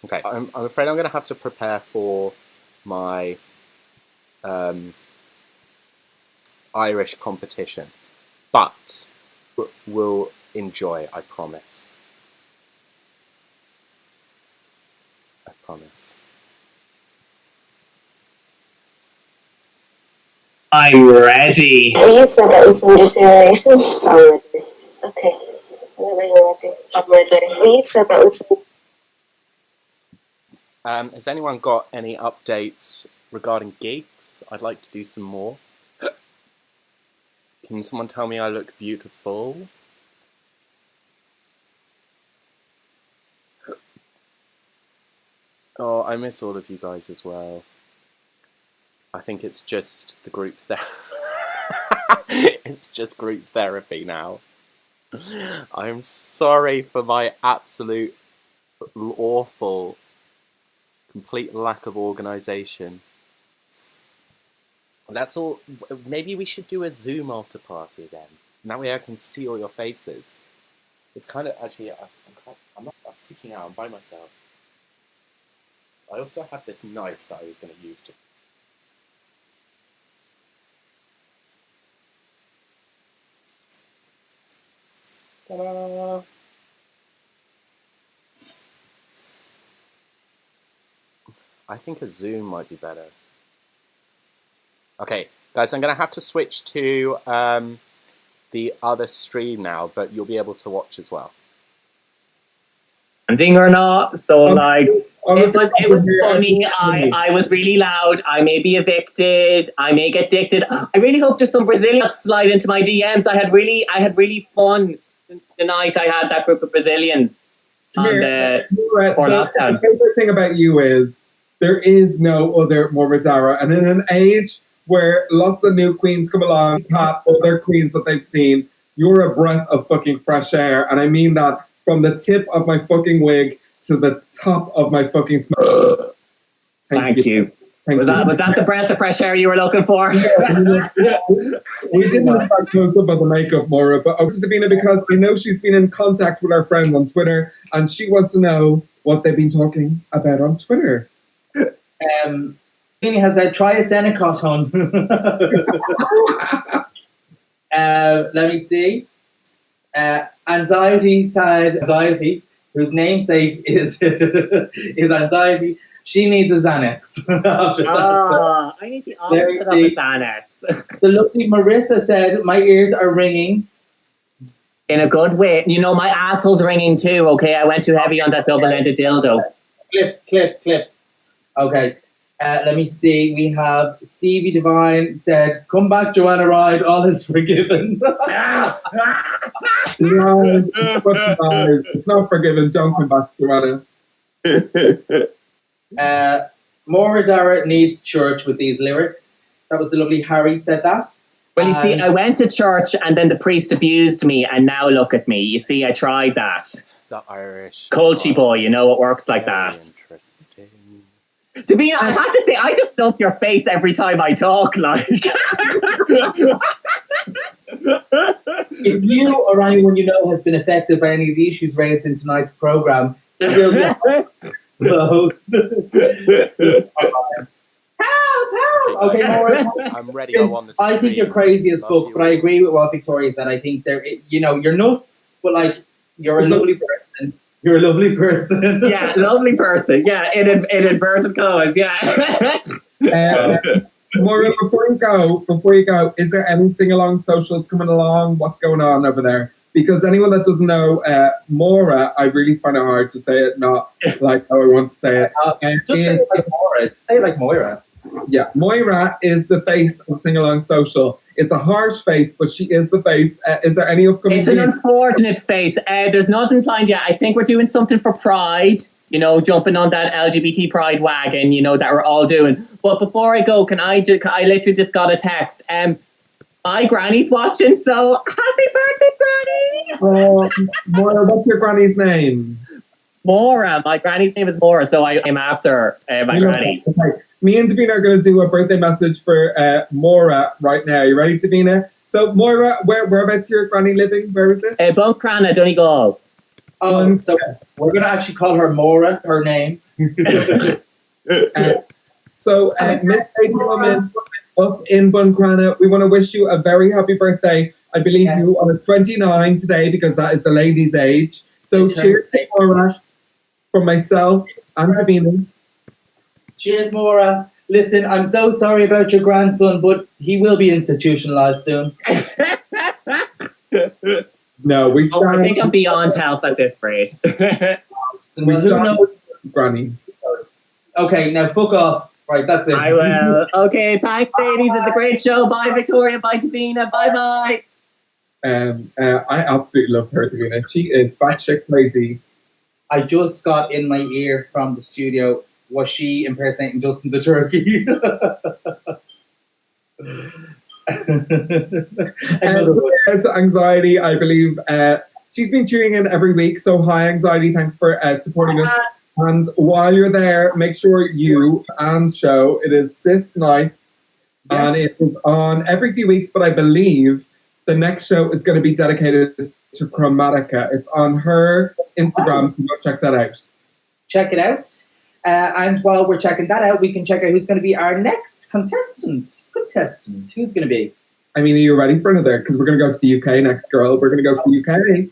Okay, I'm afraid I'm going to have to prepare for my Irish competition, but we'll enjoy, I promise. I promise. I'm ready. You said that was some deterioration. I'm ready. Okay. Whenever you're ready. I'm ready. You said that was... Has anyone got any updates regarding gigs? I'd like to do some more. Can someone tell me I look beautiful? Oh, I miss all of you guys as well. I think it's just the group therapy. It's just group therapy now. I'm sorry for my absolute awful, complete lack of organisation. That's all. Maybe we should do a Zoom after party again. That way I can see all your faces. It's kind of actually. I'm freaking out. I'm by myself. I also have this knife that I was going to use to. Ta-da! I think a Zoom might be better. Okay, guys, I'm going to have to switch to the other stream now, but you'll be able to watch as well. Ending or not, so like it was funny. I was really loud. I may be evicted. I may get addicted. I really hope there's some Brazilians slide into my DMs. I had really fun the night I had that group of Brazilians on the lockdown. The favorite thing about you is there is no other Moradara, and in an age where lots of new queens come along, other queens that they've seen, you're a breath of fucking fresh air, and I mean that from the tip of my fucking wig to the top of my fucking smoke. Thank you. Was that the breath of fresh air you were looking for? We didn't in fact talk about the makeup, Maura, but also Davina, because I know she's been in contact with our friends on Twitter, and she wants to know what they've been talking about on Twitter. Amy has a try a Senecot on. Let me see. Anxiety, whose namesake is is Anxiety. She needs a Xanax. After that. I need the opposite of a Xanax. The lovely Marissa said, my ears are ringing. In a good way. You know, my asshole's ringing too, okay? I went too heavy on that double-ended dildo. Clip. Okay. Let me see. We have Stevie Divine said, come back, Joanna Ride, all is forgiven. No, it's not forgiven. Don't come back, Joanna. Maura Dara needs church with these lyrics. That was the lovely Harry said that. Well, you see, I went to church and then the priest abused me, and now look at me. You see, I tried that. The Irish. Culty boy, you know, it works like that. Interesting. To be honest, I have to say, I just love your face every time I talk, like. If you or anyone you know has been affected by any of the issues raised in tonight's programme, it will be help. Okay, Maura, I'm ready. I want the stream. I think you're crazy as fuck, but I agree with what Victoria said. I think you're nuts, but like you're a lovely person. You're a lovely person. Yeah, lovely person. Yeah, in inverted commas. Yeah. Maura, before you go, is there any sing-along socials coming along? What's going on over there? Because anyone that doesn't know Maura, I really find it hard to say it, not like how I want to say it. Just say it like Maura. Just say it like Moira. Yeah, Moira is the face of Sing Along Social. It's a harsh face, but she is the face. Is there any upcoming? It's an unfortunate face. There's nothing planned yet. I think we're doing something for Pride. You know, jumping on that LGBT Pride wagon. You know that we're all doing. But before I go, I literally just got a text. My granny's watching, so happy birthday, Granny! Maura, what's your granny's name? Maura. My granny's name is Maura, so I am after my granny. Okay. Me and Davina are going to do a birthday message for Maura right now. You ready, Davina? So, Maura, whereabouts your granny living? Where is it? Buncrana, Donegal. So we're going to actually call her Maura, her name. So, Miss Lady Woman up in Buncrana, we want to wish you a very happy birthday. I believe you are 29 today because that is the lady's age. So, cheers to Maura from myself and Davina. Cheers, Maura. Listen, I'm so sorry about your grandson, but he will be institutionalized soon. No, we stand. I think I'm beyond help at this rate. We stand with Granny. Okay, now fuck off. Right, that's it. I will. Okay, thanks, ladies. It's a great show. Bye, Victoria. Bye, Davina. Bye-bye. I absolutely love her, Davina. She is batshit crazy. I just got in my ear from the studio. Was she impersonating Justin the Turkey? To Anxiety, I believe she's been tuning in every week. So hi, Anxiety. Thanks for supporting us. And while you're there, make sure you and show it is Sis Nights. Yes. And it is on every few weeks, but I believe the next show is going to be dedicated to Chromatica. It's on her Instagram. So go check that out. Check it out. And while we're checking that out, we can check out who's going to be our next contestant. Who's going to be? I mean, are you ready for another? Because we're going to go to the UK next, girl. We're going to go to the UK.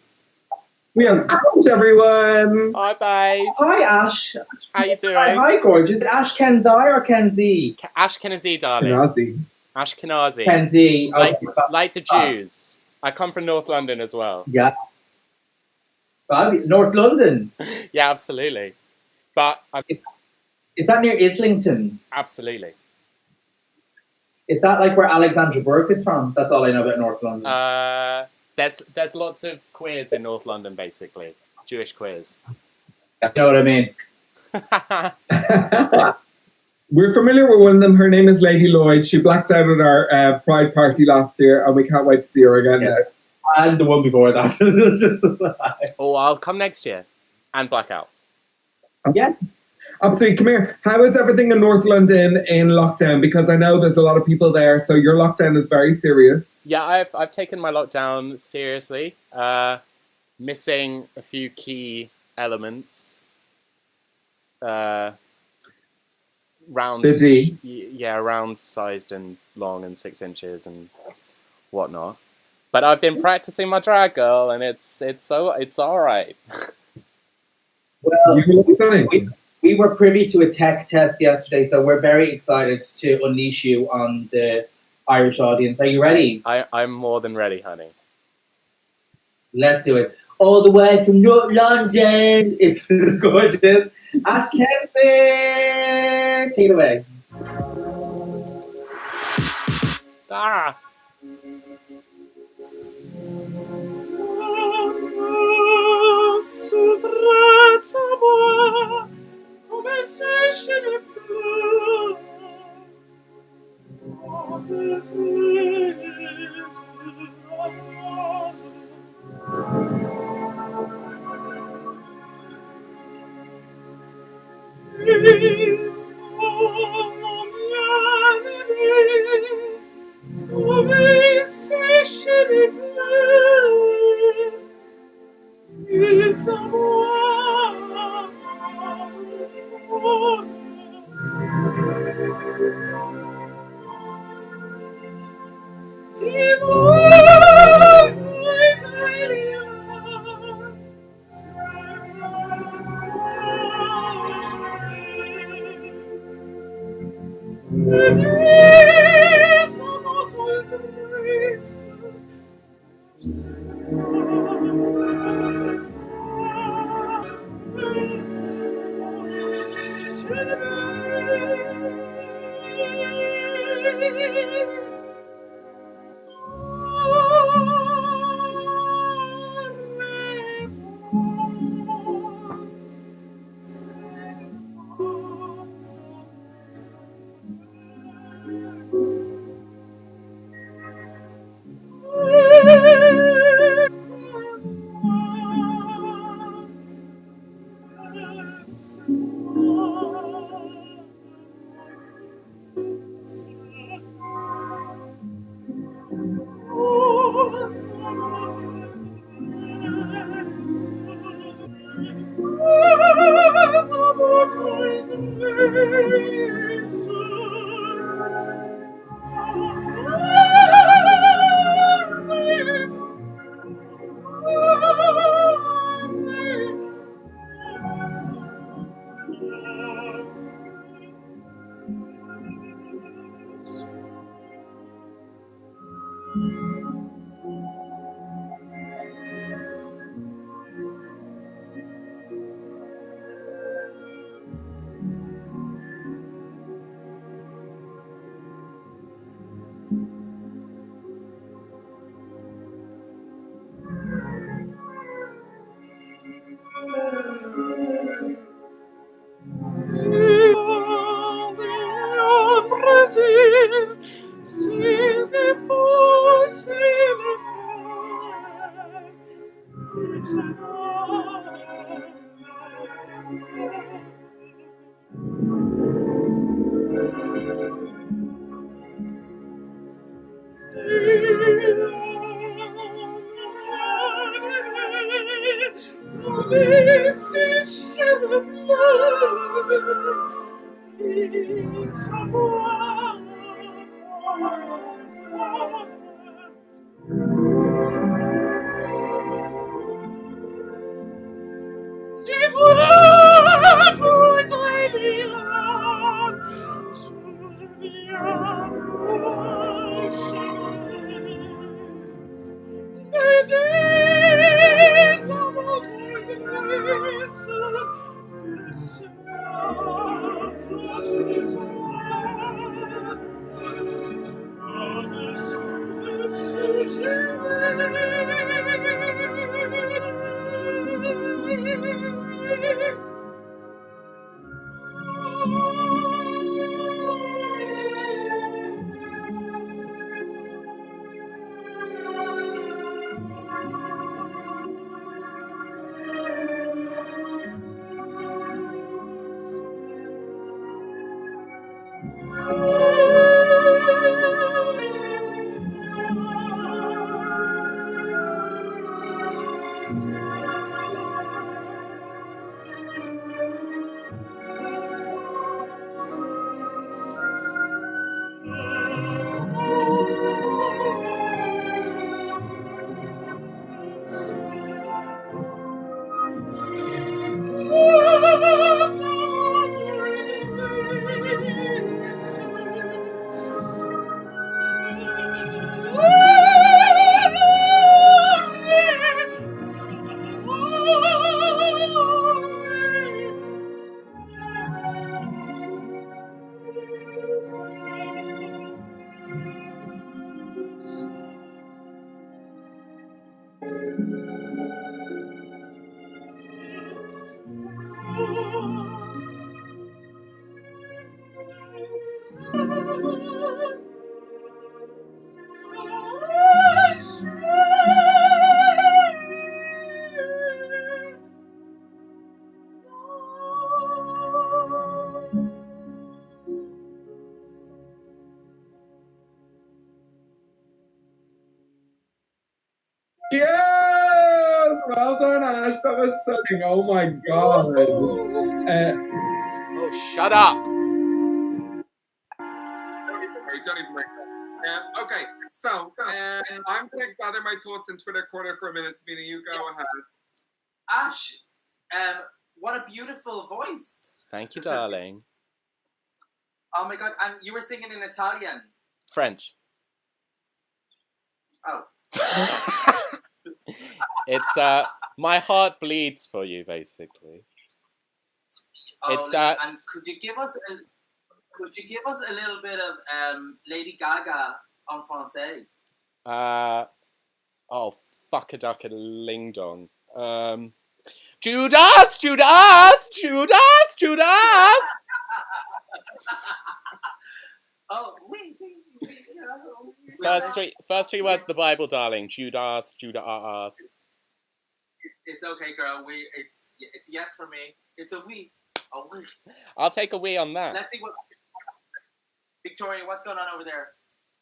We have Ash, everyone. Hi, babes. Hi, Ash. How you doing? Hi, gorgeous. Ash Kenazi or Kenzie? Ash Kenazi, darling. Kenazi. Ash Kenazi. Kenzie. Like the Jews. I come from North London as well. Yeah. North London? Yeah, absolutely. But is that near Islington? Absolutely. Is that like where Alexandra Burke is from? That's all I know about North London. There's lots of queers in North London, basically. Jewish queers. You know what I mean? We're familiar with one of them. Her name is Lady Lloyd. She blacked out at our Pride party last year, and we can't wait to see her again now. And the one before that. Oh, I'll come next year and black out. Yeah. Absolutely. Come here. How is everything in North London in lockdown? Because I know there's a lot of people there, so your lockdown is very serious. Yeah, I've taken my lockdown seriously. Missing a few key elements. Round, round sized and long and 6 inches and whatnot. But I've been practicing my drag girl, and it's all right. Well, we were privy to a tech test yesterday, so we're very excited to unleash you on the Irish audience. Are you ready? I'm more than ready, honey. Let's do it. All the way from North London, it's the gorgeous Ash Kempin. Take it away. Ah. Come se ce ne fleur, come se it's a Ash, that was something. Oh my god. Oh, shut up. Don't even make that. Okay, so I'm going to gather my thoughts in Twitter Corner for a minute. Mina, you go ahead. Ash, what a beautiful voice. Thank you, darling. Oh my god, and you were singing in Italian. French. Oh. It's my heart bleeds for you, basically. Oh, It's listen, and could you give us a little bit of Lady Gaga en français? Oh, fuck a duck and a ling dong. Judas, Judas, Judas, Judas. Oh, oui. First three words of the Bible, darling. Judas, Judas. It's okay, girl. It's a yes for me. It's a we. A we. I'll take a wee on that. Let's see what. Victoria, what's going on over there?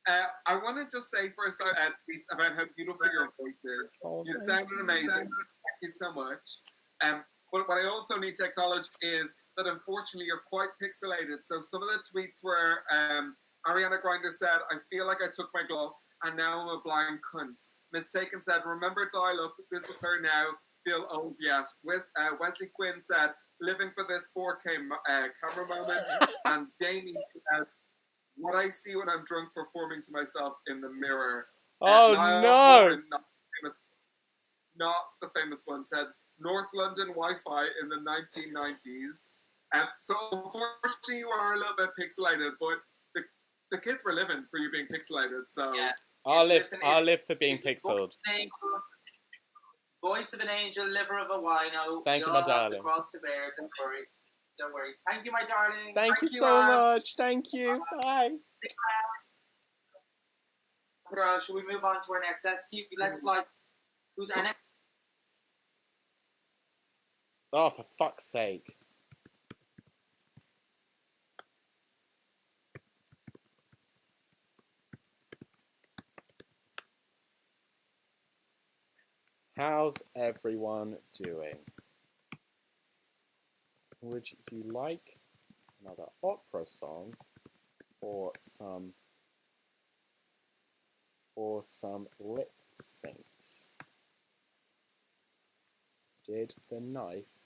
I want to just say first tweets about how beautiful your voice is. You sounded amazing. Thank you so much. But what I also need to acknowledge is that unfortunately you're quite pixelated. So some of the tweets where Ariana Grande said, "I feel like I took my glove and now I'm a blind cunt." Mistaken said, "Remember dial up, this is her now, feel old yet." Wesley Quinn said, "Living for this 4K camera moment." And Jamie said, "What I see when I'm drunk performing to myself in the mirror." Oh no! Horan, not the famous one, said, "North London Wi-Fi in the 1990s." So unfortunately you are a little bit pixelated, but the kids were living for you being pixelated, so... Yeah. I'll live for being pixeled. Voice of an angel, liver of a wino. Thank you, my darling. The cross to bear, don't worry. Thank you, my darling. Thank you so much. Thank you. Bye. Girl, should we move on to our next? Let's fly. Who's our next? Oh, for fuck's sake. How's everyone doing? Would you like another opera song or some lip syncs? Did the knife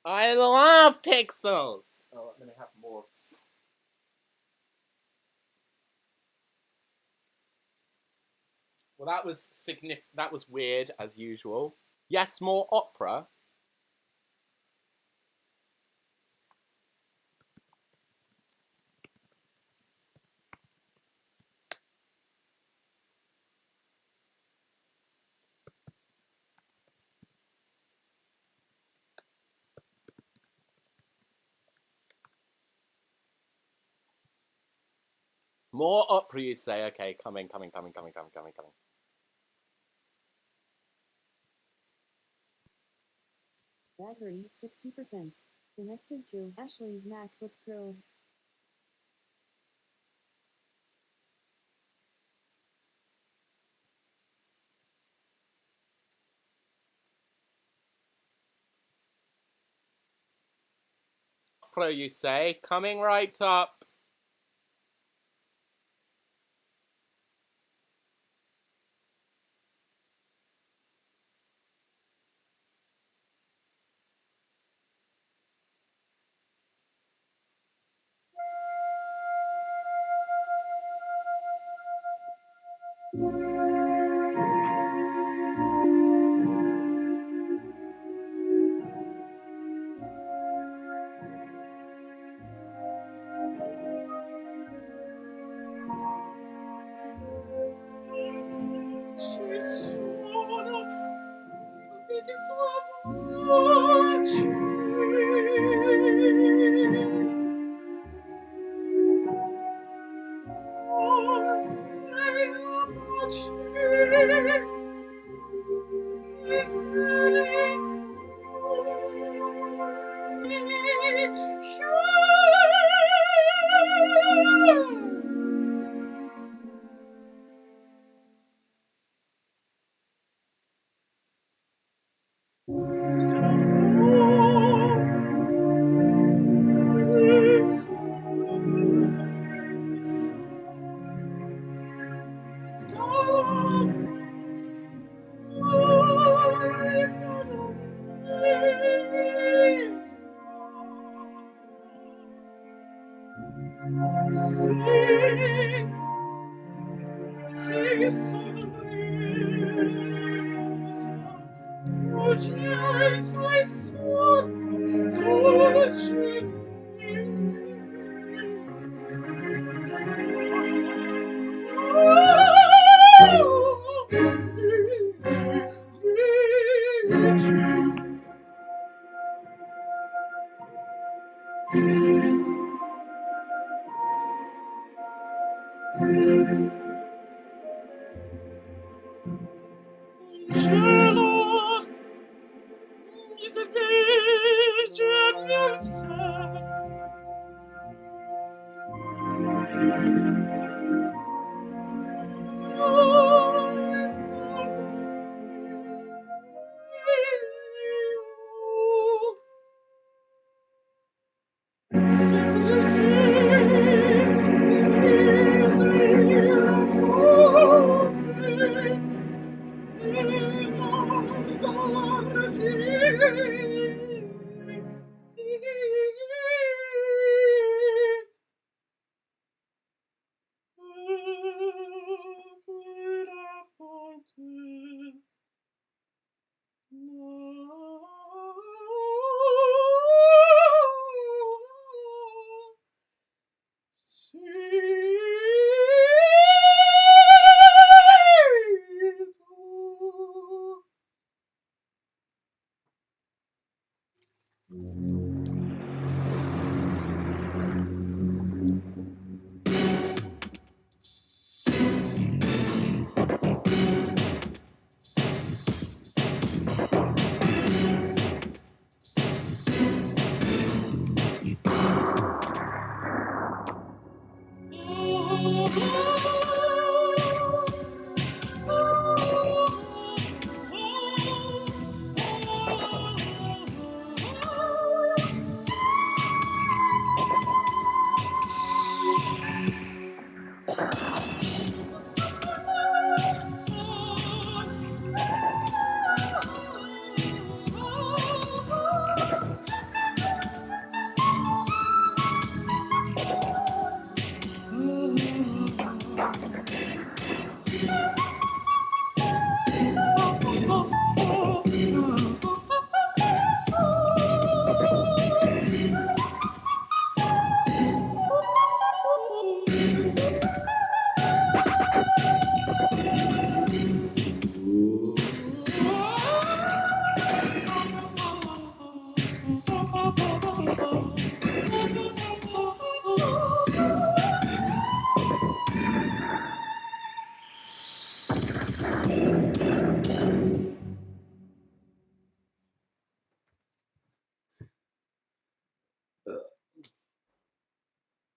I love pixels! Oh, let me have more. Well, that was that was weird as usual. Yes, more opera. More opera, you say? Okay, coming. Battery 60%. Connected to Ashley's MacBook Pro. Opera, you say? Coming right up.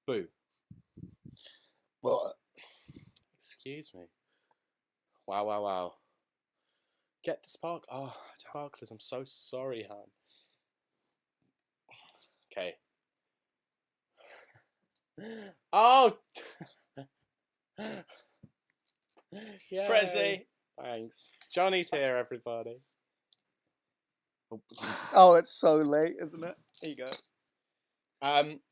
Boo. What? Excuse me. Wow, wow, wow. Get the spark. Oh, sparklers, I'm so sorry, hon. Okay. Oh! Prezi! Thanks. Johnny's here, everybody. Oh, it's so late, isn't it? There you go.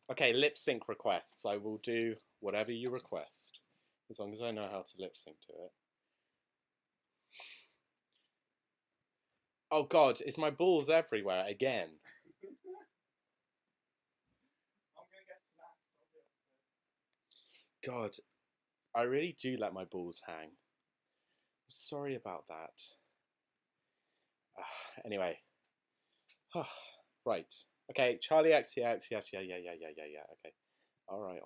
Okay, lip sync requests. I will do whatever you request, as long as I know how to lip sync to it. Oh God, is my balls everywhere again? God, I really do let my balls hang. I'm sorry about that. Anyway. Right. Okay, Charlie XCX, yes, yeah, okay. Alright.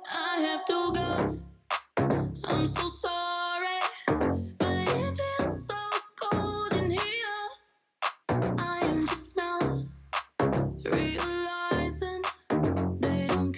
I have to go. I'm so sorry, but it feels so cold in here. I am just now realizing they don't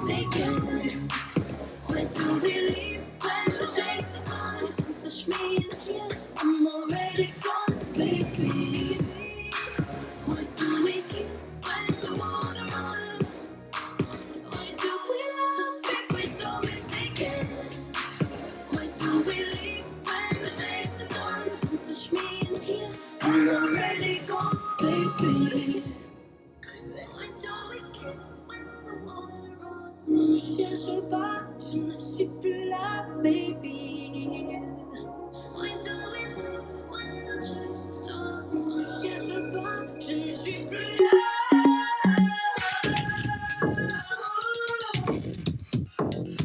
mistaken. Where do we leave when the chase is done? Don't touch me in here, I'm already gone, baby. What do we keep when the water runs? Why do we love if we're so mistaken? Why do we leave when the chase is done? Don't touch me in here, I'm already gone, baby. Why do we keep when the water runs? Ne cherche pas, je ne suis plus là, baby. Why do we leave when the chase is done? Ne cherche pas, je ne suis plus là.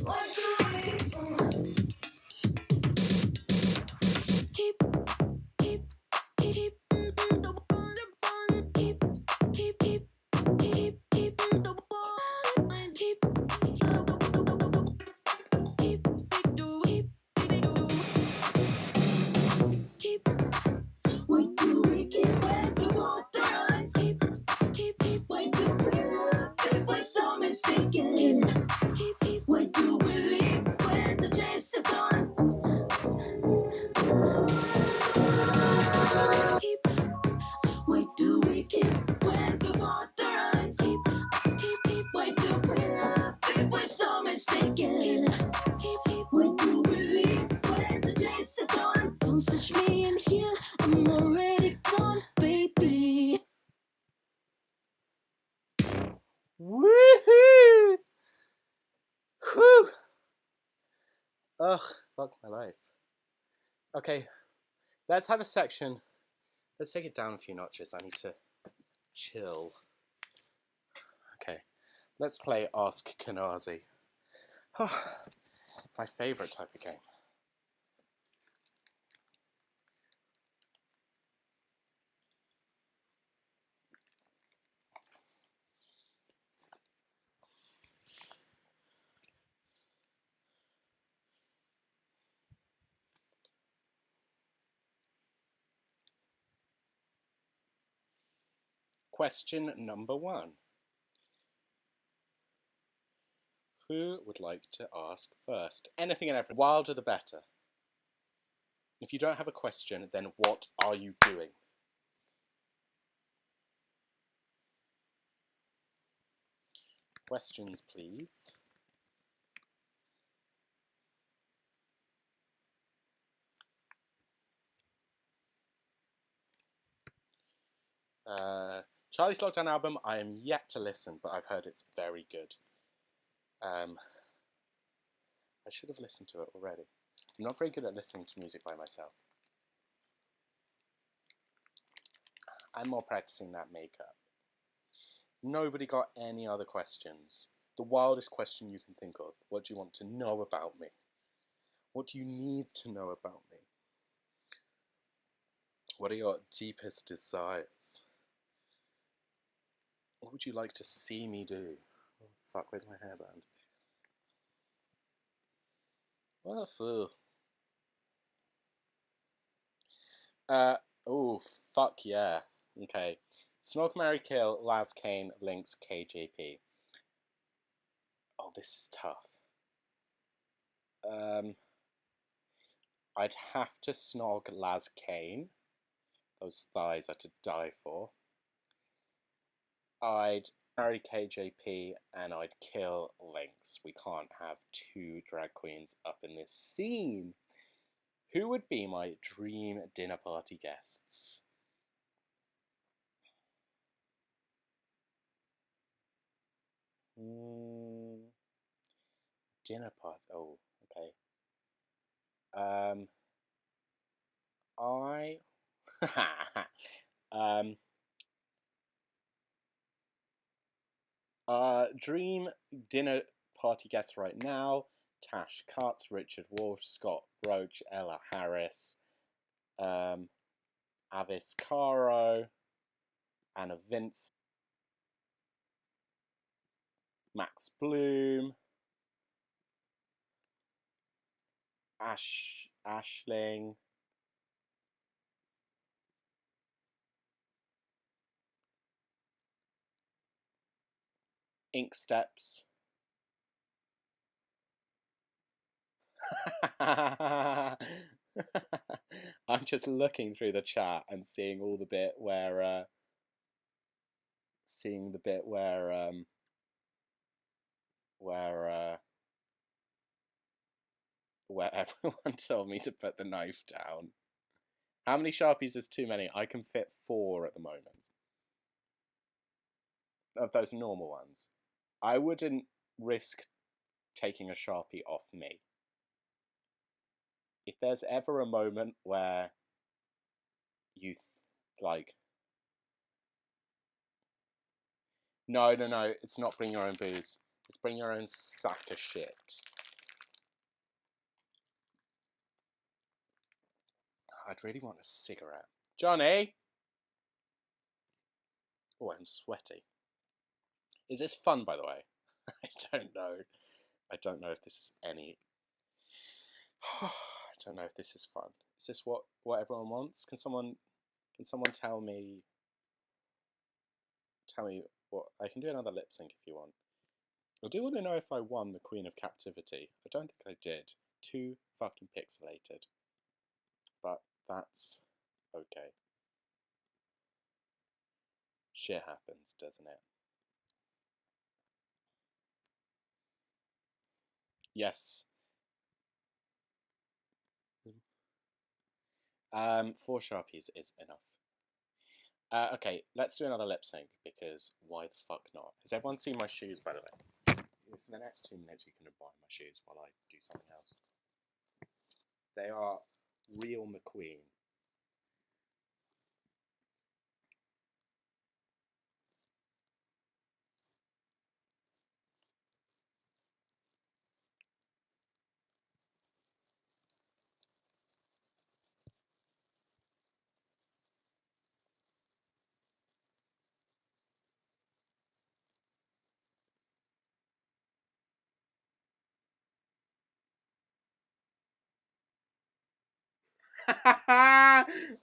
Why do we keep the water run? Keep the water and keep why do we keep when the water runs? Keep why do we love if we're so mistaken? Why do we leave when the chase is done? Why do we keep when the water runs? Why do we love if we're so mistaken? Why do we leave when the chase is done? Don't touch me in here, I'm already gone, baby. Woohoo! Whew! Ugh, fuck my life. Okay, let's have a section. Let's take it down a few notches. I need to chill. Okay, let's play Ask Kenazi. My favourite type of game. Question number 1. Who would like to ask first? Anything and everything. Wilder the better. If you don't have a question, then what are you doing? Questions, please. Charlie's Lockdown album, I am yet to listen, but I've heard it's very good. I should have listened to it already. I'm not very good at listening to music by myself. I'm more practicing that makeup. Nobody got any other questions. The wildest question you can think of. What do you want to know about me? What do you need to know about me? What are your deepest desires? What would you like to see me do? Oh, fuck, where's my hairband? Well, oh, fuck yeah. Okay. Smoke, Marry, Kill, Laz Kane, Lynx, KJP. Oh, this is tough. I'd have to snog Laz Kane. Those thighs are to die for. I'd marry KJP and I'd kill Lynx. We can't have 2 drag queens up in this scene. Who would be my dream dinner party guests? Dinner party. Oh, okay. Dream dinner party guests right now: Tash Cutts, Richard Walsh, Scott Roach, Ella Harris, Avice, Caro, Anna Vince, Max Bloom, Ashling, Ink Steps, I'm just looking through the chat and seeing all the bit where where everyone told me to put the knife down. How many Sharpies is too many? I can fit 4 at the moment. Of those normal ones. I wouldn't risk taking a Sharpie off me. If there's ever a moment where you like... No, it's not bring your own booze. It's bring your own sack of shit. I'd really want a cigarette. Johnny! Oh, I'm sweaty. Is this fun, by the way? I don't know. I don't know if this is any... I don't know if this is fun. Is this what everyone wants? Can someone tell me what... I can do another lip sync if you want. I do want to know if I won the Queen of Captivity. I don't think I did. Too fucking pixelated. But that's okay. Shit happens, doesn't it? Yes. 4 Sharpies is enough. Okay, let's do another lip sync, because why the fuck not? Has everyone seen my shoes, by the way? For the next 2 minutes you can admire my shoes while I do something else. They are real McQueen.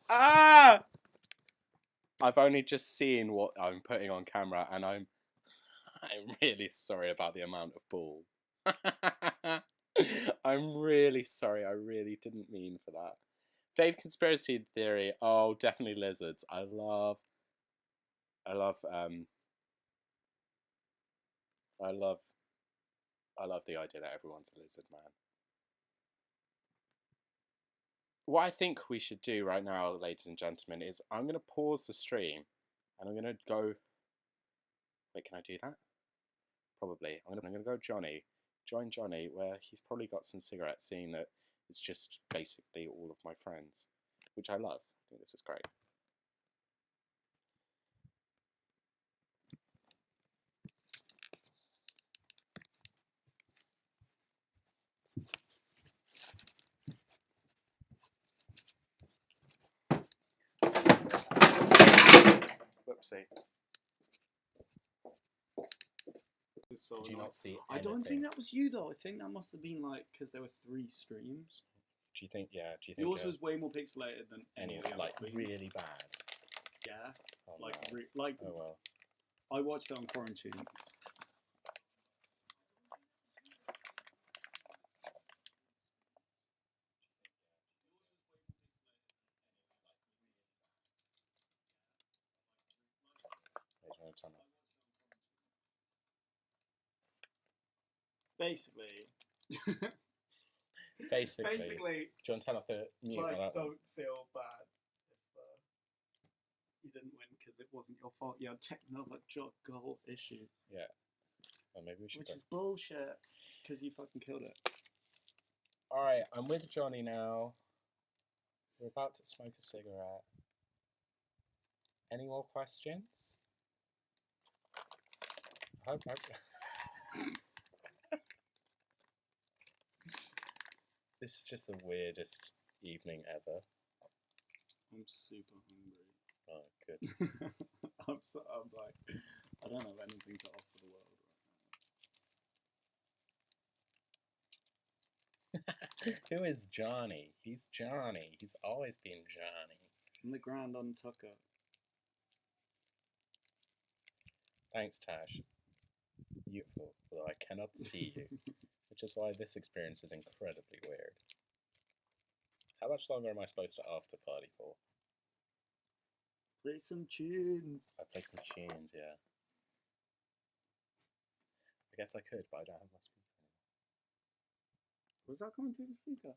Ah! I've only just seen what I'm putting on camera, and I'm really sorry about the amount of ball. I'm really sorry. I really didn't mean for that. Fave conspiracy theory. Oh, definitely lizards. I love the idea that everyone's a lizard man. What I think we should do right now, ladies and gentlemen, is I'm going to pause the stream and I'm going to go... Wait, can I do that? Probably. I'm going to go join Johnny, where he's probably got some cigarettes, seeing that it's just basically all of my friends, which I love. I think this is great. Whoopsie. So Did you not see anything? I don't think that was you though. I think that must have been like because there were 3 streams. Do you think? Yeah. Do you think yours was way more pixelated than any of the like other really bad? Yeah. Oh, like. Oh well. I watched it on Quarantunes. Basically. Basically. Do you want to turn off the mute on that don't one? feel bad if you didn't win because it wasn't your fault. You had technological issues. Yeah. Well, maybe we should. Which is bullshit because you fucking killed it. All right, I'm with Johnny now. We're about to smoke a cigarette. Any more questions? I hope. This is just the weirdest evening ever. I'm super hungry. Oh, good. I'm like, I don't have anything to offer the world right now. Who is Johnny? He's Johnny. He's always been Johnny. I'm the Grand Untucker. Thanks, Tash. Beautiful, although I cannot see you. which is why this experience is incredibly weird. How much longer am I supposed to after party for? Play some tunes. I play some tunes, yeah. I guess I could, but I don't have my speaker anymore. Was that coming through the speaker?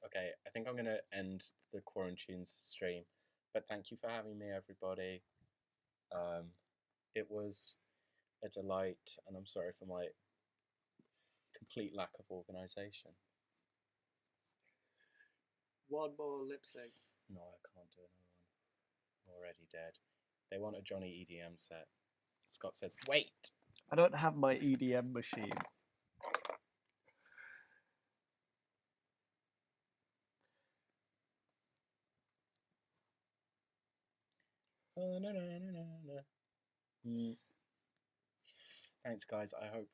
Okay, I think I'm going to end the Quarantunes stream, but thank you for having me, everybody. It was a delight, and I'm sorry for my complete lack of organisation. One more lip sync. No, I can't do another one. I'm already dead. They want a Johnny EDM set. Scott says, wait! I don't have my EDM machine. Thanks, guys. I hope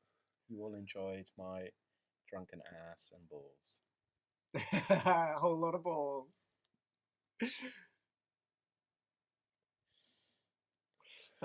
you all enjoyed my drunken ass and balls. A whole lot of balls.